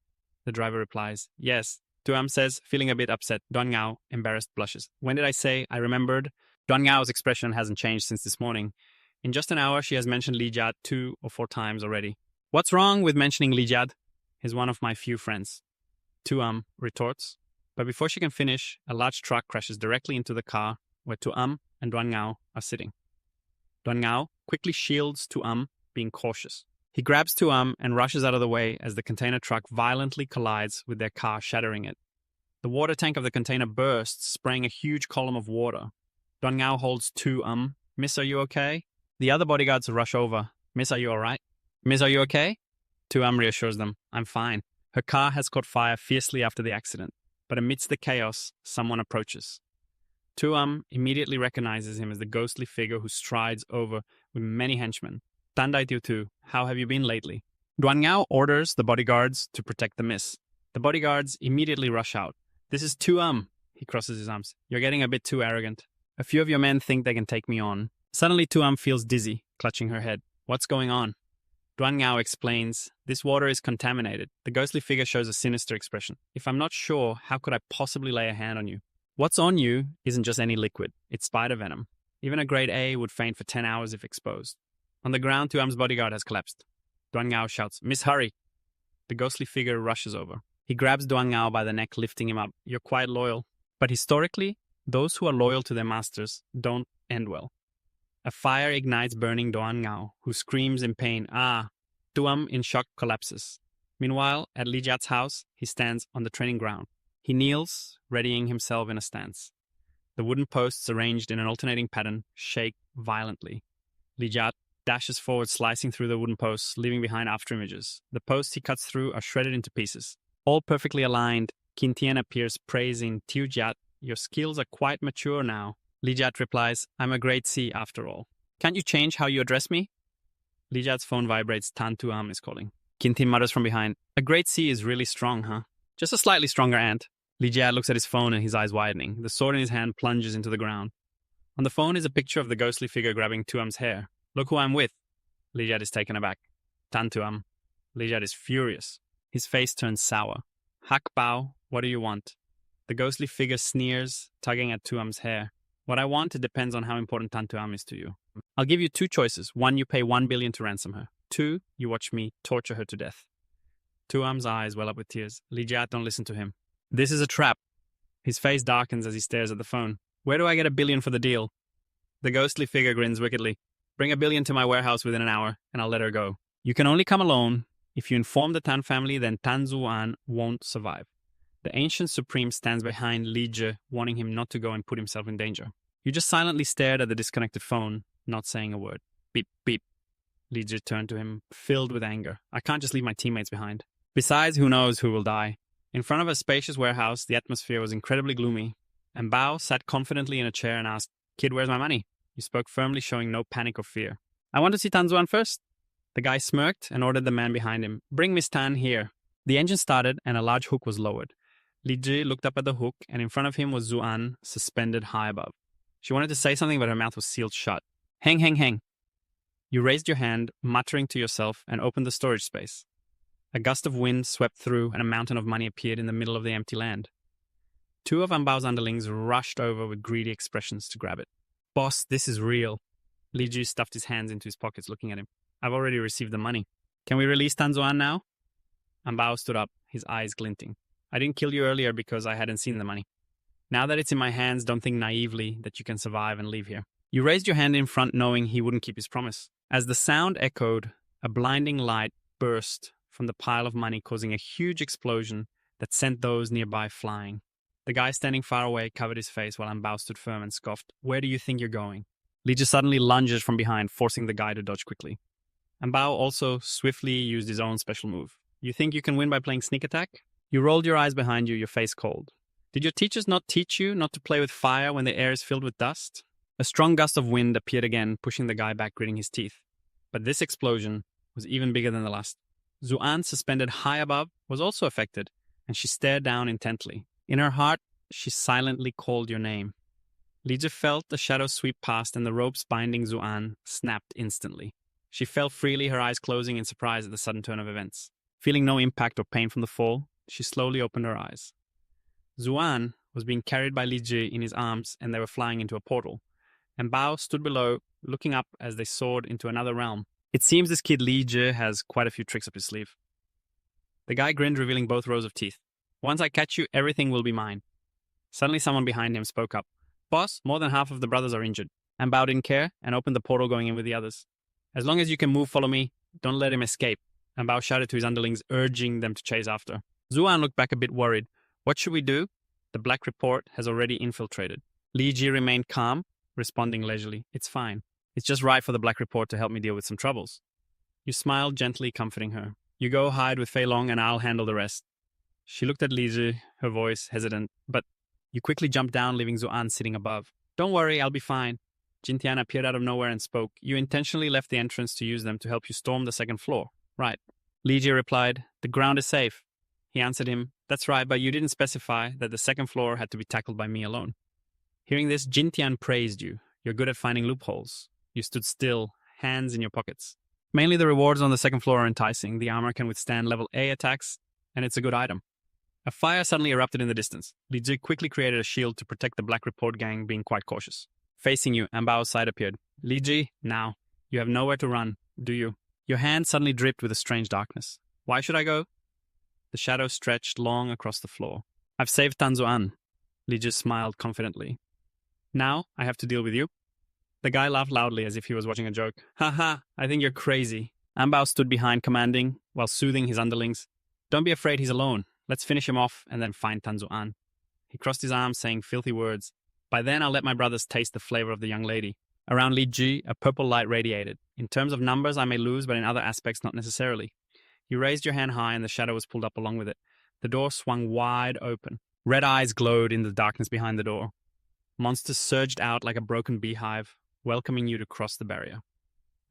The driver replies, "Yes." Tuam says, feeling a bit upset. Duan Ngao, embarrassed, blushes. "When did I say I remembered?" Duan Ngao's expression hasn't changed since this morning. In just an hour, she has mentioned Li Jia 2 or 4 times already. What's wrong with mentioning Lijad? He's one of my few friends. Tuam retorts. But before she can finish, a large truck crashes directly into the car where Tuam and Duan Ngao are sitting. Duan Ngao quickly shields Tuam, being cautious. He grabs Tuam and rushes out of the way as the container truck violently collides with their car, shattering it. The water tank of the container bursts, spraying a huge column of water. Duan Ngao holds Tuam. Miss, are you okay? The other bodyguards rush over. Miss, are you alright? Miss, are you okay? Tuam reassures them. I'm fine. Her car has caught fire fiercely after the accident, but amidst the chaos, someone approaches. Tuam immediately recognizes him as the ghostly figure who strides over with many henchmen. Tandai Tiu, how have you been lately? Duan Ngao orders the bodyguards to protect the miss. The bodyguards immediately rush out. This is Tuam. He crosses his arms. You're getting a bit too arrogant. A few of your men think they can take me on. Suddenly Tuam feels dizzy, clutching her head. What's going on? Duan Ngao explains, this water is contaminated. The ghostly figure shows a sinister expression. If I'm not sure, how could I possibly lay a hand on you? What's on you isn't just any liquid. It's spider venom. Even a grade A would faint for 10 hours if exposed. On the ground, Tuam's bodyguard has collapsed. Duan Ngao shouts, Miss, hurry! The ghostly figure rushes over. He grabs Duan Ngao by the neck, lifting him up. You're quite loyal. But historically, those who are loyal to their masters don't end well. A fire ignites burning Duan Ngao, who screams in pain, ah! Tuam, in shock, collapses. Meanwhile, at Lijat's house, he stands on the training ground. He kneels, readying himself in a stance. The wooden posts, arranged in an alternating pattern, shake violently. Lijat dashes forward, slicing through the wooden posts, leaving behind afterimages. The posts he cuts through are shredded into pieces. All perfectly aligned, Qintian appears praising Tiujat, your skills are quite mature now. Lijat replies, I'm a grade C after all. Can't you change how you address me? Lijat's phone vibrates. Tan Tuam is calling. Qintian mutters from behind, a grade C is really strong, huh? Just a slightly stronger ant. Lijat looks at his phone and his eyes widening. The sword in his hand plunges into the ground. On the phone is a picture of the ghostly figure grabbing Tuam's hair. Look who I'm with. Lijat is taken aback. Tan Tuam. Lijat is furious. His face turns sour. Hak Bao, what do you want? The ghostly figure sneers, tugging at Tuam's hair. What I want, it depends on how important Tan Tuam is to you. I'll give you two choices. One, you pay 1 billion to ransom her. Two, you watch me torture her to death. Tuam's eyes well up with tears. Lijat, don't listen to him. This is a trap. His face darkens as he stares at the phone. Where do I get 1 billion for the deal? The ghostly figure grins wickedly. Bring 1 billion to my warehouse within an hour, and I'll let her go. You can only come alone. If you inform the Tan family, then Tan Zuan won't survive. The ancient supreme stands behind Li Zhi, warning him not to go and put himself in danger. You just silently stared at the disconnected phone, not saying a word. Beep, beep. Li Zhi turned to him, filled with anger. I can't just leave my teammates behind. Besides, who knows who will die. In front of a spacious warehouse, the atmosphere was incredibly gloomy, and Bao sat confidently in a chair and asked, Kid, where's my money? He spoke firmly, showing no panic or fear. I want to see Tan Zuan first. The guy smirked and ordered the man behind him, Bring Miss Tan here. The engine started and a large hook was lowered. Li Zhi looked up at the hook, and in front of him was Zuan, suspended high above. She wanted to say something, but her mouth was sealed shut. Hang, hang, hang. You raised your hand, muttering to yourself, and opened the storage space. A gust of wind swept through, and a mountain of money appeared in the middle of the empty land. Two of Ambao's underlings rushed over with greedy expressions to grab it. Boss, this is real. Li Zhi stuffed his hands into his pockets, looking at him. I've already received the money. Can we release Tan Zuan now? Ambao stood up, his eyes glinting. I didn't kill you earlier because I hadn't seen the money. Now that it's in my hands, don't think naively that you can survive and leave here. You raised your hand in front knowing he wouldn't keep his promise. As the sound echoed, a blinding light burst from the pile of money, causing a huge explosion that sent those nearby flying. The guy standing far away covered his face while Ambao stood firm and scoffed, Where do you think you're going? Li Zhi suddenly lunges from behind, forcing the guy to dodge quickly. Ambao also swiftly used his own special move. You think you can win by playing sneak attack? You rolled your eyes behind you, your face cold. Did your teachers not teach you not to play with fire when the air is filled with dust? A strong gust of wind appeared again, pushing the guy back, gritting his teeth. But this explosion was even bigger than the last. Zuan, suspended high above, was also affected, and she stared down intently. In her heart, she silently called your name. Li Zhi felt the shadow sweep past, and the ropes binding Zuan snapped instantly. She fell freely, her eyes closing in surprise at the sudden turn of events. Feeling no impact or pain from the fall, she slowly opened her eyes. Zuan was being carried by Li Zhi in his arms, and they were flying into a portal. And Bao stood below, looking up as they soared into another realm. It seems this kid Li Jie has quite a few tricks up his sleeve. The guy grinned, revealing both rows of teeth. Once I catch you, everything will be mine. Suddenly someone behind him spoke up. Boss, more than half of the brothers are injured. And Bao didn't care and opened the portal going in with the others. As long as you can move, follow me. Don't let him escape. And Bao shouted to his underlings, urging them to chase after. Zuan looked back a bit worried. What should we do? The Black Report has already infiltrated. Li Ji remained calm, responding leisurely. It's fine. It's just right for the Black Report to help me deal with some troubles. You smiled, gently comforting her. You go hide with Fei Long and I'll handle the rest. She looked at Li Ji, her voice hesitant, but you quickly jumped down, leaving Zuan sitting above. Don't worry, I'll be fine. Jintian appeared out of nowhere and spoke. You intentionally left the entrance to use them to help you storm the second floor. Right. Li Ji replied, the ground is safe. He answered him, that's right, but you didn't specify that the second floor had to be tackled by me alone. Hearing this, Jintian praised you. You're good at finding loopholes. You stood still, hands in your pockets. Mainly the rewards on the second floor are enticing. The armor can withstand level A attacks, and it's a good item. A fire suddenly erupted in the distance. Li Ji quickly created a shield to protect the Black Report gang, being quite cautious. Facing you, Ambao's side appeared. Li Ji, now. You have nowhere to run, do you? Your hand suddenly dripped with a strange darkness. Why should I go? The shadow stretched long across the floor. I've saved Tan Zuan. Li Ji smiled confidently. Now, I have to deal with you. The guy laughed loudly as if he was watching a joke. Ha ha, I think you're crazy. Ambao stood behind, commanding, while soothing his underlings. Don't be afraid, he's alone. Let's finish him off and then find Tan Zuan. He crossed his arms, saying filthy words. By then, I'll let my brothers taste the flavor of the young lady. Around Li Ji, a purple light radiated. In terms of numbers, I may lose, but in other aspects, not necessarily. You raised your hand high, and the shadow was pulled up along with it. The door swung wide open. Red eyes glowed in the darkness behind the door. Monsters surged out like a broken beehive, welcoming you to cross the barrier.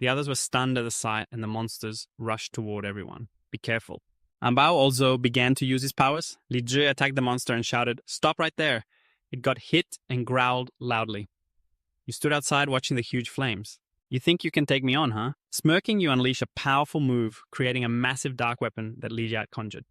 The others were stunned at the sight, and the monsters rushed toward everyone. Be careful. Ambao also began to use his powers. Li Ji attacked the monster and shouted, stop right there. It got hit and growled loudly. You stood outside watching the huge flames. You think you can take me on, huh? Smirking, you unleash a powerful move, creating a massive dark weapon that Li Jiat conjured.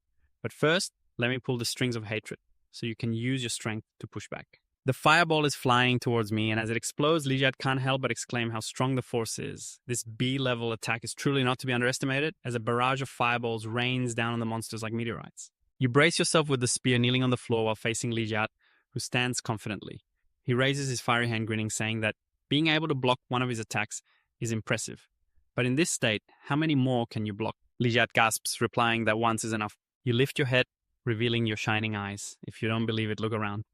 But first, let me pull the strings of hatred, so you can use your strength to push back. The fireball is flying towards me, and as it explodes, Li Jiat can't help but exclaim how strong the force is. This B-level attack is truly not to be underestimated, as a barrage of fireballs rains down on the monsters like meteorites. You brace yourself with the spear kneeling on the floor while facing Li Jiat, who stands confidently. He raises his fiery hand, grinning, saying that being able to block one of his attacks is impressive. But in this state, how many more can you block? Li Jiat gasps, replying that once is enough. You lift your head, revealing your shining eyes. If you don't believe it, look around.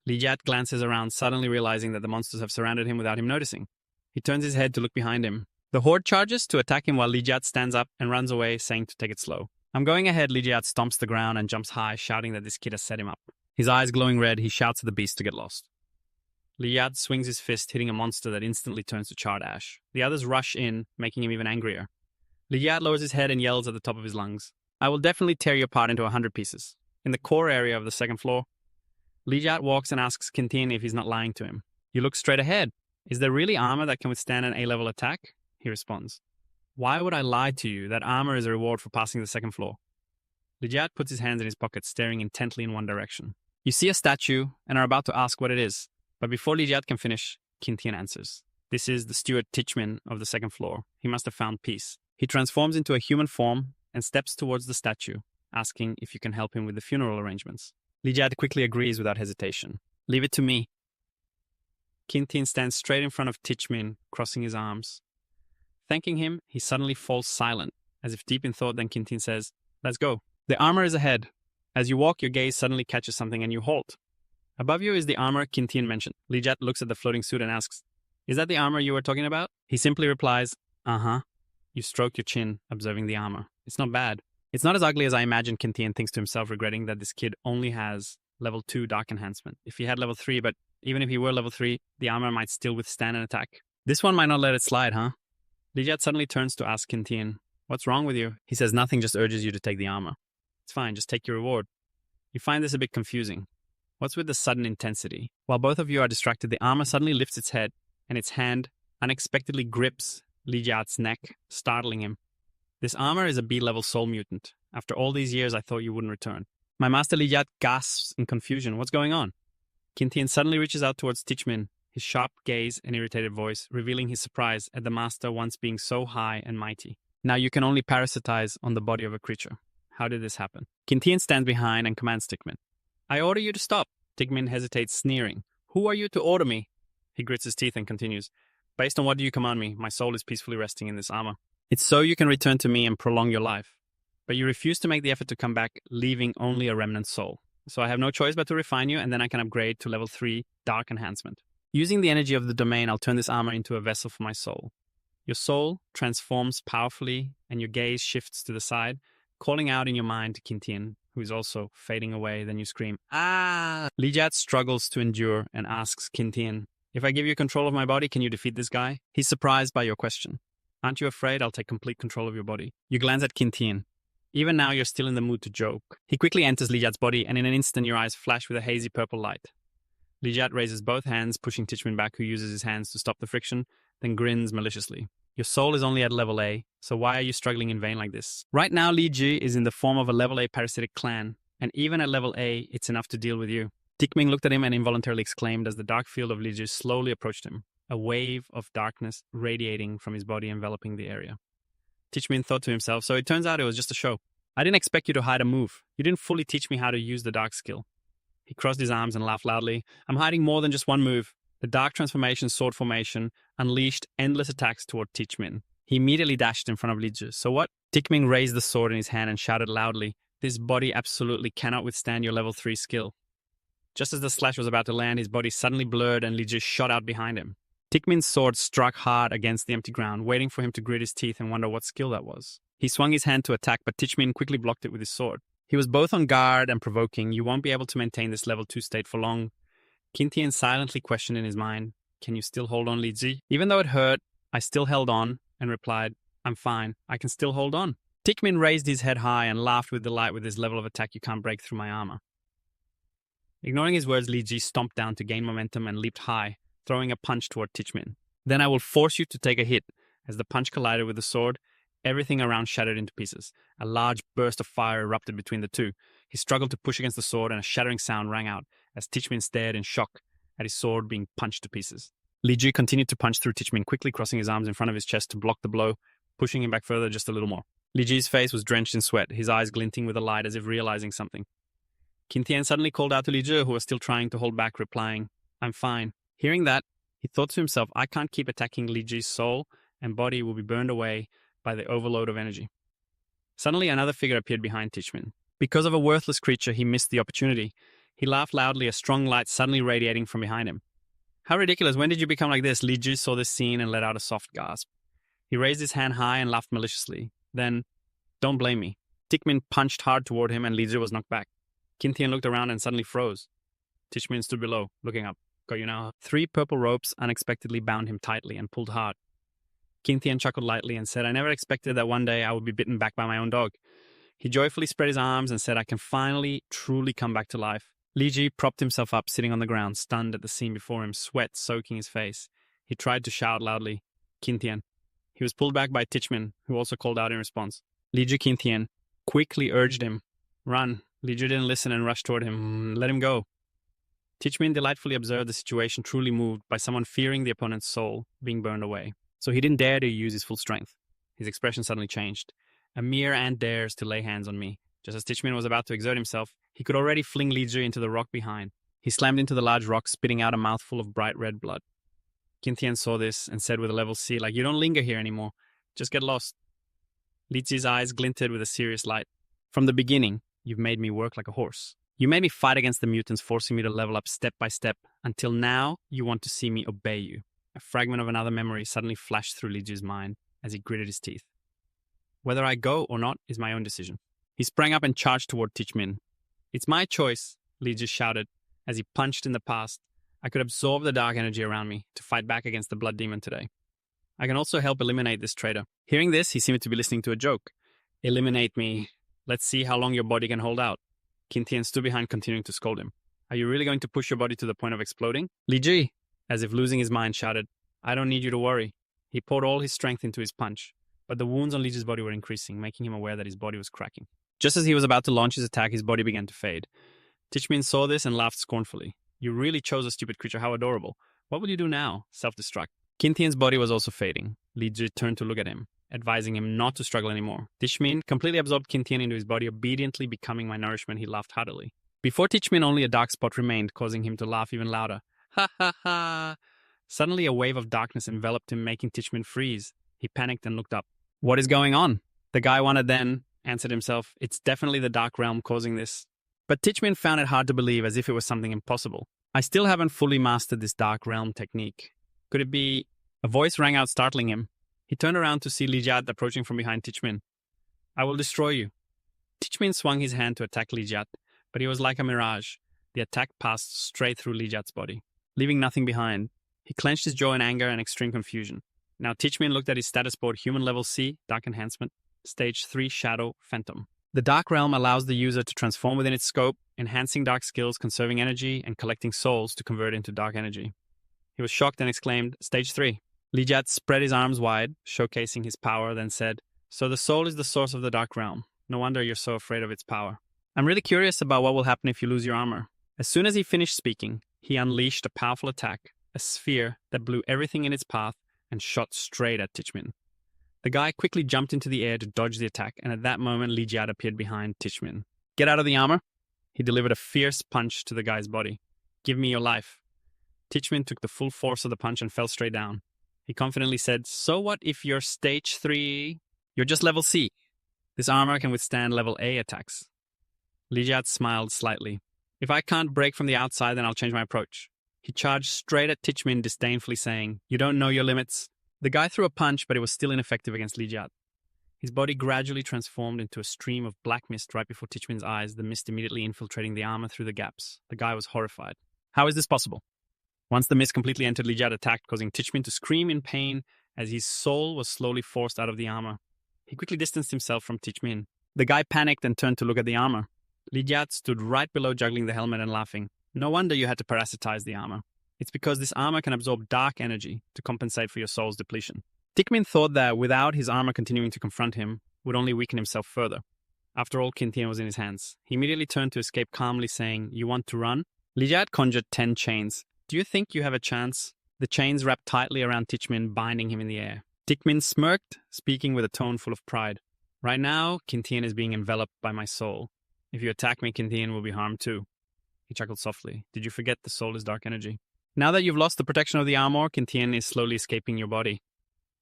Li Jiat glances around, suddenly realizing that the monsters have surrounded him without him noticing. He turns his head to look behind him. The horde charges to attack him while Li Jiat stands up and runs away, saying to take it slow. I'm going ahead. Li Jiat stomps the ground and jumps high, shouting that this kid has set him up. His eyes glowing red, he shouts at the beast to get lost. Li Jiat swings his fist, hitting a monster that instantly turns to charred ash. The others rush in, making him even angrier. Li Jiat lowers his head and yells at the top of his lungs. I will definitely tear you apart into 100 pieces. In the core area of the second floor, Li Jiat walks and asks Qintian if he's not lying to him. You look straight ahead. Is there really armor that can withstand an A-level attack? He responds. Why would I lie to you? That armor is a reward for passing the second floor. Li Jiat puts his hands in his pockets, staring intently in one direction. You see a statue and are about to ask what it is. But before Li Jiat can finish, Qintian answers. This is the steward Tichmin of the second floor. He must have found peace. He transforms into a human form and steps towards the statue, asking if you can help him with the funeral arrangements. Li Jiat quickly agrees without hesitation. Leave it to me. Qintian stands straight in front of Tichmin, crossing his arms. Thanking him, he suddenly falls silent, as if deep in thought. Then Qintian says, let's go. The armor is ahead. As you walk, your gaze suddenly catches something and you halt. Above you is the armor Qintian mentioned. Li Jiat looks at the floating suit and asks, is that the armor you were talking about? He simply replies, uh-huh. You stroke your chin, observing the armor. It's not bad. It's not as ugly as I imagine, Qintian thinks to himself, regretting that this kid only has level 2 dark enhancement. If he had level 3, but even if he were level 3, the armor might still withstand an attack. This one might not let it slide, huh? Li Jiat suddenly turns to ask Qintian, what's wrong with you? He says nothing, just urges you to take the armor. It's fine, just take your reward. You find this a bit confusing. What's with the sudden intensity? While both of you are distracted, the armor suddenly lifts its head, and its hand unexpectedly grips Li Jiat's neck, startling him. This armor is a B-level soul mutant. After all these years, I thought you wouldn't return. My master Li Jiat gasps in confusion. What's going on? Qintian suddenly reaches out towards Tichmin. his sharp gaze and irritated voice revealing his surprise at the master once being so high and mighty. Now you can only parasitize on the body of a creature. How did this happen? Kintian stands behind and commands Tickmin. I order you to stop. Tickmin hesitates, sneering. Who are you to order me? He grits his teeth and continues. Based on what do you command me? My soul is peacefully resting in this armor. It's so you can return to me and prolong your life. But you refuse to make the effort to come back, leaving only a remnant soul. So I have no choice but to refine you, and then I can upgrade to level 3 Dark Enhancement. Using the energy of the domain, I'll turn this armor into a vessel for my soul. Your soul transforms powerfully, and your gaze shifts to the side, calling out in your mind to Kintian, who is also fading away. Then you scream, ah! Lijat struggles to endure and asks Kintian, if I give you control of my body, can you defeat this guy? He's surprised by your question. Aren't you afraid I'll take complete control of your body? You glance at Kintian. Even now, you're still in the mood to joke. He quickly enters Lijat's body, and in an instant, your eyes flash with a hazy purple light. Lijat raises both hands, pushing Tichmin back, who uses his hands to stop the friction, then grins maliciously. Your soul is only at level A, so why are you struggling in vain like this? Right now, Li Ji is in the form of a level A parasitic clan, and even at level A, it's enough to deal with you. Tikming looked at him and involuntarily exclaimed as the dark field of Li Ji slowly approached him, a wave of darkness radiating from his body enveloping the area. Tichmin thought to himself, so it turns out it was just a show. I didn't expect you to hide a move. You didn't fully teach me how to use the dark skill. He crossed his arms and laughed loudly. I'm hiding more than just one move. The dark transformation sword formation unleashed endless attacks toward Tichmin. He immediately dashed in front of Li Ji. So what? Tichmin raised the sword in his hand and shouted loudly, this body absolutely cannot withstand your level 3 skill. Just as the slash was about to land, his body suddenly blurred and Li Ji shot out behind him. Tickmin's sword struck hard against the empty ground, waiting for him to grit his teeth and wonder what skill that was. He swung his hand to attack, but Tichmin quickly blocked it with his sword. He was both on guard and provoking. You won't be able to maintain this level 2 state for long. Kintian silently questioned in his mind, can you still hold on, Li Ji? Even though it hurt, I still held on and replied, I'm fine. I can still hold on. Tickmin raised his head high and laughed with delight with this level of attack you can't break through my armor. Ignoring his words, Li Ji stomped down to gain momentum and leaped high, throwing a punch toward Tichmin. Then I will force you to take a hit. As the punch collided with the sword, everything around shattered into pieces. A large burst of fire erupted between the two. He struggled to push against the sword, and a shattering sound rang out as Tichmin stared in shock at his sword being punched to pieces. Li Ji continued to punch through Tichmin, quickly crossing his arms in front of his chest to block the blow, pushing him back further just a little more. Li Ji's face was drenched in sweat, his eyes glinting with a light as if realizing something. Kintian suddenly called out to Li Ji, who was still trying to hold back, replying, I'm fine. Hearing that, he thought to himself, I can't keep attacking Li Ji's soul, and body will be burned away by the overload of energy. Suddenly, another figure appeared behind Tichmin. Because of a worthless creature, he missed the opportunity. He laughed loudly, a strong light suddenly radiating from behind him. How ridiculous, when did you become like this? Li Ji saw this scene and let out a soft gasp. He raised his hand high and laughed maliciously. Then, don't blame me. Tichmin punched hard toward him and Li Ji was knocked back. Kintian looked around and suddenly froze. Tichmin stood below, looking up. Got you now. 3 purple ropes unexpectedly bound him tightly and pulled hard. Kintian chuckled lightly and said, I never expected that one day I would be bitten back by my own dog. He joyfully spread his arms and said, I can finally, truly come back to life. Li Ji propped himself up, sitting on the ground, stunned at the scene before him, sweat soaking his face. He tried to shout loudly, Kintian. He was pulled back by Tichmin, who also called out in response. Li Ji Kintian quickly urged him, run. Li Ji didn't listen and rushed toward him. Let him go. Tichmin delightfully observed the situation, truly moved by someone fearing the opponent's soul being burned away. So he didn't dare to use his full strength. His expression suddenly changed. A mere ant dares to lay hands on me. Just as Tichmin was about to exert himself, he could already fling Li Ji into the rock behind. He slammed into the large rock, spitting out a mouthful of bright red blood. Kintian saw this and said with a level C, like, you don't linger here anymore. Just get lost. Li Ji's eyes glinted with a serious light. From the beginning, you've made me work like a horse. You made me fight against the mutants, forcing me to level up step by step, until now you want to see me obey you. A fragment of another memory suddenly flashed through Li Ji's mind as he gritted his teeth. Whether I go or not is my own decision. He sprang up and charged toward Tichmin. It's my choice, Li Ji shouted as he punched in the past. I could absorb the dark energy around me to fight back against the blood demon today. I can also help eliminate this traitor. Hearing this, he seemed to be listening to a joke. Eliminate me. Let's see how long your body can hold out. Kintian stood behind, continuing to scold him. Are you really going to push your body to the point of exploding? Li Ji, as if losing his mind, shouted, I don't need you to worry. He poured all his strength into his punch, but the wounds on Li Ji's body were increasing, making him aware that his body was cracking. Just as he was about to launch his attack, his body began to fade. Tichmin saw this and laughed scornfully. You really chose a stupid creature, how adorable. What would you do now? Self-destruct. Kintian's body was also fading. Li Ji turned to look at him, advising him not to struggle anymore. Tichmin completely absorbed Kintian into his body, obediently becoming my nourishment. He laughed heartily. Before Tichmin, only a dark spot remained, causing him to laugh even louder. Ha ha ha! Suddenly, a wave of darkness enveloped him, making Tichmin freeze. He panicked and looked up. What is going on? The guy wondered then, answered himself. It's definitely the dark realm causing this. But Tichmin found it hard to believe, as if it was something impossible. I still haven't fully mastered this dark realm technique. Could it be... A voice rang out, startling him. He turned around to see Lijat approaching from behind Tichmin. I will destroy you. Tichmin swung his hand to attack Lijat, but he was like a mirage. The attack passed straight through Lijat's body, leaving nothing behind. He clenched his jaw in anger and extreme confusion. Now Tichmin looked at his status board: Human Level C, Dark Enhancement, Stage 3, Shadow, Phantom. The Dark Realm allows the user to transform within its scope, enhancing dark skills, conserving energy, and collecting souls to convert into dark energy. He was shocked and exclaimed, Stage 3. Lijat spread his arms wide, showcasing his power, then said, So the soul is the source of the Dark Realm. No wonder you're so afraid of its power. I'm really curious about what will happen if you lose your armor. As soon as he finished speaking, he unleashed a powerful attack, a sphere that blew everything in its path and shot straight at Tichmin. The guy quickly jumped into the air to dodge the attack, and at that moment, Lijat appeared behind Tichmin. Get out of the armor! He delivered a fierce punch to the guy's body. Give me your life. Tichmin took the full force of the punch and fell straight down. He confidently said, So what if you're Stage 3? You're just Level C. This armor can withstand Level A attacks. Lijat smiled slightly. If I can't break from the outside, then I'll change my approach. He charged straight at Tichmin, disdainfully saying, You don't know your limits. The guy threw a punch, but it was still ineffective against Lijat. His body gradually transformed into a stream of black mist right before Tichmin's eyes, the mist immediately infiltrating the armor through the gaps. The guy was horrified. How is this possible? Once the mist completely entered, Lijat attacked, causing Tichmin to scream in pain as his soul was slowly forced out of the armor. He quickly distanced himself from Tichmin. The guy panicked and turned to look at the armor. Lijat stood right below, juggling the helmet and laughing. No wonder you had to parasitize the armor. It's because this armor can absorb dark energy to compensate for your soul's depletion. Tichmin thought that without his armor continuing to confront him, would only weaken himself further. After all, Kintian was in his hands. He immediately turned to escape calmly, saying, You want to run? Lijat conjured 10 chains. Do you think you have a chance? The chains wrapped tightly around Tichmin, binding him in the air. Tichmin smirked, speaking with a tone full of pride. Right now, Kintian is being enveloped by my soul. If you attack me, Kintian will be harmed too. He chuckled softly. Did you forget the soul is dark energy? Now that you've lost the protection of the armor, Kintian is slowly escaping your body.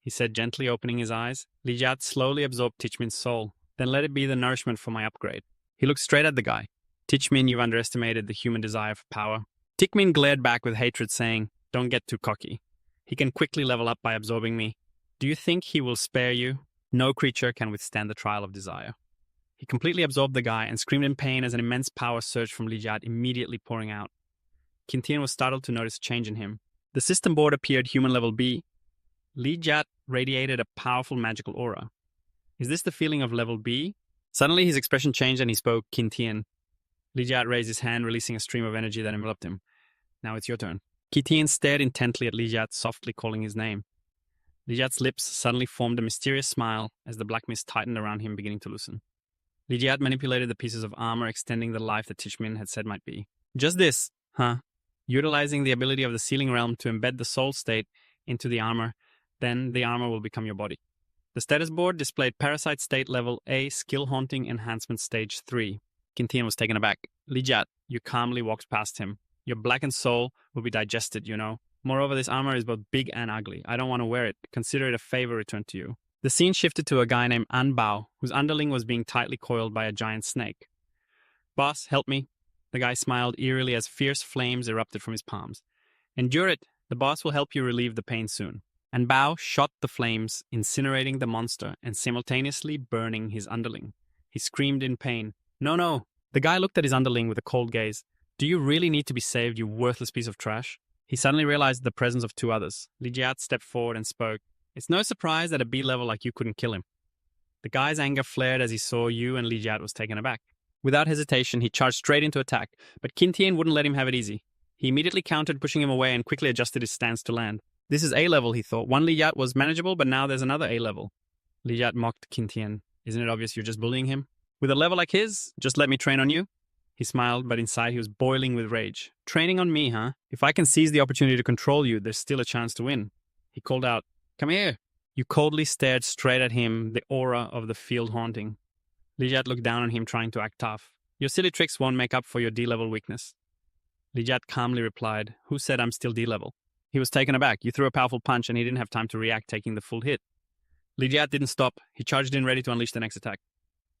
He said, gently opening his eyes. Lijat slowly absorbed Tichmin's soul. Then let it be the nourishment for my upgrade. He looked straight at the guy. Tichmin, you've underestimated the human desire for power. Tichmin glared back with hatred, saying, Don't get too cocky. He can quickly level up by absorbing me. Do you think he will spare you? No creature can withstand the trial of desire. He completely absorbed the guy and screamed in pain as an immense power surged from Lijat, immediately pouring out. Kintian was startled to notice a change in him. The system board appeared Human Level B. Lijat radiated a powerful magical aura. Is this the feeling of Level B? Suddenly his expression changed and he spoke Kintian. Lijat raised his hand, releasing a stream of energy that enveloped him. Now it's your turn. Kintian stared intently at Lijat, softly calling his name. Lijat's lips suddenly formed a mysterious smile as the black mist tightened around him, beginning to loosen. Lijat manipulated the pieces of armor, extending the life that Tichmin had said might be. Just this, huh? Utilizing the ability of the Sealing Realm to embed the soul state into the armor, then the armor will become your body. The status board displayed Parasite State Level A, Skill Haunting Enhancement Stage 3. Kintian was taken aback. Lijat, you calmly walked past him. Your blackened soul will be digested, you know. Moreover, this armor is both big and ugly. I don't want to wear it. Consider it a favor returned to you. The scene shifted to a guy named Anbao, whose underling was being tightly coiled by a giant snake. Boss, help me. The guy smiled eerily as fierce flames erupted from his palms. Endure it. The boss will help you relieve the pain soon. Anbao shot the flames, incinerating the monster and simultaneously burning his underling. He screamed in pain. No, no. The guy looked at his underling with a cold gaze. Do you really need to be saved, you worthless piece of trash? He suddenly realized the presence of two others. Lijat stepped forward and spoke. It's no surprise that a B level like you couldn't kill him. The guy's anger flared as he saw you, and Lijat was taken aback. Without hesitation, he charged straight into attack, but Kintian wouldn't let him have it easy. He immediately countered, pushing him away, and quickly adjusted his stance to land. This is A level, he thought. One Lijat was manageable, but now there's another A level. Lijat mocked Kintian. Isn't it obvious you're just bullying him? With a level like his, just let me train on you? He smiled, but inside he was boiling with rage. Training on me, huh? If I can seize the opportunity to control you, there's still a chance to win. He called out, "Come here." You coldly stared straight at him, the aura of the field haunting. Lijat looked down on him, trying to act tough. Your silly tricks won't make up for your D-level weakness. Lijat calmly replied, "Who said I'm still D-level?" He was taken aback. You threw a powerful punch and he didn't have time to react, taking the full hit. Lijat didn't stop. He charged in, ready to unleash the next attack.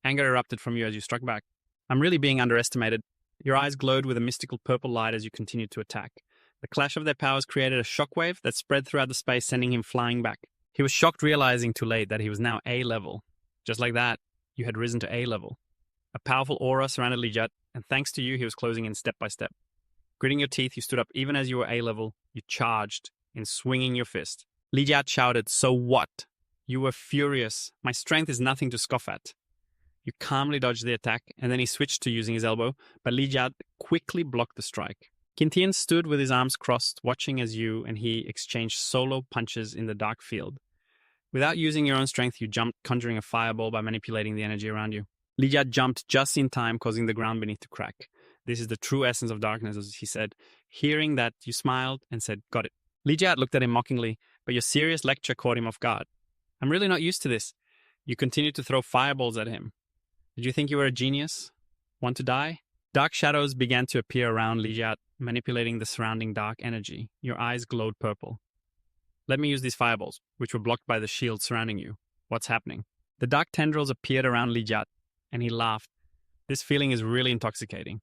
Anger erupted from you as you struck back. I'm really being underestimated. Your eyes glowed with a mystical purple light as you continued to attack. The clash of their powers created a shockwave that spread throughout the space, sending him flying back. He was shocked, realizing too late that he was now A-level. Just like that, you had risen to A-level. A powerful aura surrounded Lijat, and thanks to you, he was closing in step by step. Gritting your teeth, you stood up even as you were A-level. You charged, in swinging your fist. Lijat shouted, "So what?" You were furious. My strength is nothing to scoff at. You calmly dodged the attack, and then he switched to using his elbow, but Lijat quickly blocked the strike. Kintian stood with his arms crossed, watching as you and he exchanged solo punches in the dark field. Without using your own strength, you jumped, conjuring a fireball by manipulating the energy around you. Lijat jumped just in time, causing the ground beneath to crack. This is the true essence of darkness, as he said. Hearing that, you smiled and said, "Got it." Lijat looked at him mockingly, but your serious lecture caught him off guard. "I'm really not used to this." You continued to throw fireballs at him. Did you think you were a genius? Want to die? Dark shadows began to appear around Lijat, manipulating the surrounding dark energy. Your eyes glowed purple. "Let me use these fireballs," which were blocked by the shield surrounding you. "What's happening?" The dark tendrils appeared around Lijat, and he laughed. This feeling is really intoxicating.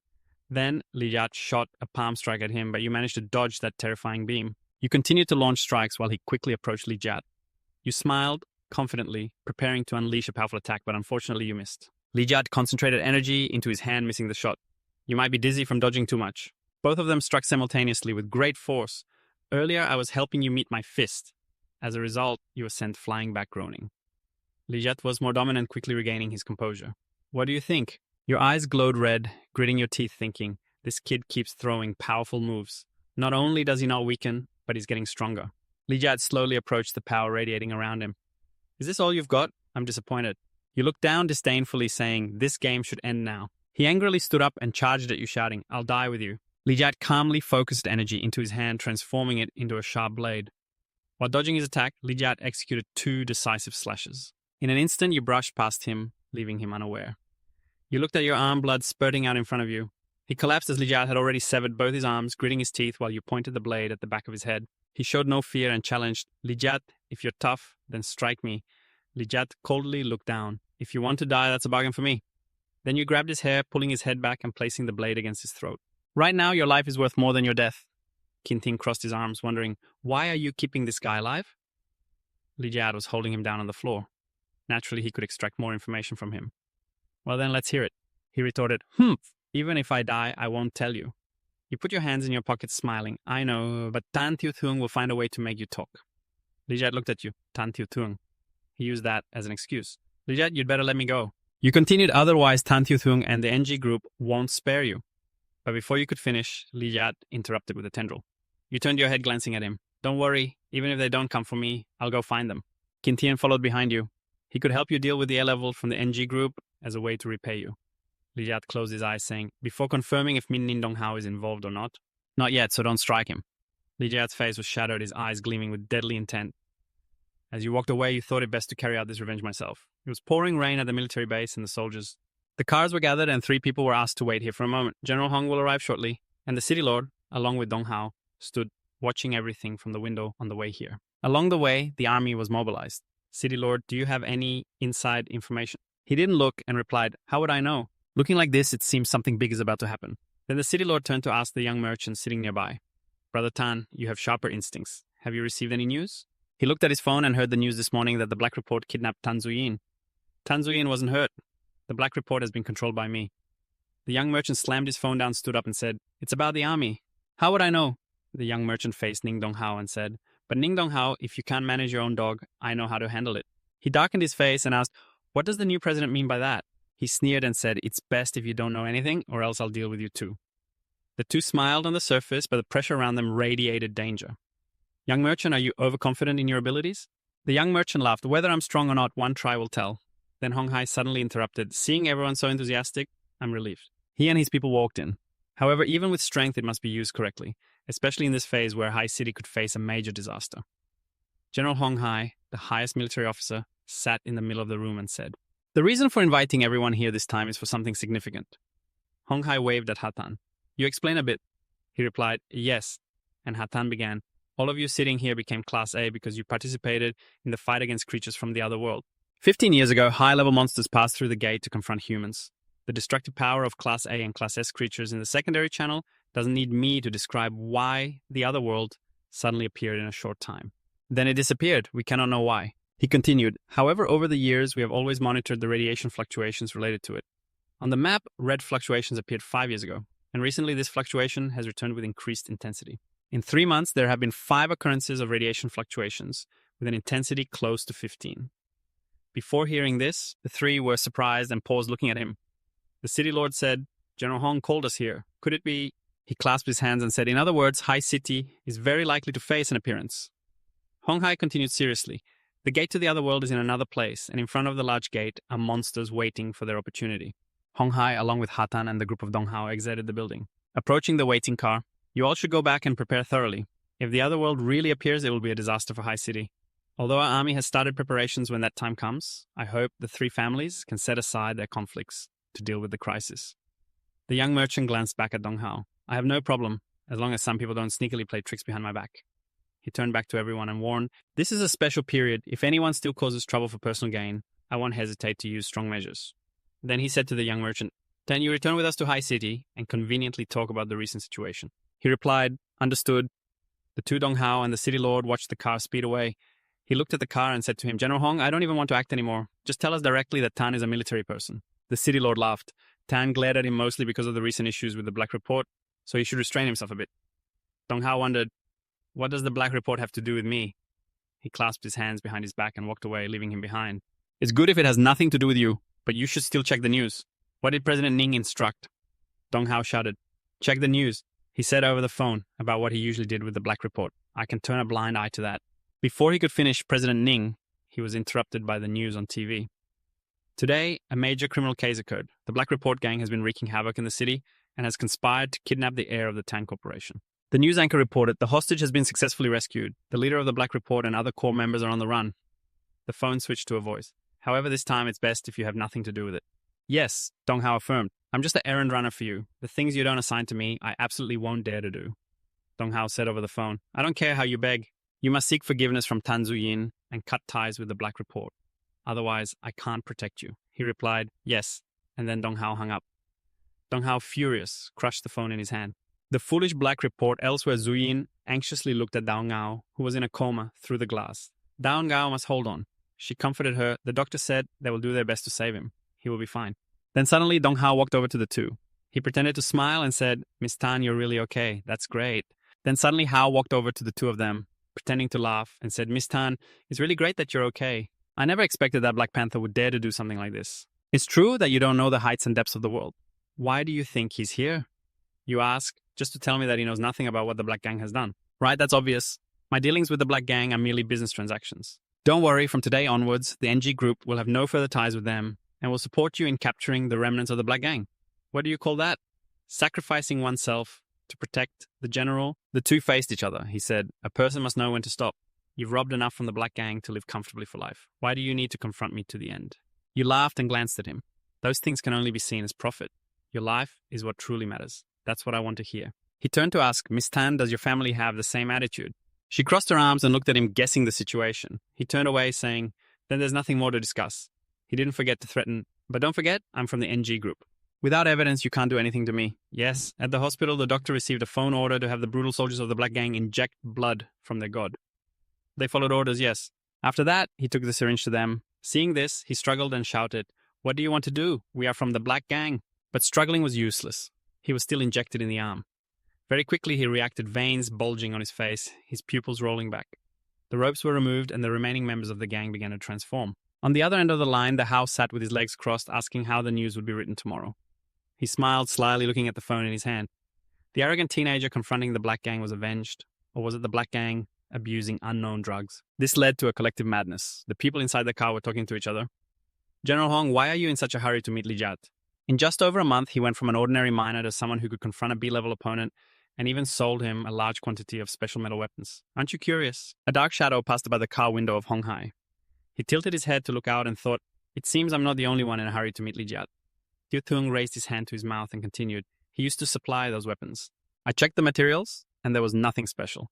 Then Lijat shot a palm strike at him, but you managed to dodge that terrifying beam. You continued to launch strikes while he quickly approached Lijat. You smiled confidently, preparing to unleash a powerful attack, but unfortunately you missed. Lijat concentrated energy into his hand, missing the shot. You might be dizzy from dodging too much. Both of them struck simultaneously with great force. Earlier, I was helping you meet my fist. As a result, you were sent flying back groaning. Lijat was more dominant, quickly regaining his composure. "What do you think?" Your eyes glowed red, gritting your teeth, thinking, this kid keeps throwing powerful moves. Not only does he not weaken, but he's getting stronger. Lijat slowly approached the power radiating around him. "Is this all you've got? I'm disappointed." You looked down disdainfully, saying, "This game should end now." He angrily stood up and charged at you, shouting, "I'll die with you." Lijat calmly focused energy into his hand, transforming it into a sharp blade. While dodging his attack, Lijat executed 2 decisive slashes. In an instant, you brushed past him, leaving him unaware. You looked at your arm, blood spurting out in front of you. He collapsed as Lijat had already severed both his arms, gritting his teeth while you pointed the blade at the back of his head. He showed no fear and challenged, "Lijat, if you're tough, then strike me." Lijat coldly looked down. "If you want to die, that's a bargain for me." Then you grabbed his hair, pulling his head back and placing the blade against his throat. "Right now, your life is worth more than your death." Kintin crossed his arms, wondering, "Why are you keeping this guy alive?" Lijat was holding him down on the floor. Naturally, he could extract more information from him. "Well then, let's hear it." He retorted, "Humph! Even if I die, I won't tell you." You put your hands in your pockets, smiling. "I know, but Tan Tiu Thung will find a way to make you talk." Lijat looked at you. Tan Tiu Thung. He used that as an excuse. "Lijat, you'd better let me go." You continued, "Otherwise, Tan Tiu Thung and the NG group won't spare you." But before you could finish, Lijat interrupted with a tendril. You turned your head, glancing at him. "Don't worry, even if they don't come for me, I'll go find them." Kintian followed behind you. He could help you deal with the A-level from the NG group as a way to repay you. Lijat closed his eyes, saying, "Before confirming if Min Nindong Hao is involved or not." "Not yet, so don't strike him." Lijat's face was shadowed, his eyes gleaming with deadly intent. As you walked away, you thought it best to carry out this revenge myself. It was pouring rain at the military base and the soldiers. The cars were gathered and 3 people were asked to wait here for a moment. General Hong will arrive shortly, and the city lord, along with Dong Hao, stood watching everything from the window on the way here. Along the way, the army was mobilized. "City lord, do you have any inside information?" He didn't look and replied, "How would I know? Looking like this, it seems something big is about to happen." Then the city lord turned to ask the young merchant sitting nearby, "Brother Tan, you have sharper instincts. Have you received any news?" He looked at his phone and heard the news this morning that the Black Report kidnapped Tan Zuyin. Tan Zuyin wasn't hurt. The Black Report has been controlled by me. The young merchant slammed his phone down, stood up and said, "It's about the army." "How would I know?" The young merchant faced Ning Dong Hao and said, "But Ning Dong Hao, if you can't manage your own dog, I know how to handle it." He darkened his face and asked, "What does the new president mean by that?" He sneered and said, "It's best if you don't know anything, or else I'll deal with you too." The two smiled on the surface, but the pressure around them radiated danger. "Young merchant, are you overconfident in your abilities?" The young merchant laughed. "Whether I'm strong or not, one try will tell." Then Hong Hai suddenly interrupted. "Seeing everyone so enthusiastic, I'm relieved." He and his people walked in. However, even with strength, it must be used correctly, especially in this phase where High City could face a major disaster. General Hong Hai, the highest military officer, sat in the middle of the room and said, "The reason for inviting everyone here this time is for something significant." Hong Hai waved at Hatan. "You explain a bit." He replied, "Yes." And Hatan began, "All of you sitting here became Class A because you participated in the fight against creatures from the other world. 15 years ago, high-level monsters passed through the gate to confront humans. The destructive power of Class A and Class S creatures in the secondary channel doesn't need me to describe why the other world suddenly appeared in a short time. Then it disappeared. We cannot know why." He continued, "However, over the years, we have always monitored the radiation fluctuations related to it. On the map, red fluctuations appeared 5 years ago, and recently this fluctuation has returned with increased intensity. In 3 months, there have been 5 occurrences of radiation fluctuations with an intensity close to 15. Before hearing this, the 3 were surprised and paused looking at him. The city lord said, "General Hong called us here. Could it be?" He clasped his hands and said, "In other words, High City is very likely to face an appearance." Hong Hai continued seriously, "The gate to the other world is in another place, and in front of the large gate are monsters waiting for their opportunity." Hong Hai, along with Hatan and the group of Dong Hao, exited the building. Approaching the waiting car, "You all should go back and prepare thoroughly. If the other world really appears, it will be a disaster for High City. Although our army has started preparations when that time comes, I hope the 3 families can set aside their conflicts to deal with the crisis." The young merchant glanced back at Dong Hao. "I have no problem, as long as some people don't sneakily play tricks behind my back." He turned back to everyone and warned, "This is a special period. If anyone still causes trouble for personal gain, I won't hesitate to use strong measures." Then he said to the young merchant, "Can you return with us to High City and conveniently talk about the recent situation?" He replied, "Understood." The 2 Dong Hao and the city lord watched the car speed away. He looked at the car and said to him, "General Hong, I don't even want to act anymore. Just tell us directly that Tan is a military person." The city lord laughed. Tan glared at him mostly because of the recent issues with the Black Report, so he should restrain himself a bit. Dong Hao wondered, "What does the Black Report have to do with me?" He clasped his hands behind his back and walked away, leaving him behind. "It's good if it has nothing to do with you, but you should still check the news. What did President Ning instruct?" Dong Hao shouted, "Check the news." He said over the phone about what he usually did with the Black Report. "I can turn a blind eye to that." Before he could finish President Ning, he was interrupted by the news on TV. Today, a major criminal case occurred. The Black Report gang has been wreaking havoc in the city and has conspired to kidnap the heir of the Tan Corporation. The news anchor reported, "The hostage has been successfully rescued. The leader of the Black Report and other core members are on the run." The phone switched to a voice. "However, this time it's best if you have nothing to do with it." "Yes," Dong Hao affirmed. "I'm just an errand runner for you. The things you don't assign to me, I absolutely won't dare to do." Dong Hao said over the phone, "I don't care how you beg. You must seek forgiveness from Tan Zuyin and cut ties with the Black Report. Otherwise, I can't protect you." He replied, "Yes," and then Dong Hao hung up. Dong Hao, furious, crushed the phone in his hand. The foolish Black Report elsewhere Zuyin anxiously looked at Dao Ngao, who was in a coma, through the glass. Dao Ngao must hold on. She comforted her. The doctor said they will do their best to save him. He will be fine. Then suddenly Dong Hao walked over to the 2. He pretended to smile and said, "Miss Tan, you're really okay. That's great." Then suddenly Hao walked over to the 2 of them, pretending to laugh, and said, "Miss Tan, it's really great that you're okay. I never expected that Black Panther would dare to do something like this. It's true that you don't know the heights and depths of the world. Why do you think he's here?" You ask, just to tell me that he knows nothing about what the Black Gang has done. Right, that's obvious. My dealings with the Black Gang are merely business transactions. Don't worry, from today onwards, the NG Group will have no further ties with them and will support you in capturing the remnants of the Black Gang. What do you call that? Sacrificing oneself to protect the general? The 2 faced each other. He said, "A person must know when to stop. You've robbed enough from the Black Gang to live comfortably for life. Why do you need to confront me to the end?" You laughed and glanced at him. "Those things can only be seen as profit. Your life is what truly matters. That's what I want to hear." He turned to ask, "Miss Tan, does your family have the same attitude?" She crossed her arms and looked at him, guessing the situation. He turned away, saying, "Then there's nothing more to discuss." He didn't forget to threaten, "But don't forget, I'm from the NG Group. Without evidence, you can't do anything to me." Yes, at the hospital, the doctor received a phone order to have the brutal soldiers of the Black Gang inject blood from their god. They followed orders, yes. After that, he took the syringe to them. Seeing this, he struggled and shouted, "What do you want to do? We are from the Black Gang." But struggling was useless. He was still injected in the arm. Very quickly, he reacted, veins bulging on his face, his pupils rolling back. The ropes were removed, and the remaining members of the gang began to transform. On the other end of the line, the Hao sat with his legs crossed, asking how the news would be written tomorrow. He smiled slyly, looking at the phone in his hand. The arrogant teenager confronting the Black Gang was avenged, or was it the Black Gang abusing unknown drugs? This led to a collective madness. The people inside the car were talking to each other. "General Hong, why are you in such a hurry to meet Li Jat?" In just over a month, he went from an ordinary miner to someone who could confront a B-level opponent and even sold him a large quantity of special metal weapons. Aren't you curious? A dark shadow passed by the car window of Hong Hai. He tilted his head to look out and thought, it seems I'm not the only one in a hurry to meet Li Jiat. Tiu Tung raised his hand to his mouth and continued, he used to supply those weapons. I checked the materials, and there was nothing special.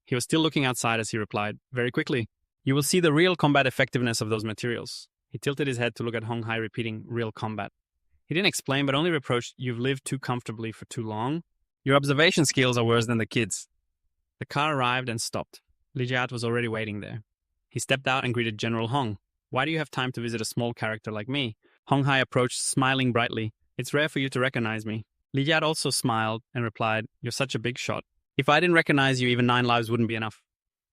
He was still looking outside as he replied, very quickly, you will see the real combat effectiveness of those materials. He tilted his head to look at Hong Hai, repeating, real combat. He didn't explain, but only reproached, you've lived too comfortably for too long. Your observation skills are worse than the kids. The car arrived and stopped. Li Jiat was already waiting there. He stepped out and greeted General Hong. Why do you have time to visit a small character like me? Hong Hai approached, smiling brightly. It's rare for you to recognize me. Li Jiat also smiled and replied, you're such a big shot. If I didn't recognize you, even 9 lives wouldn't be enough.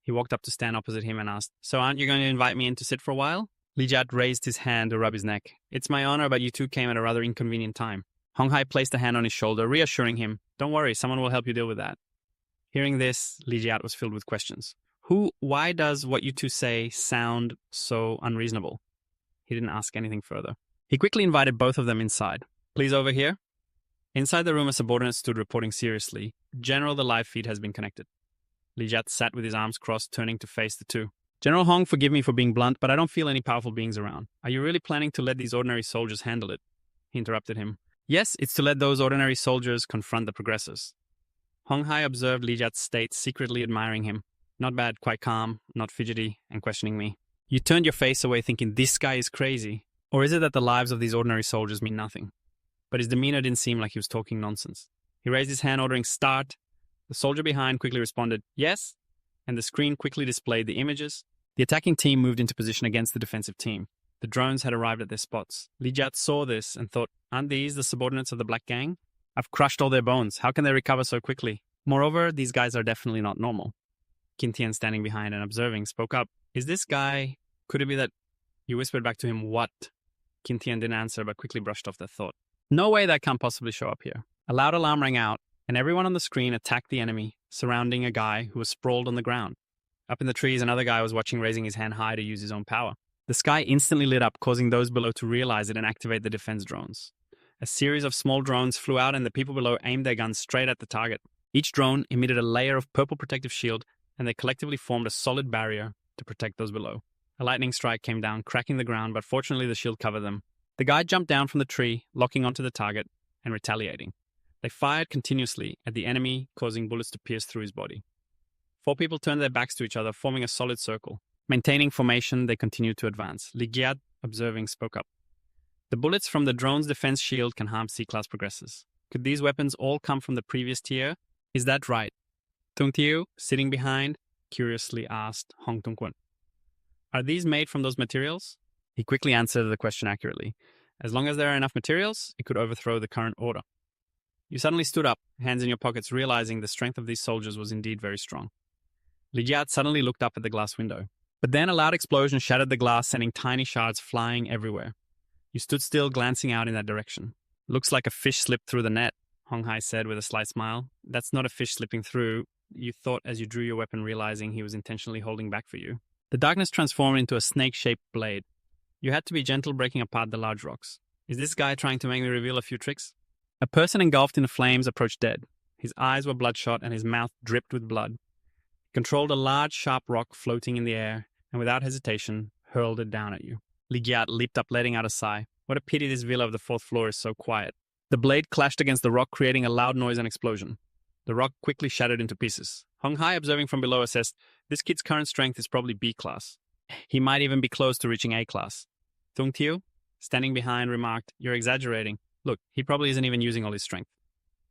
He walked up to stand opposite him and asked, so aren't you going to invite me in to sit for a while? Li Jiat raised his hand to rub his neck. It's my honor, but you two came at a rather inconvenient time. Hong Hai placed a hand on his shoulder, reassuring him, don't worry, someone will help you deal with that. Hearing this, Li Jiat was filled with questions. Why does what you two say sound so unreasonable? He didn't ask anything further. He quickly invited both of them inside. Please over here. Inside the room, a subordinate stood reporting seriously. General, the live feed has been connected. Li Jiat sat with his arms crossed, turning to face the two. General Hong, forgive me for being blunt, but I don't feel any powerful beings around. Are you really planning to let these ordinary soldiers handle it? He interrupted him. Yes, it's to let those ordinary soldiers confront the progressors. Hong Hai observed Li Jiat's state, secretly admiring him. Not bad, quite calm, not fidgety, and questioning me. You turned your face away thinking, this guy is crazy. Or is it that the lives of these ordinary soldiers mean nothing? But his demeanor didn't seem like he was talking nonsense. He raised his hand, ordering start. The soldier behind quickly responded, yes, and the screen quickly displayed the images. The attacking team moved into position against the defensive team. The drones had arrived at their spots. Li Jiat saw this and thought, aren't these the subordinates of the Black Gang? I've crushed all their bones. How can they recover so quickly? Moreover, these guys are definitely not normal. Qin Tian, standing behind and observing, spoke up. Is this guy... Could it be that... You whispered back to him, what? Qin Tian didn't answer, but quickly brushed off that thought. No way that can't possibly show up here. A loud alarm rang out, and everyone on the screen attacked the enemy, surrounding a guy who was sprawled on the ground. Up in the trees, another guy was watching, raising his hand high to use his own power. The sky instantly lit up, causing those below to realize it and activate the defense drones. A series of small drones flew out, and the people below aimed their guns straight at the target. Each drone emitted a layer of purple protective shield, and they collectively formed a solid barrier to protect those below. A lightning strike came down, cracking the ground, but fortunately the shield covered them. The guy jumped down from the tree, locking onto the target and retaliating. They fired continuously at the enemy, causing bullets to pierce through his body. 4 people turned their backs to each other, forming a solid circle. Maintaining formation, they continued to advance. Li Jiat, observing, spoke up. The bullets from the drone's defense shield can harm C-class progressors. Could these weapons all come from the previous tier? Is that right? Tung Tiu, sitting behind, curiously asked Hong Tung-kun. Are these made from those materials? He quickly answered the question accurately. As long as there are enough materials, it could overthrow the current order. You suddenly stood up, hands in your pockets, realizing the strength of these soldiers was indeed very strong. Li Jiat suddenly looked up at the glass window. But then a loud explosion shattered the glass, sending tiny shards flying everywhere. You stood still, glancing out in that direction. Looks like a fish slipped through the net, Hong Hai said with a slight smile. That's not a fish slipping through, you thought as you drew your weapon, realizing he was intentionally holding back for you. The darkness transformed into a snake-shaped blade. You had to be gentle, breaking apart the large rocks. Is this guy trying to make me reveal a few tricks? A person engulfed in the flames approached dead. His eyes were bloodshot and his mouth dripped with blood. He controlled a large, sharp rock floating in the air, and without hesitation, hurled it down at you. Li Jiat leaped up, letting out a sigh. What a pity this villa of the 4th floor is so quiet. The blade clashed against the rock, creating a loud noise and explosion. The rock quickly shattered into pieces. Hong Hai, observing from below, assessed, this kid's current strength is probably B-class. He might even be close to reaching A-class. Tung Tiu, standing behind, remarked, you're exaggerating. Look, he probably isn't even using all his strength.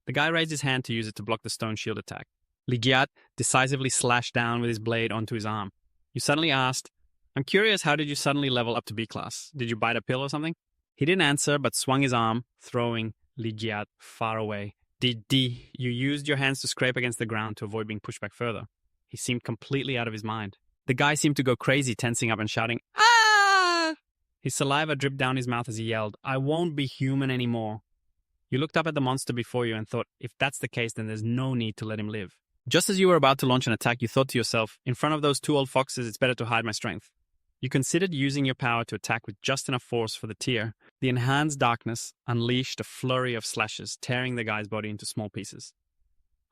The guy raised his hand to use it to block the stone shield attack. Li Jiat decisively slashed down with his blade onto his arm. You suddenly asked, I'm curious, how did you suddenly level up to B-class? Did you bite a pill or something? He didn't answer, but swung his arm, throwing Li Jiat far away. You used your hands to scrape against the ground to avoid being pushed back further. He seemed completely out of his mind. The guy seemed to go crazy, tensing up and shouting, ah! His saliva dripped down his mouth as he yelled, I won't be human anymore. You looked up at the monster before you and thought, if that's the case, then there's no need to let him live. Just as you were about to launch an attack, you thought to yourself, in front of those 2 old foxes, it's better to hide my strength. You considered using your power to attack with just enough force for the tear. The enhanced darkness unleashed a flurry of slashes, tearing the guy's body into small pieces.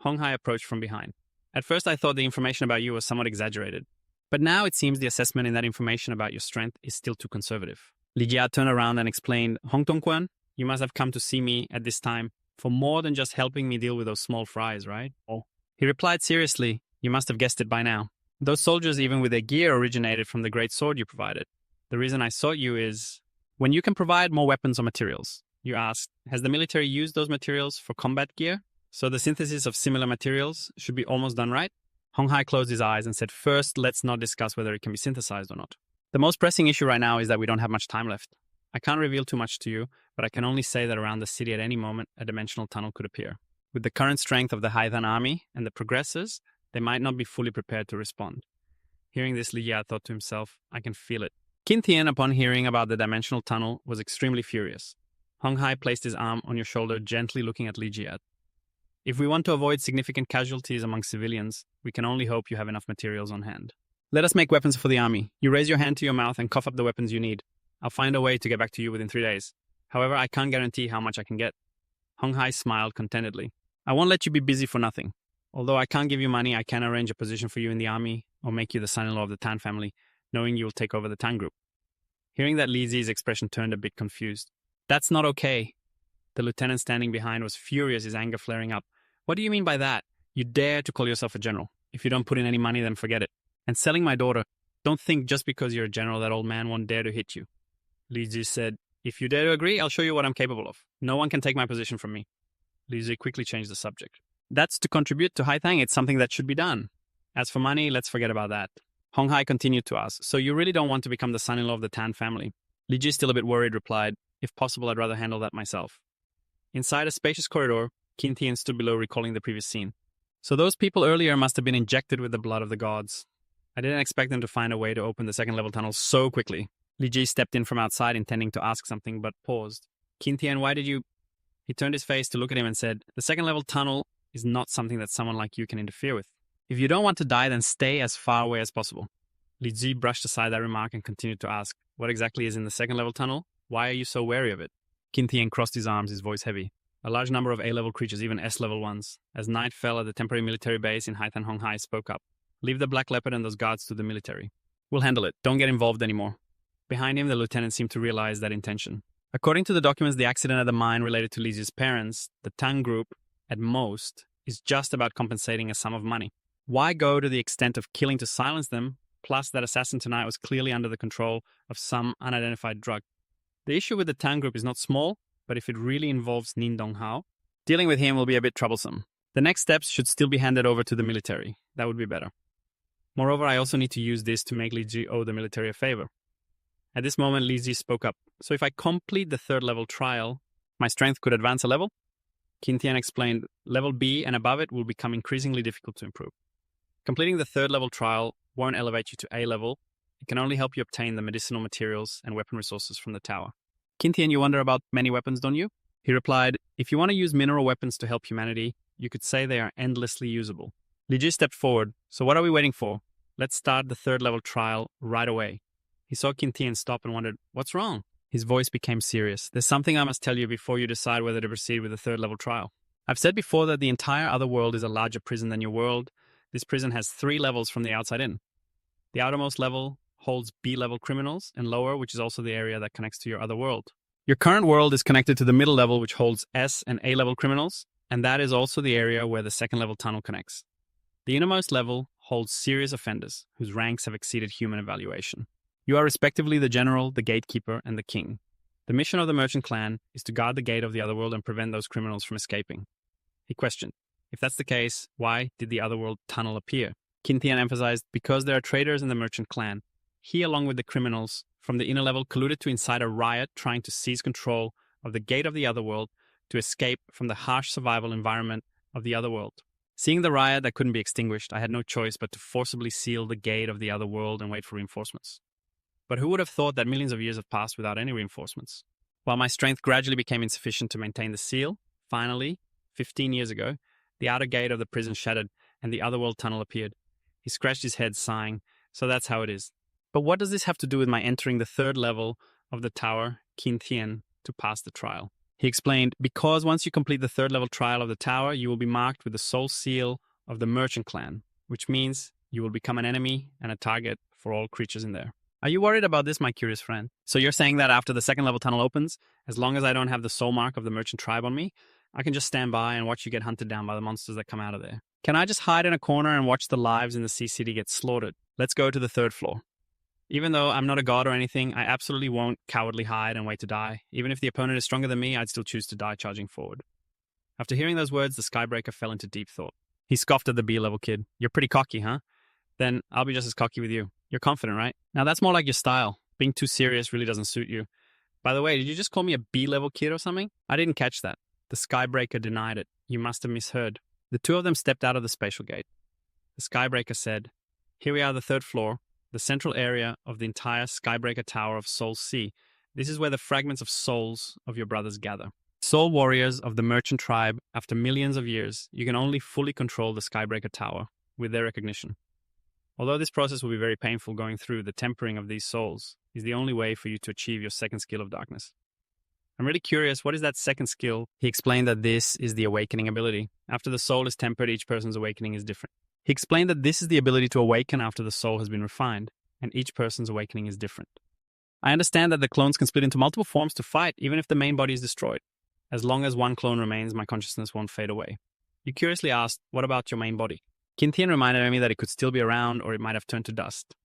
Hong Hai approached from behind. At first I thought the information about you was somewhat exaggerated, but now it seems the assessment in that information about your strength is still too conservative. Li Jia turned around and explained, Hong Tongquan, you must have come to see me at this time for more than just helping me deal with those small fries, right? Oh. He replied seriously, you must have guessed it by now. Those soldiers, even with their gear, originated from the great sword you provided. The reason I sought you is, when you can provide more weapons or materials, you asked, has the military used those materials for combat gear? So the synthesis of similar materials should be almost done, right? Hong Hai closed his eyes and said, first, let's not discuss whether it can be synthesized or not. The most pressing issue right now is that we don't have much time left. I can't reveal too much to you, but I can only say that around the city at any moment, a dimensional tunnel could appear. With the current strength of the Haithan army and the progressors, they might not be fully prepared to respond. Hearing this, Li Jia thought to himself, I can feel it. Qin Tian, upon hearing about the dimensional tunnel, was extremely furious. Hong Hai placed his arm on your shoulder, gently looking at Li Jia. If we want to avoid significant casualties among civilians, we can only hope you have enough materials on hand. Let us make weapons for the army. You raise your hand to your mouth and cough up the weapons you need. I'll find a way to get back to you within 3 days. However, I can't guarantee how much I can get. Hong Hai smiled contentedly. I won't let you be busy for nothing. Although I can't give you money, I can arrange a position for you in the army or make you the son-in-law of the Tan family, knowing you will take over the Tan group. Hearing that, Li Zi's expression turned a bit confused. That's not okay. The lieutenant standing behind was furious, his anger flaring up. What do you mean by that? You dare to call yourself a general. If you don't put in any money, then forget it. And selling my daughter, don't think just because you're a general that old man won't dare to hit you. Li Zi said, if you dare to agree, I'll show you what I'm capable of. No one can take my position from me. Li Zi quickly changed the subject. That's to contribute to Haithang. It's something that should be done. As for money, let's forget about that. Hong Hai continued to ask, so you really don't want to become the son-in-law of the Tan family? Li Ji, still a bit worried, replied, if possible, I'd rather handle that myself. Inside a spacious corridor, Qin Tian stood below, recalling the previous scene. So those people earlier must have been injected with the blood of the gods. I didn't expect them to find a way to open the second-level tunnel so quickly. Li Ji stepped in from outside, intending to ask something, but paused. Qin Tian, why did you... He turned his face to look at him and said, the second-level tunnel is not something that someone like you can interfere with. If you don't want to die, then stay as far away as possible. Li Ji brushed aside that remark and continued to ask, what exactly is in the second-level tunnel? Why are you so wary of it? Qin Tian crossed his arms, his voice heavy. A large number of A-level creatures, even S-level ones. As night fell at the temporary military base in Haithan, Hong Hai spoke up. Leave the Black Leopard and those guards to the military. We'll handle it. Don't get involved anymore. Behind him, the lieutenant seemed to realize that intention. According to the documents, the accident at the mine related to Li Zi's parents, the Tang group, at most, is just about compensating a sum of money. Why go to the extent of killing to silence them? Plus, that assassin tonight was clearly under the control of some unidentified drug. The issue with the Tang group is not small, but if it really involves Nin Donghao, dealing with him will be a bit troublesome. The next steps should still be handed over to the military. That would be better. Moreover, I also need to use this to make Li Ji owe the military a favor. At this moment, Li Ji spoke up. So if I complete the third-level trial, my strength could advance a level? Qin Tian explained, level B and above it will become increasingly difficult to improve. Completing the third-level trial won't elevate you to A level. It can only help you obtain the medicinal materials and weapon resources from the tower. Qin Tian, you wonder about many weapons, don't you? He replied, if you want to use mineral weapons to help humanity, you could say they are endlessly usable. Li Ji stepped forward. So what are we waiting for? Let's start the third-level trial right away. He saw Qin Tian stop and wondered, what's wrong? His voice became serious. There's something I must tell you before you decide whether to proceed with the third-level trial. I've said before that the entire Otherworld is a larger prison than your world. This prison has 3 levels from the outside in. The outermost level holds B-level criminals, and lower, which is also the area that connects to your other world. Your current world is connected to the middle level, which holds S and A-level criminals, and that is also the area where the second-level tunnel connects. The innermost level holds serious offenders, whose ranks have exceeded human evaluation. You are respectively the general, the gatekeeper, and the king. The mission of the merchant clan is to guard the gate of the otherworld and prevent those criminals from escaping. He questioned, if that's the case, why did the otherworld tunnel appear? Qin Tian emphasized, because there are traitors in the merchant clan. He, along with the criminals from the inner level, colluded to incite a riot trying to seize control of the gate of the otherworld to escape from the harsh survival environment of the otherworld. Seeing the riot that couldn't be extinguished, I had no choice but to forcibly seal the gate of the otherworld and wait for reinforcements. But who would have thought that millions of years have passed without any reinforcements? While my strength gradually became insufficient to maintain the seal, finally, 15 years ago, the outer gate of the prison shattered and the otherworld tunnel appeared. He scratched his head, sighing, so that's how it is. But what does this have to do with my entering the third level of the tower, Qin to pass the trial? He explained, because once you complete the third level trial of the tower, you will be marked with the soul seal of the merchant clan, which means you will become an enemy and a target for all creatures in there. Are you worried about this, my curious friend? So you're saying that after the second level tunnel opens, as long as I don't have the soul mark of the merchant tribe on me, I can just stand by and watch you get hunted down by the monsters that come out of there. Can I just hide in a corner and watch the lives in the Sea City get slaughtered? Let's go to the third floor. Even though I'm not a god or anything, I absolutely won't cowardly hide and wait to die. Even if the opponent is stronger than me, I'd still choose to die charging forward. After hearing those words, the Skybreaker fell into deep thought. He scoffed at the B-level kid. You're pretty cocky, huh? Then I'll be just as cocky with you. You're confident, right? Now that's more like your style. Being too serious really doesn't suit you. By the way, did you just call me a B-level kid or something? I didn't catch that. The Skybreaker denied it. You must have misheard. The two of them stepped out of the spatial gate. The Skybreaker said, here we are, the third floor, the central area of the entire Skybreaker Tower of Soul Sea. This is where the fragments of souls of your brothers gather. Soul warriors of the merchant tribe, after millions of years, you can only fully control the Skybreaker Tower with their recognition. Although this process will be very painful, going through the tempering of these souls is the only way for you to achieve your second skill of darkness. I'm really curious, what is that second skill? He explained that this is the awakening ability. After the soul is tempered, each person's awakening is different. He explained that this is the ability to awaken after the soul has been refined, and each person's awakening is different. I understand that the clones can split into multiple forms to fight, even if the main body is destroyed. As long as one clone remains, my consciousness won't fade away. You curiously asked, what about your main body? Qin reminded me that it could still be around, or it might have turned to dust.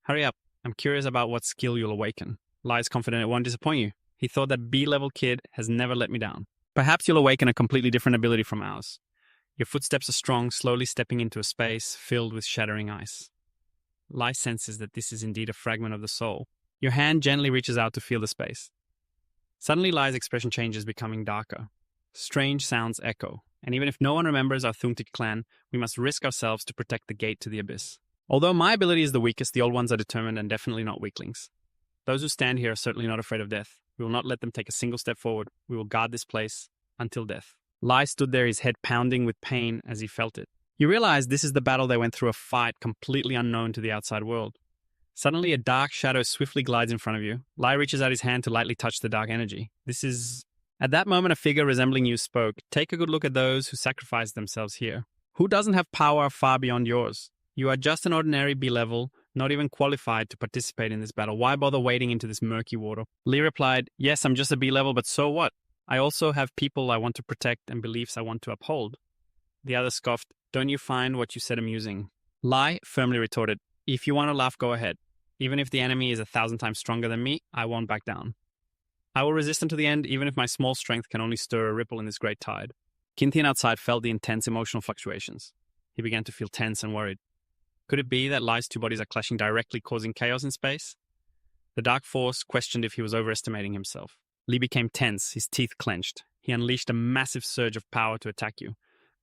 Hurry up, I'm curious about what skill you'll awaken. Lai is confident it won't disappoint you. He thought that B-level kid has never let me down. Perhaps you'll awaken a completely different ability from ours. Your footsteps are strong, slowly stepping into a space filled with shattering ice. Lai senses that this is indeed a fragment of the soul. Your hand gently reaches out to feel the space. Suddenly Lai's expression changes, becoming darker. Strange sounds echo, and even if no one remembers our Thungtik clan, we must risk ourselves to protect the gate to the abyss. Although my ability is the weakest, the old ones are determined and definitely not weaklings. Those who stand here are certainly not afraid of death. We will not let them take a single step forward. We will guard this place until death. Lai stood there, his head pounding with pain as he felt it. You realize this is the battle they went through, a fight completely unknown to the outside world. Suddenly, a dark shadow swiftly glides in front of you. Lai reaches out his hand to lightly touch the dark energy. At that moment, a figure resembling you spoke. Take a good look at those who sacrificed themselves here. Who doesn't have power far beyond yours? You are just an ordinary B-level, not even qualified to participate in this battle. Why bother wading into this murky water? Li replied, yes, I'm just a B-level, but so what? I also have people I want to protect and beliefs I want to uphold. The other scoffed, don't you find what you said amusing? Lai firmly retorted, if you want to laugh, go ahead. Even if the enemy is 1,000 times stronger than me, I won't back down. I will resist until the end, even if my small strength can only stir a ripple in this great tide. Qin outside felt the intense emotional fluctuations. He began to feel tense and worried. Could it be that Lai's two bodies are clashing directly, causing chaos in space? The dark force questioned if he was overestimating himself. Li became tense, his teeth clenched. He unleashed a massive surge of power to attack you.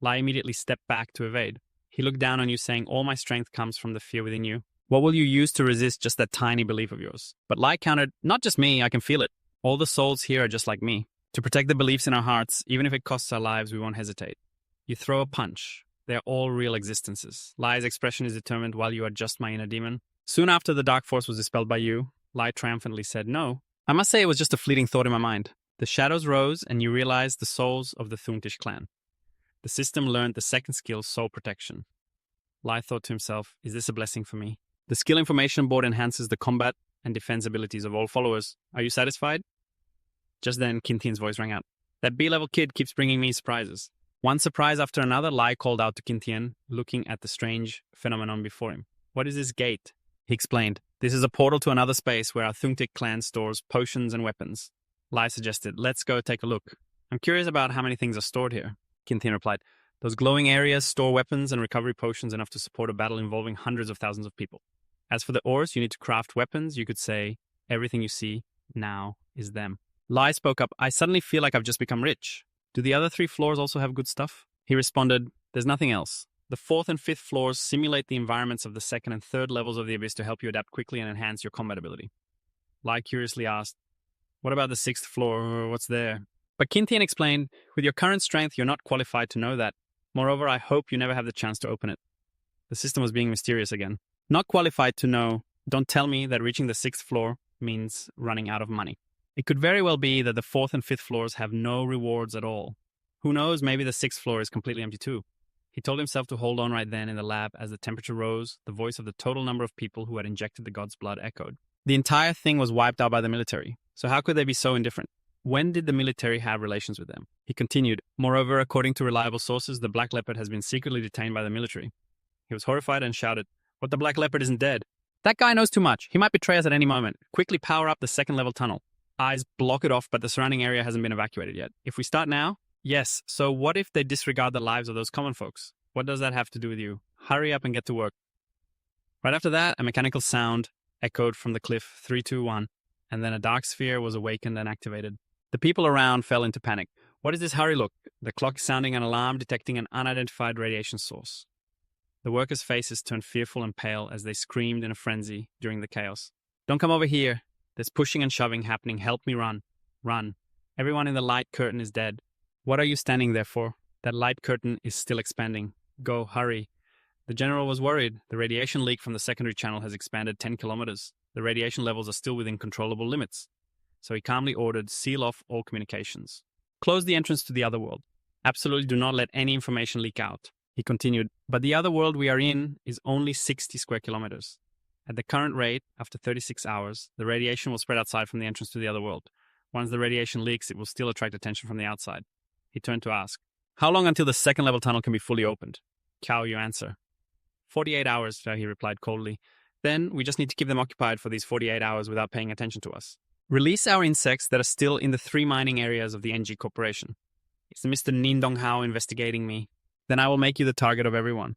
Lai immediately stepped back to evade. He looked down on you, saying, all my strength comes from the fear within you. What will you use to resist just that tiny belief of yours? But Lai countered, not just me, I can feel it. All the souls here are just like me. To protect the beliefs in our hearts, even if it costs our lives, we won't hesitate. You throw a punch. They are all real existences. Lai's expression is determined while you are just my inner demon. Soon after the dark force was dispelled by you, Lai triumphantly said, no. I must say it was just a fleeting thought in my mind. The shadows rose and you realized the souls of the Thungtish clan. The system learned the second skill, soul protection. Lai thought to himself, is this a blessing for me? The skill information board enhances the combat and defense abilities of all followers. Are you satisfied? Just then, Qin's voice rang out. That B-level kid keeps bringing me surprises. One surprise after another, Lai called out to Qin, looking at the strange phenomenon before him. What is this gate? He explained. This is a portal to another space where our Thungtik clan stores potions and weapons. Lai suggested, let's go take a look. I'm curious about how many things are stored here. Qin replied, those glowing areas store weapons and recovery potions enough to support a battle involving hundreds of thousands of people. As for the ores you need to craft weapons, you could say, everything you see now is them. Lai spoke up, I suddenly feel like I've just become rich. Do the other 3 floors also have good stuff? He responded, there's nothing else. The 4th and 5th floors simulate the environments of the 2nd and 3rd levels of the Abyss to help you adapt quickly and enhance your combat ability. Lai curiously asked, what about the 6th floor? What's there? But Qin explained, with your current strength, you're not qualified to know that. Moreover, I hope you never have the chance to open it. The system was being mysterious again. Not qualified to know Don't tell me that reaching the 6th floor means running out of money. It could very well be that the 4th and 5th floors have no rewards at all. Who knows, maybe the 6th floor is completely empty too. He told himself to hold on right then in the lab as the temperature rose, the voice of the total number of people who had injected the god's blood echoed. The entire thing was wiped out by the military, so how could they be so indifferent? When did the military have relations with them? He continued, moreover, according to reliable sources, the Black Leopard has been secretly detained by the military. He was horrified and shouted, "What, the Black Leopard isn't dead? That guy knows too much. He might betray us at any moment. Quickly power up the 2nd level tunnel. Eyes block it off, but the surrounding area hasn't been evacuated yet. If we start now?" "Yes, so what if they disregard the lives of those common folks? What does that have to do with you? Hurry up and get to work." Right after that, a mechanical sound echoed from the cliff, 3, 2, 1, and then a dark sphere was awakened and activated. The people around fell into panic. "What is this hurry look?" The clock is sounding an alarm detecting an unidentified radiation source. The workers' faces turned fearful and pale as they screamed in a frenzy during the chaos. "Don't come over here. There's pushing and shoving happening. Help me run. Run. Everyone in the light curtain is dead. What are you standing there for? That light curtain is still expanding. Go, hurry." The general was worried. The radiation leak from the secondary channel has expanded 10 kilometers. The radiation levels are still within controllable limits. So he calmly ordered, seal off all communications. Close the entrance to the Otherworld. Absolutely do not let any information leak out. He continued, but the Otherworld we are in is only 60 square kilometers. At the current rate, after 36 hours, the radiation will spread outside from the entrance to the Otherworld. Once the radiation leaks, it will still attract attention from the outside. He turned to ask, "How long until the 2nd level tunnel can be fully opened?" "Cao, you answer." 48 hours, he replied coldly. "Then we just need to keep them occupied for these 48 hours without paying attention to us. Release our insects that are still in the 3 mining areas of the NG Corporation. Is Mr. Nindong Hao investigating me? Then I will make you the target of everyone."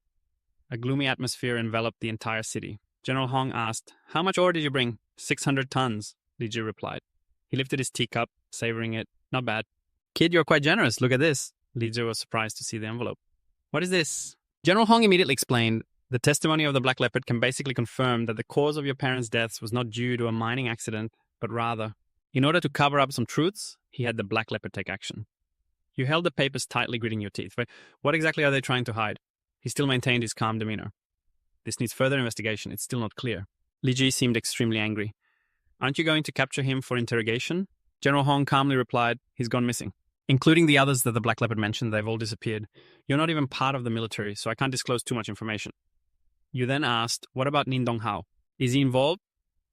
A gloomy atmosphere enveloped the entire city. General Hong asked, "How much ore did you bring?" 600 tons, Li Ji replied. He lifted his teacup, savoring it. "Not bad." "Kid, you're quite generous. Look at this." Li Ji was surprised to see the envelope. "What is this?" General Hong immediately explained, "The testimony of the Black Leopard can basically confirm that the cause of your parents' deaths was not due to a mining accident, but rather, in order to cover up some truths, he had the Black Leopard take action." You held the papers tightly, gritting your teeth. What exactly are they trying to hide? He still maintained his calm demeanor. "This needs further investigation. It's still not clear." Li Ji seemed extremely angry. "Aren't you going to capture him for interrogation?" General Hong calmly replied, "He's gone missing. Including the others that the Black Leopard mentioned, they've all disappeared. You're not even part of the military, so I can't disclose too much information." You then asked, "What about Nindong Hao? Is he involved?"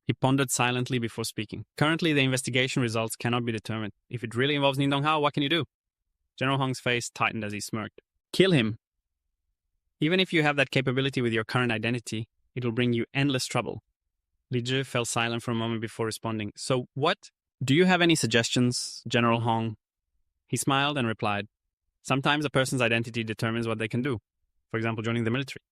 He pondered silently before speaking. "Currently, the investigation results cannot be determined. If it really involves Nindong Hao, what can you do?" General Hong's face tightened as he smirked. "Kill him. Even if you have that capability with your current identity, it will bring you endless trouble." Li Ji fell silent for a moment before responding. "So what? Do you have any suggestions, General Hong?" He smiled and replied, "Sometimes a person's identity determines what they can do. For example, joining the military.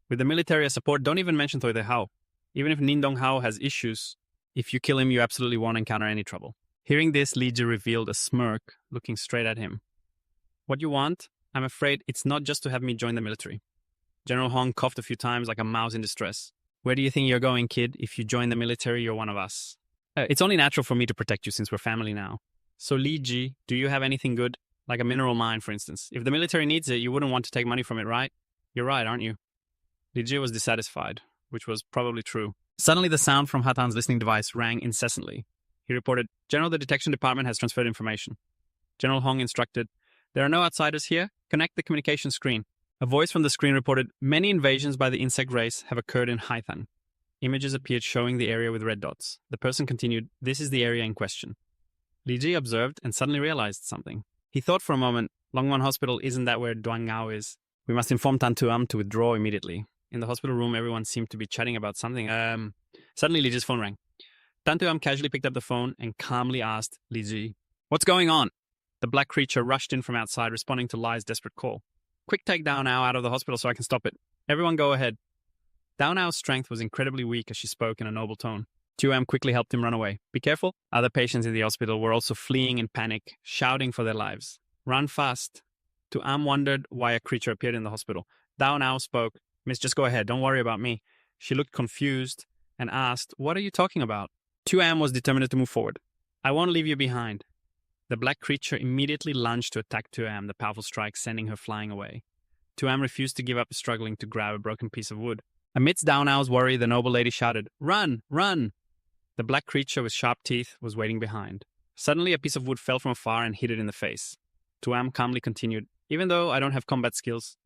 With the military as support, don't even mention Toide Hao. Even if Nindong Hao has issues, if you kill him, you absolutely won't encounter any trouble." Hearing this, Li Ji revealed a smirk, looking straight at him. "What you want? I'm afraid it's not just to have me join the military." General Hong coughed a few times like a mouse in distress. "Where do you think you're going, kid? If you join the military, you're one of us. It's only natural for me to protect you since we're family now. So Li Ji, do you have anything good? Like a mineral mine, for instance. If the military needs it, you wouldn't want to take money from it, right? You're right, aren't you?" Li Ji was dissatisfied, which was probably true. Suddenly, the sound from Hatan's listening device rang incessantly. He reported, "General, the detection department has transferred information." General Hong instructed, "There are no outsiders here. Connect the communication screen." A voice from the screen reported, "Many invasions by the insect race have occurred in Haithan." Images appeared showing the area with red dots. The person continued, "This is the area in question." Li Ji observed and suddenly realized something. He thought for a moment, Longwon Hospital isn't that where Duan Ngao is. We must inform Tan Tuam to withdraw immediately. In the hospital room, everyone seemed to be chatting about something. Suddenly, Li Ji's phone rang. Tan Tuam casually picked up the phone and calmly asked Li Ji, "What's going on?" The black creature rushed in from outside, responding to Lai's desperate call. "Quick, take Dao Nao out of the hospital so I can stop it. Everyone go ahead." Dao Nao's strength was incredibly weak as she spoke in a noble tone. Tuam quickly helped him run away. "Be careful." Other patients in the hospital were also fleeing in panic, shouting for their lives. "Run fast." Tuam wondered why a creature appeared in the hospital. Dao Nao spoke. "Miss, just go ahead. Don't worry about me." She looked confused and asked, "What are you talking about?" Tuam was determined to move forward. "I won't leave you behind." The black creature immediately lunged to attack Tuam, the powerful strike sending her flying away. Tuam refused to give up, struggling to grab a broken piece of wood. Amidst Daonao's worry, the noble lady shouted, "Run! Run!" The black creature with sharp teeth was waiting behind. Suddenly, a piece of wood fell from afar and hit it in the face. Tuam calmly continued, "Even though I don't have combat skills,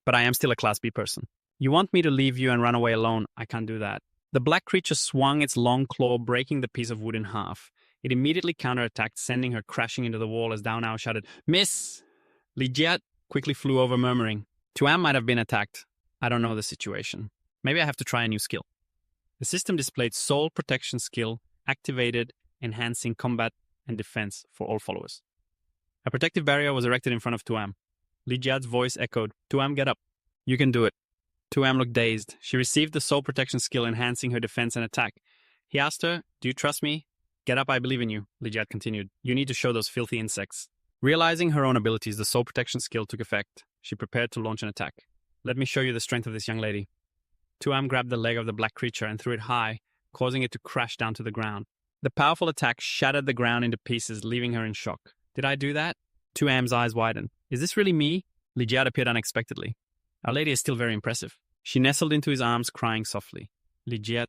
but I am still a Class B person. You want me to leave you and run away alone? I can't do that." The black creature swung its long claw, breaking the piece of wood in half. It immediately counterattacked, sending her crashing into the wall as Daonao shouted, "Miss!" Lijiat quickly flew over, murmuring, "Tuam might have been attacked. I don't know the situation. Maybe I have to try a new skill." The system displayed Soul Protection skill, activated, enhancing combat and defense for all followers. A protective barrier was erected in front of Tuam. Lijiat's voice echoed, "Tuam, get up. You can do it." Tuam looked dazed. She received the Soul Protection skill, enhancing her defense and attack. He asked her, "Do you trust me?" "Get up, I believe in you," Lijiat continued. "You need to show those filthy insects." Realizing her own abilities, the Soul Protection skill took effect. She prepared to launch an attack. "Let me show you the strength of this young lady." Tuam grabbed the leg of the black creature and threw it high, causing it to crash down to the ground. The powerful attack shattered the ground into pieces, leaving her in shock. "Did I do that?" Tuam's eyes widened. "Is this really me?" Lijiat appeared unexpectedly. "Our lady is still very impressive." She nestled into his arms, crying softly. Lijiat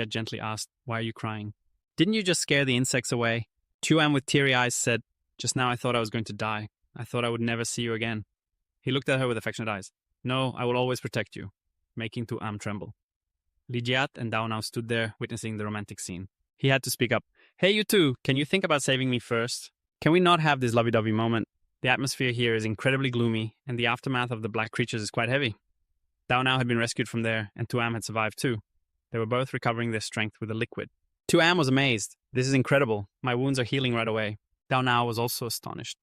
gently asked, "Why are you crying?" "Didn't you just scare the insects away?" Tuam with teary eyes said, "Just now I thought I was going to die. I thought I would never see you again." He looked at her with affectionate eyes. "No, I will always protect you," making Tuam tremble. Lijiat and Daonao stood there, witnessing the romantic scene. He had to speak up. "Hey, you two, can you think about saving me first? Can we not have this lovey-dovey moment? The atmosphere here is incredibly gloomy, and the aftermath of the black creatures is quite heavy." Daonao had been rescued from there, and Tuam had survived too. They were both recovering their strength with a liquid. Tuam was amazed. "This is incredible. My wounds are healing right away." Daonao was also astonished.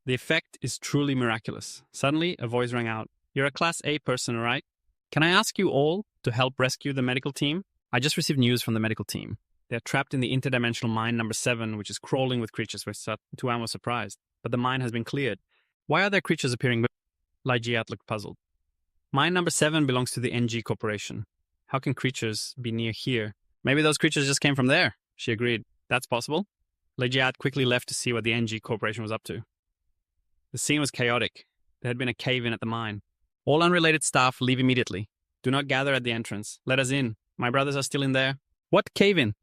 "The effect is truly miraculous." Suddenly, a voice rang out. "You're a Class A person, right? Can I ask you all to help rescue the medical team? I just received news from the medical team. They're trapped in the interdimensional mine number 7, which is crawling with creatures." Tuam was surprised. "But the mine has been cleared. Why are there creatures appearing?" Lijiat looked puzzled. "Mine number 7 belongs to the NG Corporation. How can creatures be near here?" "Maybe those creatures just came from there," she agreed. "That's possible." Lijiat quickly left to see what the NG Corporation was up to. The scene was chaotic. There had been a cave-in at the mine. "All unrelated staff, leave immediately. Do not gather at the entrance. Let us in. My brothers are still in there." "What cave-in?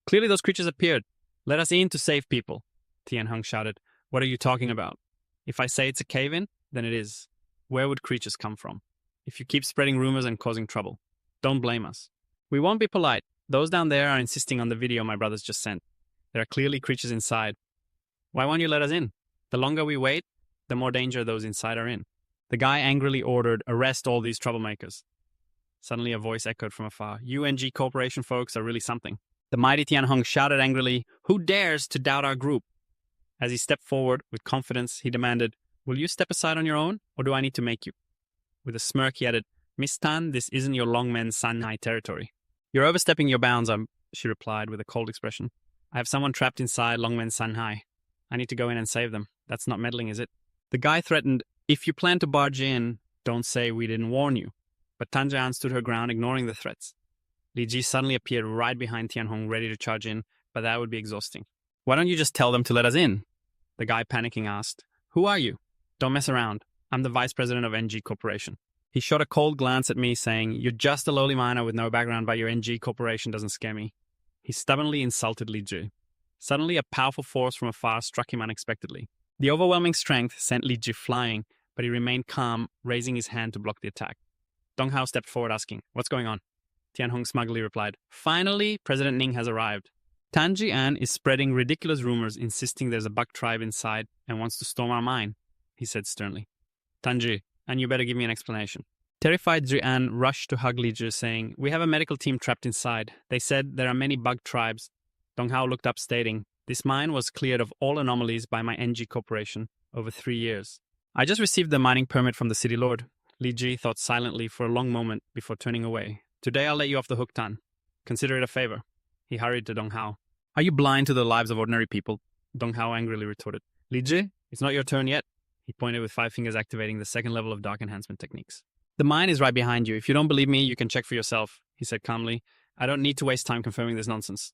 Clearly those creatures appeared. Let us in to save people," Tianheng shouted. "What are you talking about? If I say it's a cave-in, then it is. Where would creatures come from? If you keep spreading rumors and causing trouble, don't blame us. We won't be polite. Those down there are insisting on the video my brothers just sent. There are clearly creatures inside. Why won't you let us in? The longer we wait, the more danger those inside are in." The guy angrily ordered, "Arrest all these troublemakers." Suddenly a voice echoed from afar. "UNG Corporation folks are really something." The mighty Tianheng shouted angrily, "Who dares to doubt our group?" As he stepped forward with confidence, he demanded, "Will you step aside on your own, or do I need to make you?" With a smirk, he added, "Miss Tan, this isn't your Longmen Sanhai territory." "You're overstepping your bounds," she replied with a cold expression. "I have someone trapped inside Longmen Sanhai. I need to go in and save them. That's not meddling, is it?" The guy threatened, "If you plan to barge in, don't say we didn't warn you." But Tanjian stood her ground, ignoring the threats. Li Ji suddenly appeared right behind Tianhong, ready to charge in, but that would be exhausting. "Why don't you just tell them to let us in?" The guy panicking asked. "Who are you?" "Don't mess around. I'm the vice president of NG Corporation." He shot a cold glance at me, saying, "You're just a lowly miner with no background, but your NG Corporation doesn't scare me." He stubbornly insulted Li Ji. Suddenly, a powerful force from afar struck him unexpectedly. The overwhelming strength sent Li Ji flying, but he remained calm, raising his hand to block the attack. Dong Hao stepped forward, asking, "What's going on?" Tianhong smugly replied, "Finally, President Ning has arrived. Tanji An is spreading ridiculous rumors, insisting there's a bug tribe inside and wants to storm our mine," he said sternly. "Tanji, and you better give me an explanation." Terrified Zhi-an rushed to hug Li Ji, saying, "We have a medical team trapped inside. They said there are many bug tribes." Dong Hao looked up, stating, "This mine was cleared of all anomalies by my NG Corporation over 3 years. I just received the mining permit from the city lord." Li Ji thought silently for a long moment before turning away. "Today I'll let you off the hook, Tan. Consider it a favor." He hurried to Dong Hao. "Are you blind to the lives of ordinary people?" Dong Hao angrily retorted. "Li Ji, it's not your turn yet." He pointed with 5 fingers, activating the second level of dark enhancement techniques. "The mine is right behind you. If you don't believe me, you can check for yourself," he said calmly. "I don't need to waste time confirming this nonsense."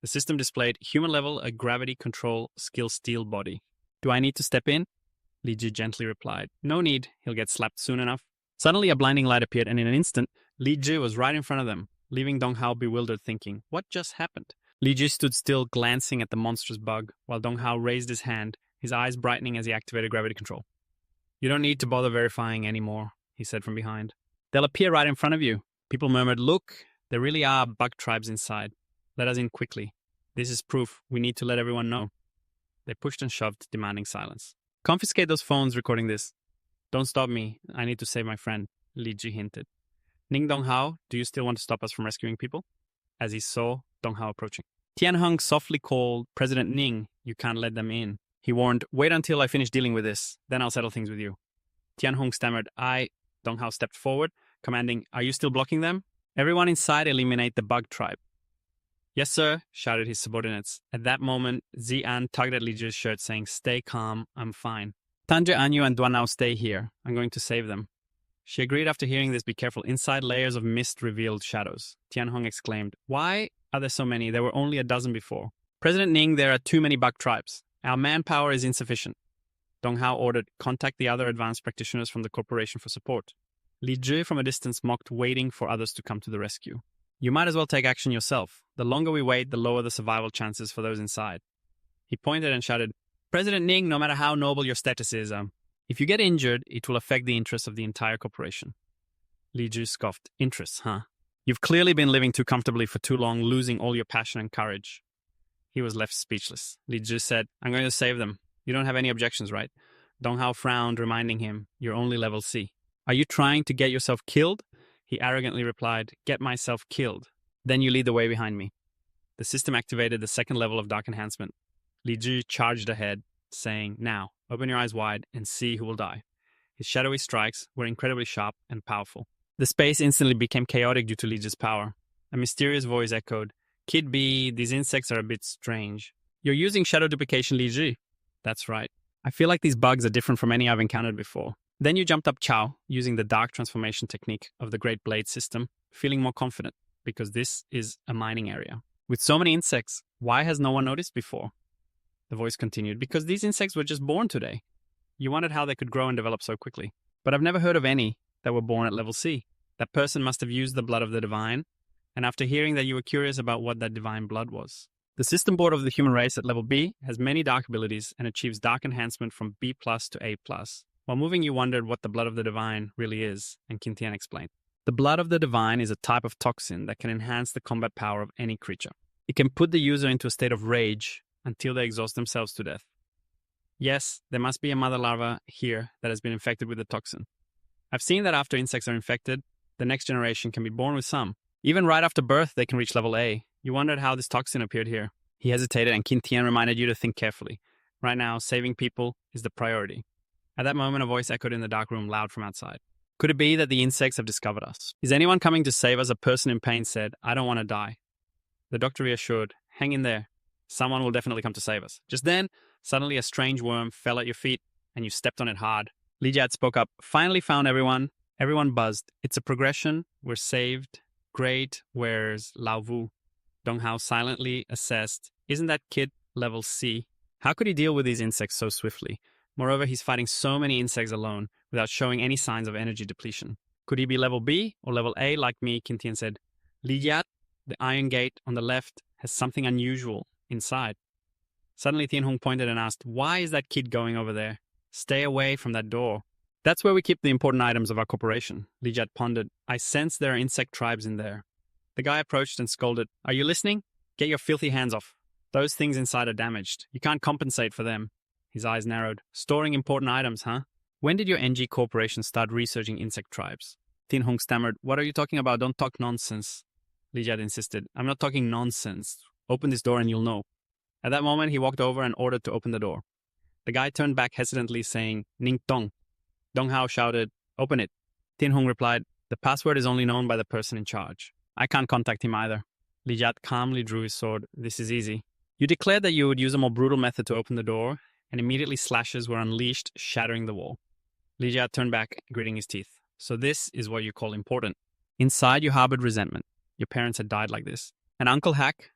The system displayed human level, a gravity control skill steel body. "Do I need to step in?" Li Ji gently replied. "No need. He'll get slapped soon enough." Suddenly, a blinding light appeared, and in an instant, Li Ji was right in front of them, leaving Dong Hao bewildered, thinking, what just happened? Li Ji stood still, glancing at the monstrous bug, while Dong Hao raised his hand, his eyes brightening as he activated gravity control. You don't need to bother verifying anymore, he said from behind. They'll appear right in front of you. People murmured, look, there really are bug tribes inside. Let us in quickly. This is proof. We need to let everyone know. They pushed and shoved, demanding silence. Confiscate those phones recording this. Don't stop me. I need to save my friend, Li Ji hinted. Ning Dong Hao, do you still want to stop us from rescuing people? As he saw Dong Hao approaching. Tianheng softly called, President Ning, you can't let them in. He warned, wait until I finish dealing with this, then I'll settle things with you. Tianheng stammered, Dong Hao stepped forward, commanding, are you still blocking them? Everyone inside eliminate the bug tribe. Yes, sir, shouted his subordinates. At that moment, Zian tugged at Li Ji's shirt, saying, stay calm, I'm fine. Tanje, Anyu, and Duanao stay here. I'm going to save them. She agreed after hearing this. Be careful. Inside layers of mist revealed shadows. Tianheng exclaimed, why are there so many? There were only a dozen before. President Ning, there are too many bug tribes. Our manpower is insufficient. Dong Hao ordered, contact the other advanced practitioners from the corporation for support. Li Ji from a distance mocked, waiting for others to come to the rescue. You might as well take action yourself. The longer we wait, the lower the survival chances for those inside. He pointed and shouted, President Ning, no matter how noble your status is, if you get injured, it will affect the interests of the entire corporation. Li Ji scoffed. Interests, huh? You've clearly been living too comfortably for too long, losing all your passion and courage. He was left speechless. Li Ji said, I'm going to save them. You don't have any objections, right? Dong Hao frowned, reminding him, you're only level C. Are you trying to get yourself killed? He arrogantly replied, get myself killed. Then you lead the way behind me. The system activated the second level of dark enhancement. Li Ji charged ahead, saying, now, open your eyes wide and see who will die. His shadowy strikes were incredibly sharp and powerful. The space instantly became chaotic due to Li Ji's power. A mysterious voice echoed, Kid B, these insects are a bit strange. You're using shadow duplication, Li Ji. That's right. I feel like these bugs are different from any I've encountered before. Then you jumped up Chao, using the dark transformation technique of the Great Blade system, feeling more confident, because this is a mining area. With so many insects, why has no one noticed before? The voice continued, because these insects were just born today. You wondered how they could grow and develop so quickly. But I've never heard of any that were born at level C. That person must have used the blood of the divine, and after hearing that you were curious about what that divine blood was. The system board of the human race at level B has many dark abilities and achieves dark enhancement from B+ to A+. While moving, you wondered what the blood of the divine really is, and Qintian explained. The blood of the divine is a type of toxin that can enhance the combat power of any creature. It can put the user into a state of rage until they exhaust themselves to death. Yes, there must be a mother larva here that has been infected with the toxin. I've seen that after insects are infected, the next generation can be born with some. Even right after birth, they can reach level A. You wondered how this toxin appeared here. He hesitated, and Qintian reminded you to think carefully. Right now, saving people is the priority. At that moment, a voice echoed in the dark room, loud from outside. Could it be that the insects have discovered us? Is anyone coming to save us? A person in pain said, I don't want to die. The doctor reassured, hang in there. Someone will definitely come to save us. Just then, suddenly a strange worm fell at your feet, and you stepped on it hard. Li Jiat spoke up, finally found everyone. Everyone buzzed. It's a progression. We're saved. Great. Where's Lao Vu? Dong Hao silently assessed, isn't that kid level C? How could he deal with these insects so swiftly? Moreover, he's fighting so many insects alone without showing any signs of energy depletion. Could he be level B or level A like me? Qintian said. Li Jiat, the iron gate on the left, has something unusual inside. Suddenly, Tianhong pointed and asked, why is that kid going over there? Stay away from that door. That's where we keep the important items of our corporation. Li Jiat pondered. I sense there are insect tribes in there. The guy approached and scolded, are you listening? Get your filthy hands off. Those things inside are damaged. You can't compensate for them. His eyes narrowed. Storing important items, huh? When did your NG corporation start researching insect tribes? Tianhong stammered, what are you talking about? Don't talk nonsense. Li Jiat insisted, I'm not talking nonsense. Open this door and you'll know. At that moment, he walked over and ordered to open the door. The guy turned back hesitantly, saying, Ning Tong. Dong Hao shouted, open it. Tianhong replied, the password is only known by the person in charge. I can't contact him either. Li Jiat calmly drew his sword. This is easy. You declared that you would use a more brutal method to open the door, and immediately slashes were unleashed, shattering the wall. Li Jiat turned back, gritting his teeth. So this is what you call important. Inside you harbored resentment. Your parents had died like this. And Uncle Hack?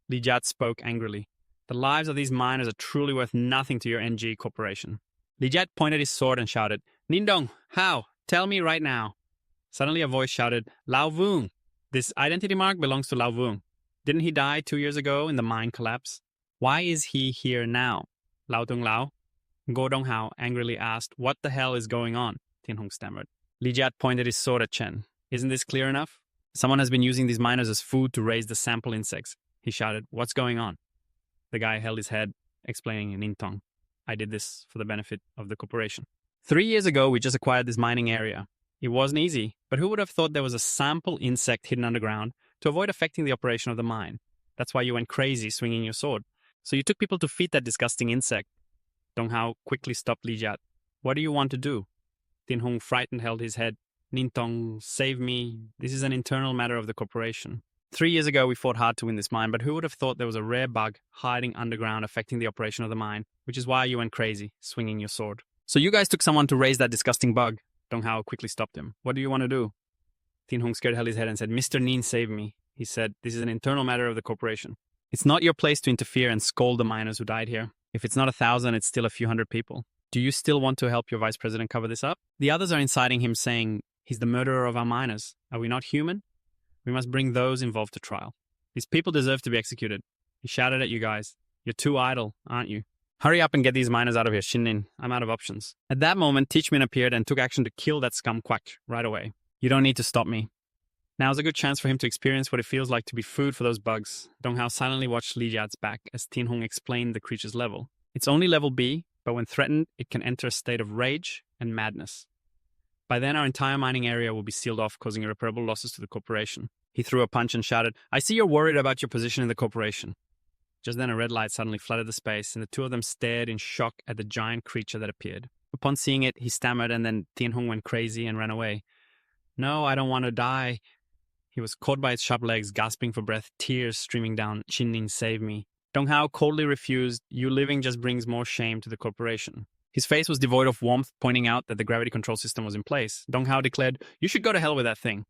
Li Jiat spoke angrily. The lives of these miners are truly worth nothing to your NG corporation. Li Jiat pointed his sword and shouted, Nindong, how? Tell me right now. Suddenly a voice shouted, Lao Vung! This identity mark belongs to Lao Vung. Didn't he die 2 years ago in the mine collapse? Why is he here now? Lao Tung Lao? Go Dong Hao angrily asked, What the hell is going on? Tin Hung stammered. Li Jiat pointed his sword at Chen. Isn't this clear enough? Someone has been using these miners as food to raise the sample insects. He shouted, What's going on? The guy held his head, explaining in Intong. I did this for the benefit of the corporation. 3 years ago, we just acquired this mining area. It wasn't easy, but who would have thought there was a sample insect hidden underground to avoid affecting the operation of the mine? That's why you went crazy swinging your sword. So you took people to feed that disgusting insect. Dong Hao quickly stopped Li Jiat. What do you want to do? Tin Hung, frightened, held his head. Nintong, save me. This is an internal matter of the corporation. 3 years ago, we fought hard to win this mine, but who would have thought there was a rare bug hiding underground affecting the operation of the mine, which is why you went crazy, swinging your sword. So you guys took someone to raise that disgusting bug. Dong Hao quickly stopped him. What do you want to do? Tin Hung scared held his head and said, Mr. Nin, save me. He said, this is an internal matter of the corporation. It's not your place to interfere and scold the miners who died here. If it's not 1,000, it's still a few hundred people. Do you still want to help your vice president cover this up? The others are inciting him, saying, he's the murderer of our miners. Are we not human? We must bring those involved to trial. These people deserve to be executed. He shouted at you guys. You're too idle, aren't you? Hurry up and get these miners out of here, Shinnin. I'm out of options. At that moment, Teachmin appeared and took action to kill that scum Quack right away. You don't need to stop me. Now's a good chance for him to experience what it feels like to be food for those bugs. Dong Hao silently watched Li Jiat's back as Tin Hung explained the creature's level. It's only level B, but when threatened, it can enter a state of rage and madness. By then, our entire mining area will be sealed off, causing irreparable losses to the corporation. He threw a punch and shouted, I see you're worried about your position in the corporation. Just then, a red light suddenly flooded the space, and the two of them stared in shock at the giant creature that appeared. Upon seeing it, he stammered, and then Tin Hung went crazy and ran away. No, I don't want to die. He was caught by its sharp legs, gasping for breath, tears streaming down. Chinning, save me. Dong Hao coldly refused. You living just brings more shame to the corporation. His face was devoid of warmth, pointing out that the gravity control system was in place. Dong Hao declared, You should go to hell with that thing.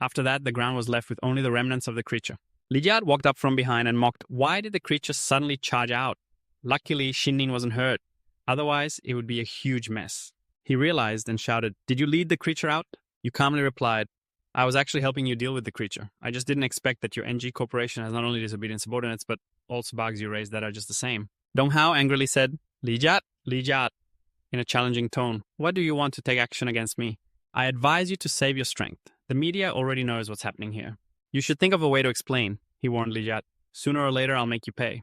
After that, the ground was left with only the remnants of the creature. Li Jiat walked up from behind and mocked, Why did the creature suddenly charge out? Luckily, Shinnin wasn't hurt. Otherwise, it would be a huge mess. He realized and shouted, Did you lead the creature out? You calmly replied, I was actually helping you deal with the creature. I just didn't expect that your NG corporation has not only disobedient subordinates, but also bugs you raised that are just the same. Dong Hao angrily said, Li Jiat, in a challenging tone, what do you want to take action against me? I advise you to save your strength. The media already knows what's happening here. You should think of a way to explain, he warned Li Jiat. Sooner or later, I'll make you pay.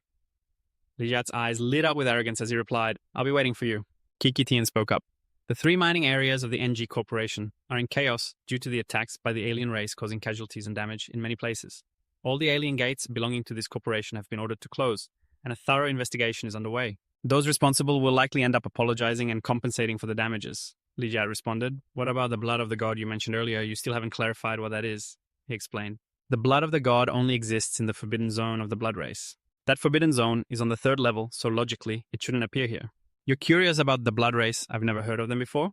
Li Jiat's eyes lit up with arrogance as he replied, I'll be waiting for you. Kiki Tian spoke up. The 3 mining areas of the NG Corporation are in chaos due to the attacks by the alien race causing casualties and damage in many places. All the alien gates belonging to this corporation have been ordered to close, and a thorough investigation is underway. Those responsible will likely end up apologizing and compensating for the damages. Li Jiat responded, What about the blood of the god you mentioned earlier? You still haven't clarified what that is, he explained. The blood of the god only exists in the forbidden zone of the blood race. That forbidden zone is on the 3rd level, so logically, it shouldn't appear here. You're curious about the blood race? I've never heard of them before?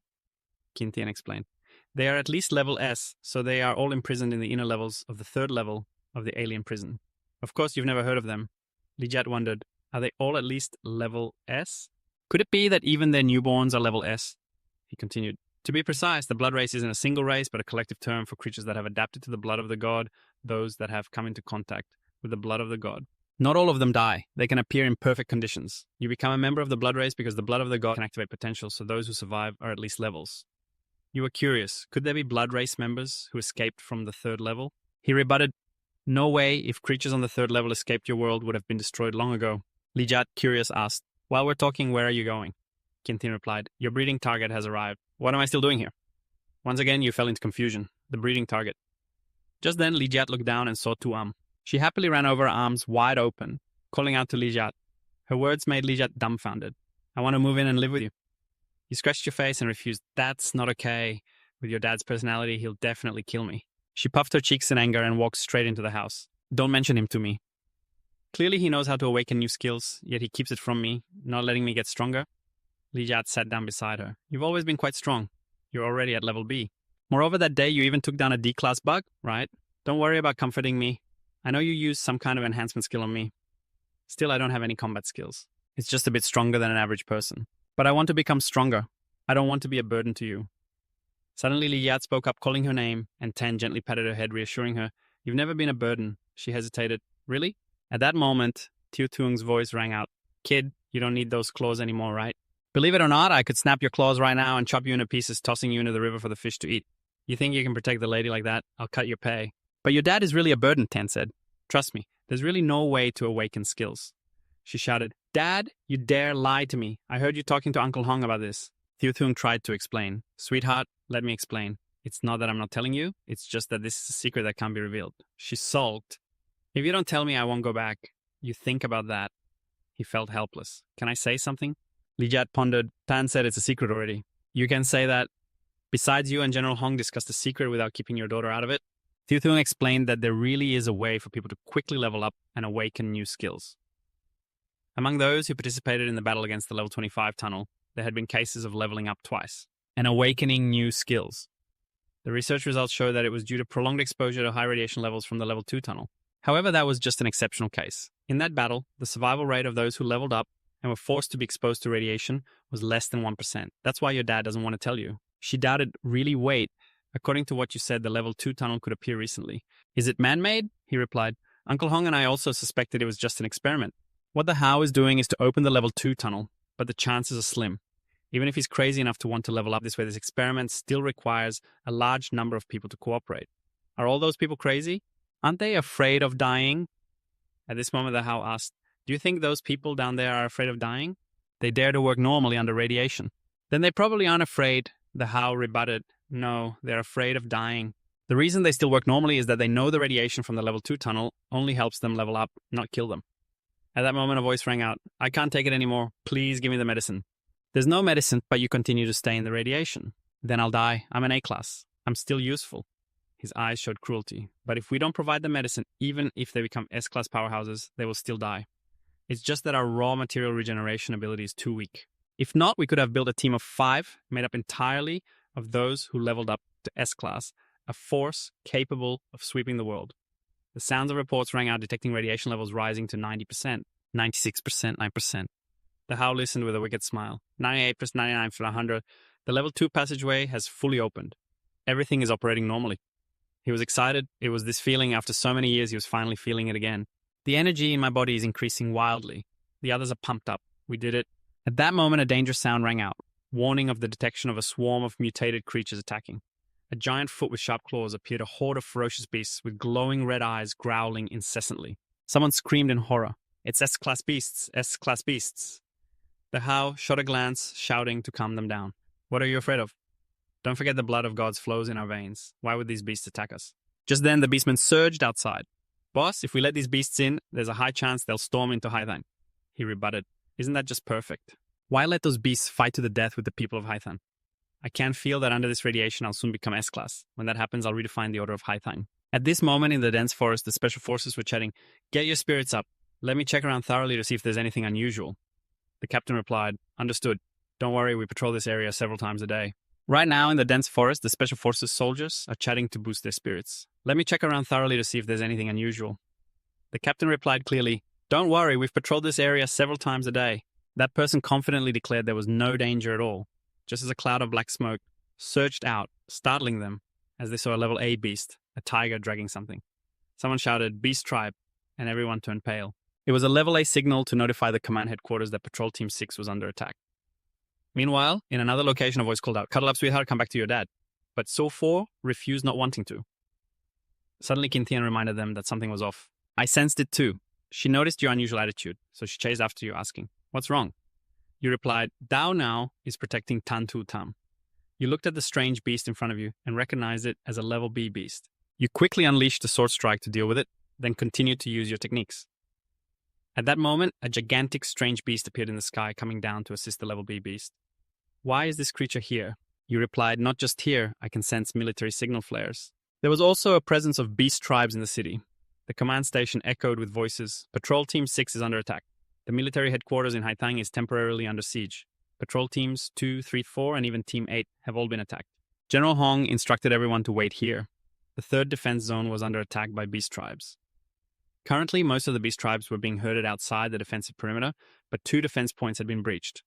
Qin Tian explained. They are at least level S, so they are all imprisoned in the inner levels of the 3rd level of the alien prison. Of course, you've never heard of them. Li Jiat wondered, are they all at least level S? Could it be that even their newborns are level S? He continued. To be precise, the blood race isn't a single race, but a collective term for creatures that have adapted to the blood of the god, those that have come into contact with the blood of the god. Not all of them die. They can appear in perfect conditions. You become a member of the blood race because the blood of the god can activate potential, so those who survive are at least levels. You were curious, could there be blood race members who escaped from the 3rd level? He rebutted, No way, if creatures on the 3rd level escaped your world would have been destroyed long ago. Li Jiat, curious, asked, While we're talking, where are you going? Qin Tian replied, Your breeding target has arrived. What am I still doing here? Once again, you fell into confusion. The breeding target. Just then, Li Jiat looked down and saw Tuam. She happily ran over, arms wide open, calling out to Li Jiat. Her words made Li Jiat dumbfounded. I want to move in and live with you. You scratched your face and refused. That's not okay. With your dad's personality, he'll definitely kill me. She puffed her cheeks in anger and walked straight into the house. Don't mention him to me. Clearly he knows how to awaken new skills, yet he keeps it from me, not letting me get stronger. Li Jiat sat down beside her. You've always been quite strong. You're already at level B. Moreover, that day you even took down a D-class bug, right? Don't worry about comforting me. I know you used some kind of enhancement skill on me. Still, I don't have any combat skills. It's just a bit stronger than an average person. But I want to become stronger. I don't want to be a burden to you. Suddenly, Li Yat spoke up, calling her name, and Ten gently patted her head, reassuring her. You've never been a burden. She hesitated. Really? At that moment, Tiu Tuong's voice rang out. Kid, you don't need those claws anymore, right? Believe it or not, I could snap your claws right now and chop you into pieces, tossing you into the river for the fish to eat. You think you can protect the lady like that? I'll cut your pay. But your dad is really a burden, Ten said. Trust me, there's really no way to awaken skills. She shouted, Dad, you dare lie to me. I heard you talking to Uncle Hong about this. Tiu Tuong tried to explain. Sweetheart, let me explain. It's not that I'm not telling you, it's just that this is a secret that can't be revealed. She sulked. If you don't tell me, I won't go back. You think about that. He felt helpless. Can I say something? Li Jat pondered. Tan said it's a secret already. You can say that. Besides, you and General Hong discussed the secret without keeping your daughter out of it. Tiu Tuong explained that there really is a way for people to quickly level up and awaken new skills. Among those who participated in the battle against the level 25 tunnel, there had been cases of leveling up twice and awakening new skills. The research results show that it was due to prolonged exposure to high radiation levels from the level 2 tunnel. However, that was just an exceptional case. In that battle, the survival rate of those who leveled up and were forced to be exposed to radiation was less than 1%. That's why your dad doesn't want to tell you. She doubted, really wait. According to what you said, the level 2 tunnel could appear recently. Is it man-made? He replied. Uncle Hong and I also suspected it was just an experiment. What the How is doing is to open the level 2 tunnel, but the chances are slim. Even if he's crazy enough to want to level up this way, this experiment still requires a large number of people to cooperate. Are all those people crazy? Aren't they afraid of dying? At this moment, the How asked, do you think those people down there are afraid of dying? They dare to work normally under radiation. Then they probably aren't afraid, the How rebutted. No, they're afraid of dying. The reason they still work normally is that they know the radiation from the level 2 tunnel only helps them level up, not kill them. At that moment, a voice rang out. I can't take it anymore. Please give me the medicine. There's no medicine, but you continue to stay in the radiation. Then I'll die. I'm an A-class. I'm still useful. His eyes showed cruelty. But if we don't provide the medicine, even if they become S-class powerhouses, they will still die. It's just that our raw material regeneration ability is too weak. If not, we could have built a team of 5 made up entirely of those who leveled up to S-class, a force capable of sweeping the world. The sounds of reports rang out, detecting radiation levels rising to 90%, 96%, 9%. The How listened with a wicked smile. 98 plus 99 for 100. The level 2 passageway has fully opened. Everything is operating normally. He was excited. It was this feeling after so many years he was finally feeling it again. The energy in my body is increasing wildly. The others are pumped up. We did it. At that moment, a dangerous sound rang out, warning of the detection of a swarm of mutated creatures attacking. A giant foot with sharp claws appeared, a horde of ferocious beasts with glowing red eyes growling incessantly. Someone screamed in horror. It's S-class beasts, S-class beasts. The How shot a glance, shouting to calm them down. What are you afraid of? Don't forget the blood of gods flows in our veins. Why would these beasts attack us? Just then, the beastmen surged outside. Boss, if we let these beasts in, there's a high chance they'll storm into Haithan. He rebutted. Isn't that just perfect? Why let those beasts fight to the death with the people of Haithan? I can feel that under this radiation I'll soon become S-class. When that happens, I'll redefine the order of Haithan. At this moment in the dense forest, the special forces were chatting. Get your spirits up. Let me check around thoroughly to see if there's anything unusual. The captain replied, Understood. Don't worry, we patrol this area several times a day. Right now, in the dense forest, the Special Forces soldiers are chatting to boost their spirits. Let me check around thoroughly to see if there's anything unusual. The captain replied clearly, Don't worry, we've patrolled this area several times a day. That person confidently declared there was no danger at all, just as a cloud of black smoke surged out, startling them as they saw a level A beast, a tiger dragging something. Someone shouted, Beast Tribe, and everyone turned pale. It was a level A signal to notify the command headquarters that Patrol Team 6 was under attack. Meanwhile, in another location, a voice called out, Cuddle up, sweetheart, come back to your dad. But So 4 refused, not wanting to. Suddenly, Kintian reminded them that something was off. I sensed it too. She noticed your unusual attitude, so she chased after you, asking, What's wrong? You replied, Dao now is protecting Tantu Tam. You looked at the strange beast in front of you and recognized it as a level B beast. You quickly unleashed the sword strike to deal with it, then continued to use your techniques. At that moment, a gigantic strange beast appeared in the sky, coming down to assist the level B beast. Why is this creature here? You replied, Not just here, I can sense military signal flares. There was also a presence of beast tribes in the city. The command station echoed with voices, Patrol Team 6 is under attack. The military headquarters in Haitang is temporarily under siege. Patrol Teams 2, 3, 4, and even Team 8 have all been attacked. General Hong instructed everyone to wait here. The 3rd defense zone was under attack by beast tribes. Currently, most of the beast tribes were being herded outside the defensive perimeter, but 2 defense points had been breached.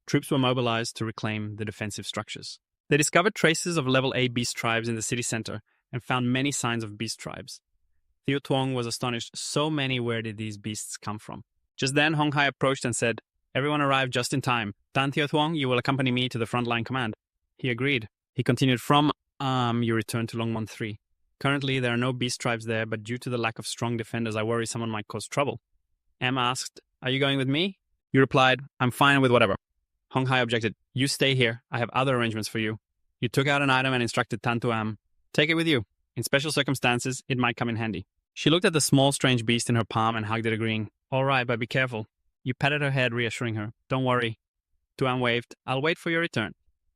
Troops were mobilized to reclaim the defensive structures. They discovered traces of level A beast tribes in the city center and found many signs of beast tribes. Theo Tuong was astonished. So many, where did these beasts come from? Just then, Hong Hai approached and said, "Everyone arrived just in time. Tan Theo Tuong, you will accompany me to the frontline command." He agreed. He continued, "From you return to Longmont 3. Currently, there are no beast tribes there, but due to the lack of strong defenders, I worry someone might cause trouble." M asked, "Are you going with me?" You replied, "I'm fine with whatever." Hong Hai objected, "You stay here. I have other arrangements for you." You took out an item and instructed Tan to Am, "Take it with you. In special circumstances, it might come in handy." She looked at the small, strange beast in her palm and hugged it, agreeing, "All right, but be careful." You patted her head, reassuring her, "Don't worry." Tuan waved, "I'll wait for your return."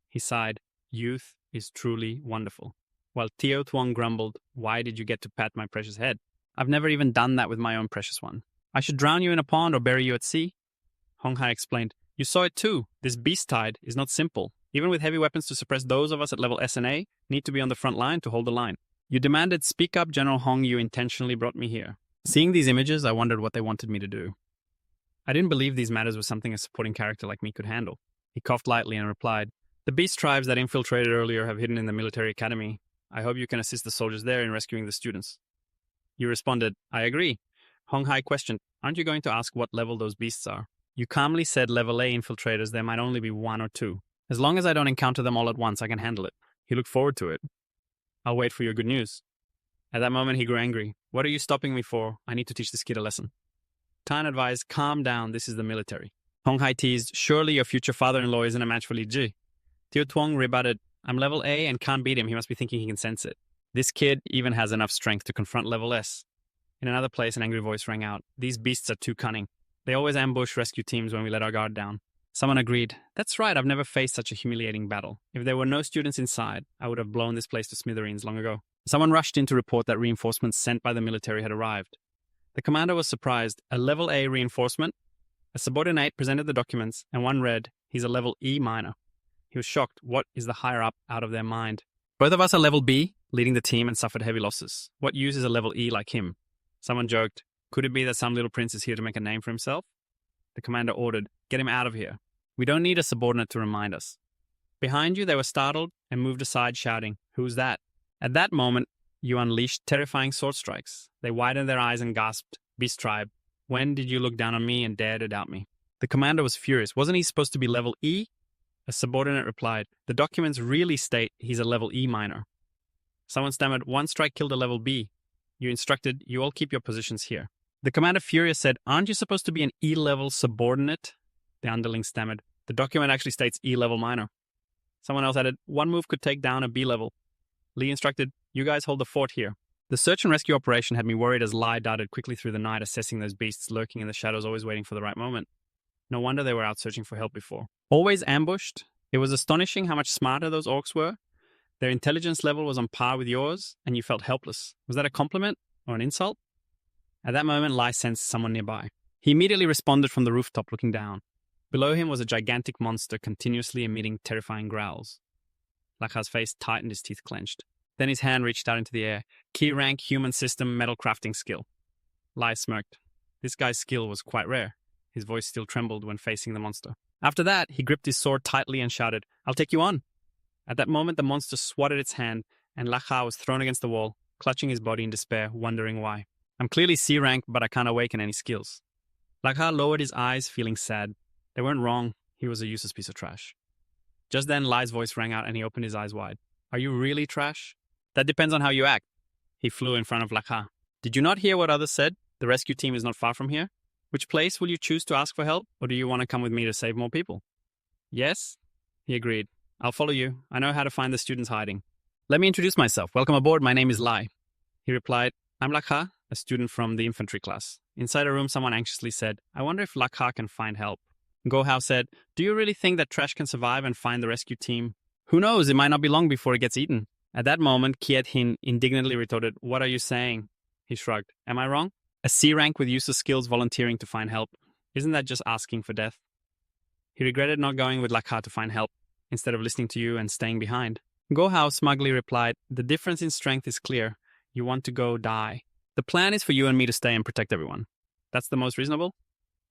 He sighed, "Youth is truly wonderful." While Tio Tuong grumbled, "Why did you get to pat my precious head? I've never even done that with my own precious one. I should drown you in a pond or bury you at sea." Hong Hai explained, "You saw it too. This beast tide is not simple. Even with heavy weapons to suppress, those of us at level S and A need to be on the front line to hold the line. You demanded, 'Speak up, General Hong, you intentionally brought me here.'" Seeing these images, I wondered what they wanted me to do. I didn't believe these matters were something a supporting character like me could handle. He coughed lightly and replied, "The beast tribes that infiltrated earlier have hidden in the military academy. I hope you can assist the soldiers there in rescuing the students." You responded, "I agree." Hong Hai questioned, "Aren't you going to ask what level those beasts are?" You calmly said, "Level A infiltrators, there might only be 1 or 2. As long as I don't encounter them all at once, I can handle it." He looked forward to it. "I'll wait for your good news." At that moment, he grew angry. "What are you stopping me for? I need to teach this kid a lesson." Tan advised, "Calm down, this is the military." Hong Hai teased, "Surely your future father-in-law isn't a match for Li Ji." Tio Tuong rebutted, "I'm level A and can't beat him. He must be thinking he can sense it. This kid even has enough strength to confront level S." In another place, an angry voice rang out, "These beasts are too cunning. They always ambush rescue teams when we let our guard down." Someone agreed, "That's right, I've never faced such a humiliating battle. If there were no students inside, I would have blown this place to smithereens long ago." Someone rushed in to report that reinforcements sent by the military had arrived. The commander was surprised. A level A reinforcement? A subordinate presented the documents, and one read, "He's a level E minor." He was shocked. What is the higher up out of their mind? "Both of us are level B, leading the team and suffered heavy losses. What use is a level E like him?" Someone joked, "Could it be that some little prince is here to make a name for himself?" The commander ordered, "Get him out of here. We don't need a subordinate to remind us." Behind you, they were startled and moved aside, shouting, "Who's that?" At that moment, you unleashed terrifying sword strikes. They widened their eyes and gasped, "Beast tribe, when did you look down on me and dare to doubt me?" The commander was furious. Wasn't he supposed to be level E? A subordinate replied, "The documents really state he's a level E minor." Someone stammered, "One strike killed a level B." You instructed, "You all keep your positions here." The commander, furious, said, "Aren't you supposed to be an E-level subordinate?" The underling stammered, "The document actually states E-level minor." Someone else added, "One move could take down a B-level." Lee instructed, "You guys hold the fort here." The search and rescue operation had me worried as Lai darted quickly through the night, assessing those beasts lurking in the shadows, always waiting for the right moment. No wonder they were out searching for help before. Always ambushed? It was astonishing how much smarter those orcs were. Their intelligence level was on par with yours, and you felt helpless. Was that a compliment or an insult? At that moment, Lai sensed someone nearby. He immediately responded from the rooftop, looking down. Below him was a gigantic monster continuously emitting terrifying growls. Lakha's face tightened, his teeth clenched. Then his hand reached out into the air. "Key rank human system metal crafting skill." Lai smirked. This guy's skill was quite rare. His voice still trembled when facing the monster. After that, he gripped his sword tightly and shouted, "I'll take you on." At that moment, the monster swatted its hand, and Lakha was thrown against the wall, clutching his body in despair, wondering why. "I'm clearly C rank, but I can't awaken any skills." Lakha lowered his eyes, feeling sad. They weren't wrong. He was a useless piece of trash. Just then, Lai's voice rang out and he opened his eyes wide. "Are you really trash?" "That depends on how you act." He flew in front of Lakha. "Did you not hear what others said? The rescue team is not far from here. Which place will you choose to ask for help, or do you want to come with me to save more people?" "Yes," he agreed. "I'll follow you. I know how to find the students hiding." "Let me introduce myself. Welcome aboard. My name is Lai." He replied, "I'm Lakha, a student from the infantry class." Inside a room, someone anxiously said, "I wonder if Lakha can find help." Go Hao said, "Do you really think that Trash can survive and find the rescue team? Who knows, it might not be long before it gets eaten." At that moment, Kiet Hin indignantly retorted, "What are you saying?" He shrugged. "Am I wrong? A C rank with useless skills volunteering to find help. Isn't that just asking for death?" He regretted not going with Lakha to find help, instead of listening to you and staying behind. Go Hao smugly replied, "The difference in strength is clear. You want to go die. The plan is for you and me to stay and protect everyone. That's the most reasonable?"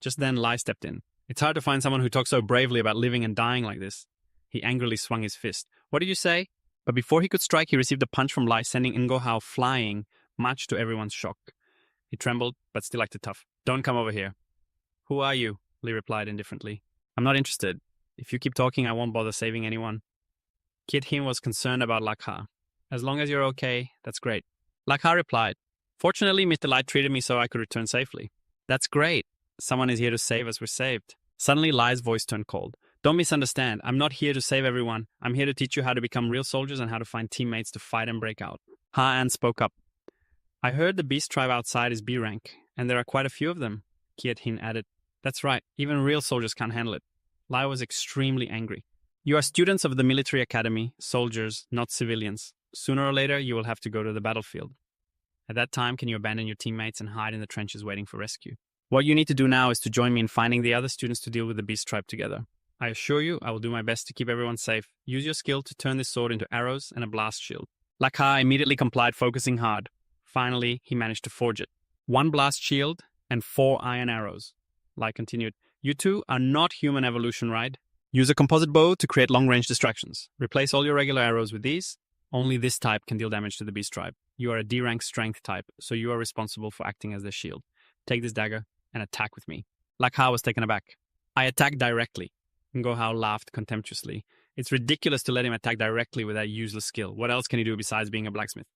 Just then, Lai stepped in. "It's hard to find someone who talks so bravely about living and dying like this." He angrily swung his fist. What did you say? But before he could strike, he received a punch from Lai, sending Ngo flying, much to everyone's shock. He trembled, but still acted tough. Don't come over here. Who are you? Li replied indifferently. I'm not interested. If you keep talking, I won't bother saving anyone. Kit Hin was concerned about Lakha. As long as you're okay, that's great. Lakha replied, Fortunately, Mr. Lai treated me so I could return safely. That's great. Someone is here to save us. We're saved. Suddenly, Lai's voice turned cold. Don't misunderstand. I'm not here to save everyone. I'm here to teach you how to become real soldiers and how to find teammates to fight and break out. Ha-An spoke up. I heard the beast tribe outside is B rank, and there are quite a few of them. Kiet Hin added. That's right. Even real soldiers can't handle it. Lai was extremely angry. You are students of the military academy, soldiers, not civilians. Sooner or later, you will have to go to the battlefield. At that time, can you abandon your teammates and hide in the trenches waiting for rescue? What you need to do now is to join me in finding the other students to deal with the beast tribe together. I assure you, I will do my best to keep everyone safe. Use your skill to turn this sword into arrows and a blast shield. Lakha immediately complied, focusing hard. Finally, he managed to forge it. 1 blast shield and 4 iron arrows. Lai continued, You two are not human evolution, right? Use a composite bow to create long-range distractions. Replace all your regular arrows with these. Only this type can deal damage to the beast tribe. You are a D-rank strength type, so you are responsible for acting as their shield. Take this dagger and attack with me. Lakha was taken aback. I attack directly. Ngohao laughed contemptuously. It's ridiculous to let him attack directly with that useless skill. What else can he do besides being a blacksmith?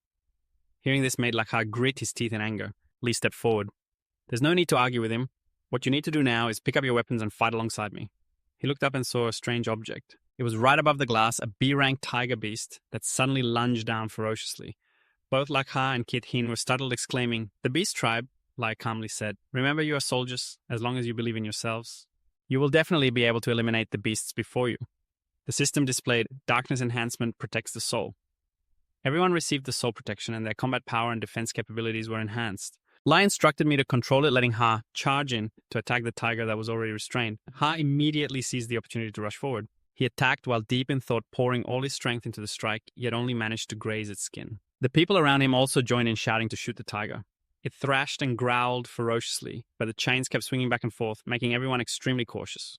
Hearing this made Lakha grit his teeth in anger. Li stepped forward. There's no need to argue with him. What you need to do now is pick up your weapons and fight alongside me. He looked up and saw a strange object. It was right above the glass, a B-rank tiger beast that suddenly lunged down ferociously. Both Lakha and Kit Hin were startled, exclaiming, The beast tribe, Lai calmly said. Remember, you are soldiers, as long as you believe in yourselves. You will definitely be able to eliminate the beasts before you. The system displayed Darkness Enhancement protects the soul. Everyone received the soul protection and their combat power and defense capabilities were enhanced. Lai instructed me to control it, letting Ha charge in to attack the tiger that was already restrained. Ha immediately seized the opportunity to rush forward. He attacked while deep in thought, pouring all his strength into the strike, yet only managed to graze its skin. The people around him also joined in shouting to shoot the tiger. It thrashed and growled ferociously, but the chains kept swinging back and forth, making everyone extremely cautious.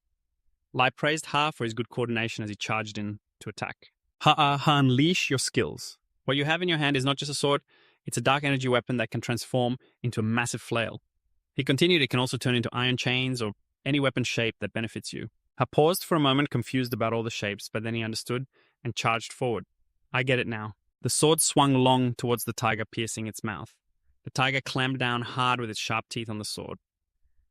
Lai praised Ha for his good coordination as he charged in to attack. Ha, unleash your skills. What you have in your hand is not just a sword, it's a dark energy weapon that can transform into a massive flail. He continued, it can also turn into iron chains or any weapon shape that benefits you. Ha paused for a moment, confused about all the shapes, but then he understood and charged forward. I get it now. The sword swung long towards the tiger, piercing its mouth. The tiger clamped down hard with its sharp teeth on the sword.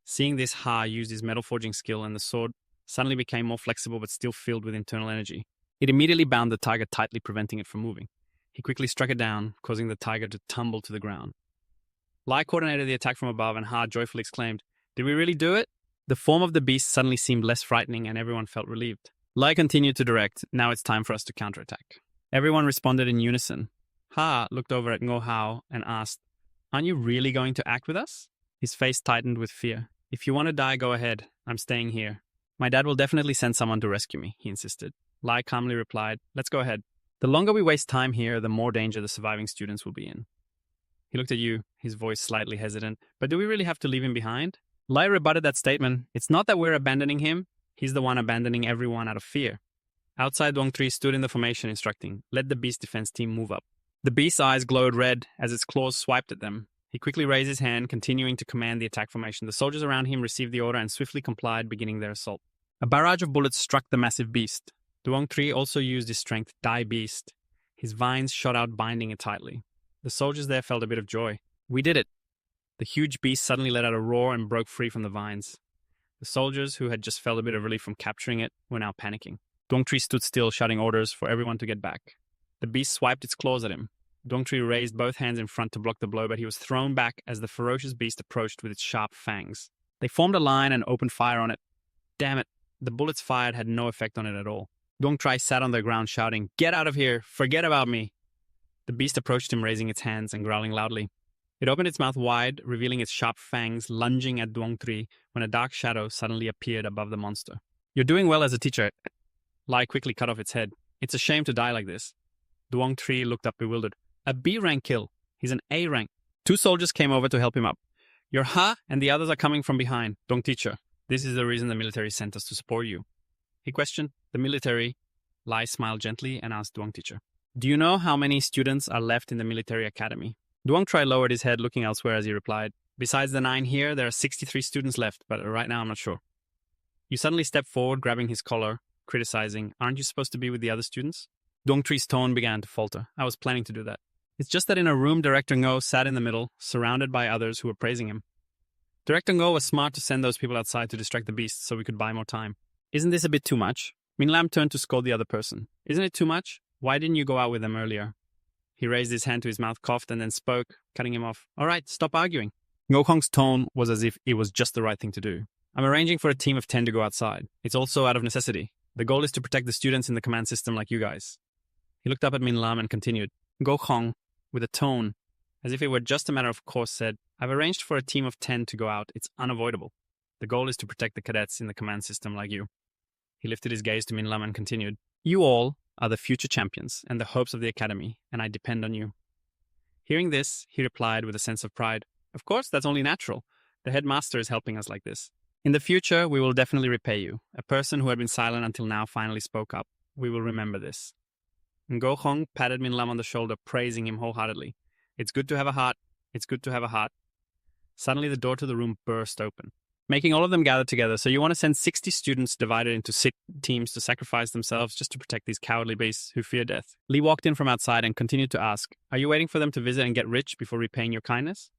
Seeing this, Ha used his metal forging skill, and the sword suddenly became more flexible but still filled with internal energy. It immediately bound the tiger tightly, preventing it from moving. He quickly struck it down, causing the tiger to tumble to the ground. Lai coordinated the attack from above, and Ha joyfully exclaimed, Did we really do it? The form of the beast suddenly seemed less frightening, and everyone felt relieved. Lai continued to direct, Now it's time for us to counterattack. Everyone responded in unison. Ha looked over at Ngo Hao and asked, Aren't you really going to act with us? His face tightened with fear. If you want to die, go ahead. I'm staying here. My dad will definitely send someone to rescue me, he insisted. Lai calmly replied, Let's go ahead. The longer we waste time here, the more danger the surviving students will be in. He looked at you, his voice slightly hesitant. But do we really have to leave him behind? Lai rebutted that statement. It's not that we're abandoning him. He's the one abandoning everyone out of fear. Outside, Dong-Tri stood in the formation, instructing, Let the beast defense team move up. The beast's eyes glowed red as its claws swiped at them. He quickly raised his hand, continuing to command the attack formation. The soldiers around him received the order and swiftly complied, beginning their assault. A barrage of bullets struck the massive beast. Duong-Tri also used his strength, Die Beast. His vines shot out, binding it tightly. The soldiers there felt a bit of joy. We did it! The huge beast suddenly let out a roar and broke free from the vines. The soldiers, who had just felt a bit of relief from capturing it, were now panicking. Duong-Tri stood still, shouting orders for everyone to get back. The beast swiped its claws at him. Duong-Tri raised both hands in front to block the blow, but he was thrown back as the ferocious beast approached with its sharp fangs. They formed a line and opened fire on it. Damn it, the bullets fired had no effect on it at all. Duong-Tri sat on the ground shouting, Get out of here! Forget about me! The beast approached him, raising its hands and growling loudly. It opened its mouth wide, revealing its sharp fangs, lunging at Duong-Tri when a dark shadow suddenly appeared above the monster. You're doing well as a teacher. Lai quickly cut off its head. It's a shame to die like this. Duong-Tri looked up bewildered. A B-rank kill. He's an A-rank. 2 soldiers came over to help him up. Your Ha and the others are coming from behind. Dong teacher. This is the reason the military sent us to support you. He questioned. The military? Lai smiled gently and asked Duong teacher, "Do you know how many students are left in the military academy?" Duong Trai lowered his head, looking elsewhere as he replied, "Besides the 9 here, there are 63 students left, but right now I'm not sure." You suddenly stepped forward, grabbing his collar, criticizing, "Aren't you supposed to be with the other students?" Duong Tri's tone began to falter. "I was planning to do that. It's just that in a room, Director Ngo sat in the middle, surrounded by others who were praising him. Director Ngo was smart to send those people outside to distract the beasts so we could buy more time. Isn't this a bit too much?" Min Lam turned to scold the other person. "Isn't it too much? Why didn't you go out with them earlier?" He raised his hand to his mouth, coughed, and then spoke, cutting him off. "All right, stop arguing." Ngo Kong's tone was as if it was just the right thing to do. "I'm arranging for a team of 10 to go outside. It's also out of necessity. The goal is to protect the students in the command system like you guys." He looked up at Min Lam and continued. Ngo Kong, with a tone, as if it were just a matter of course, said, "I've arranged for a team of 10 to go out. It's unavoidable. The goal is to protect the cadets in the command system like you." He lifted his gaze to Min Lam and continued. "You all are the future champions and the hopes of the academy, and I depend on you." Hearing this, he replied with a sense of pride, "Of course, that's only natural. The headmaster is helping us like this. In the future, we will definitely repay you. A person who had been silent until now finally spoke up. We will remember this." Ngo Hong patted Min Lam on the shoulder, praising him wholeheartedly. "It's good to have a heart. It's good to have a heart." Suddenly, the door to the room burst open, making all of them gather together. "So you want to send 60 students divided into 6 teams to sacrifice themselves just to protect these cowardly beasts who fear death?" Lee walked in from outside and continued to ask, "Are you waiting for them to visit and get rich before repaying your kindness?"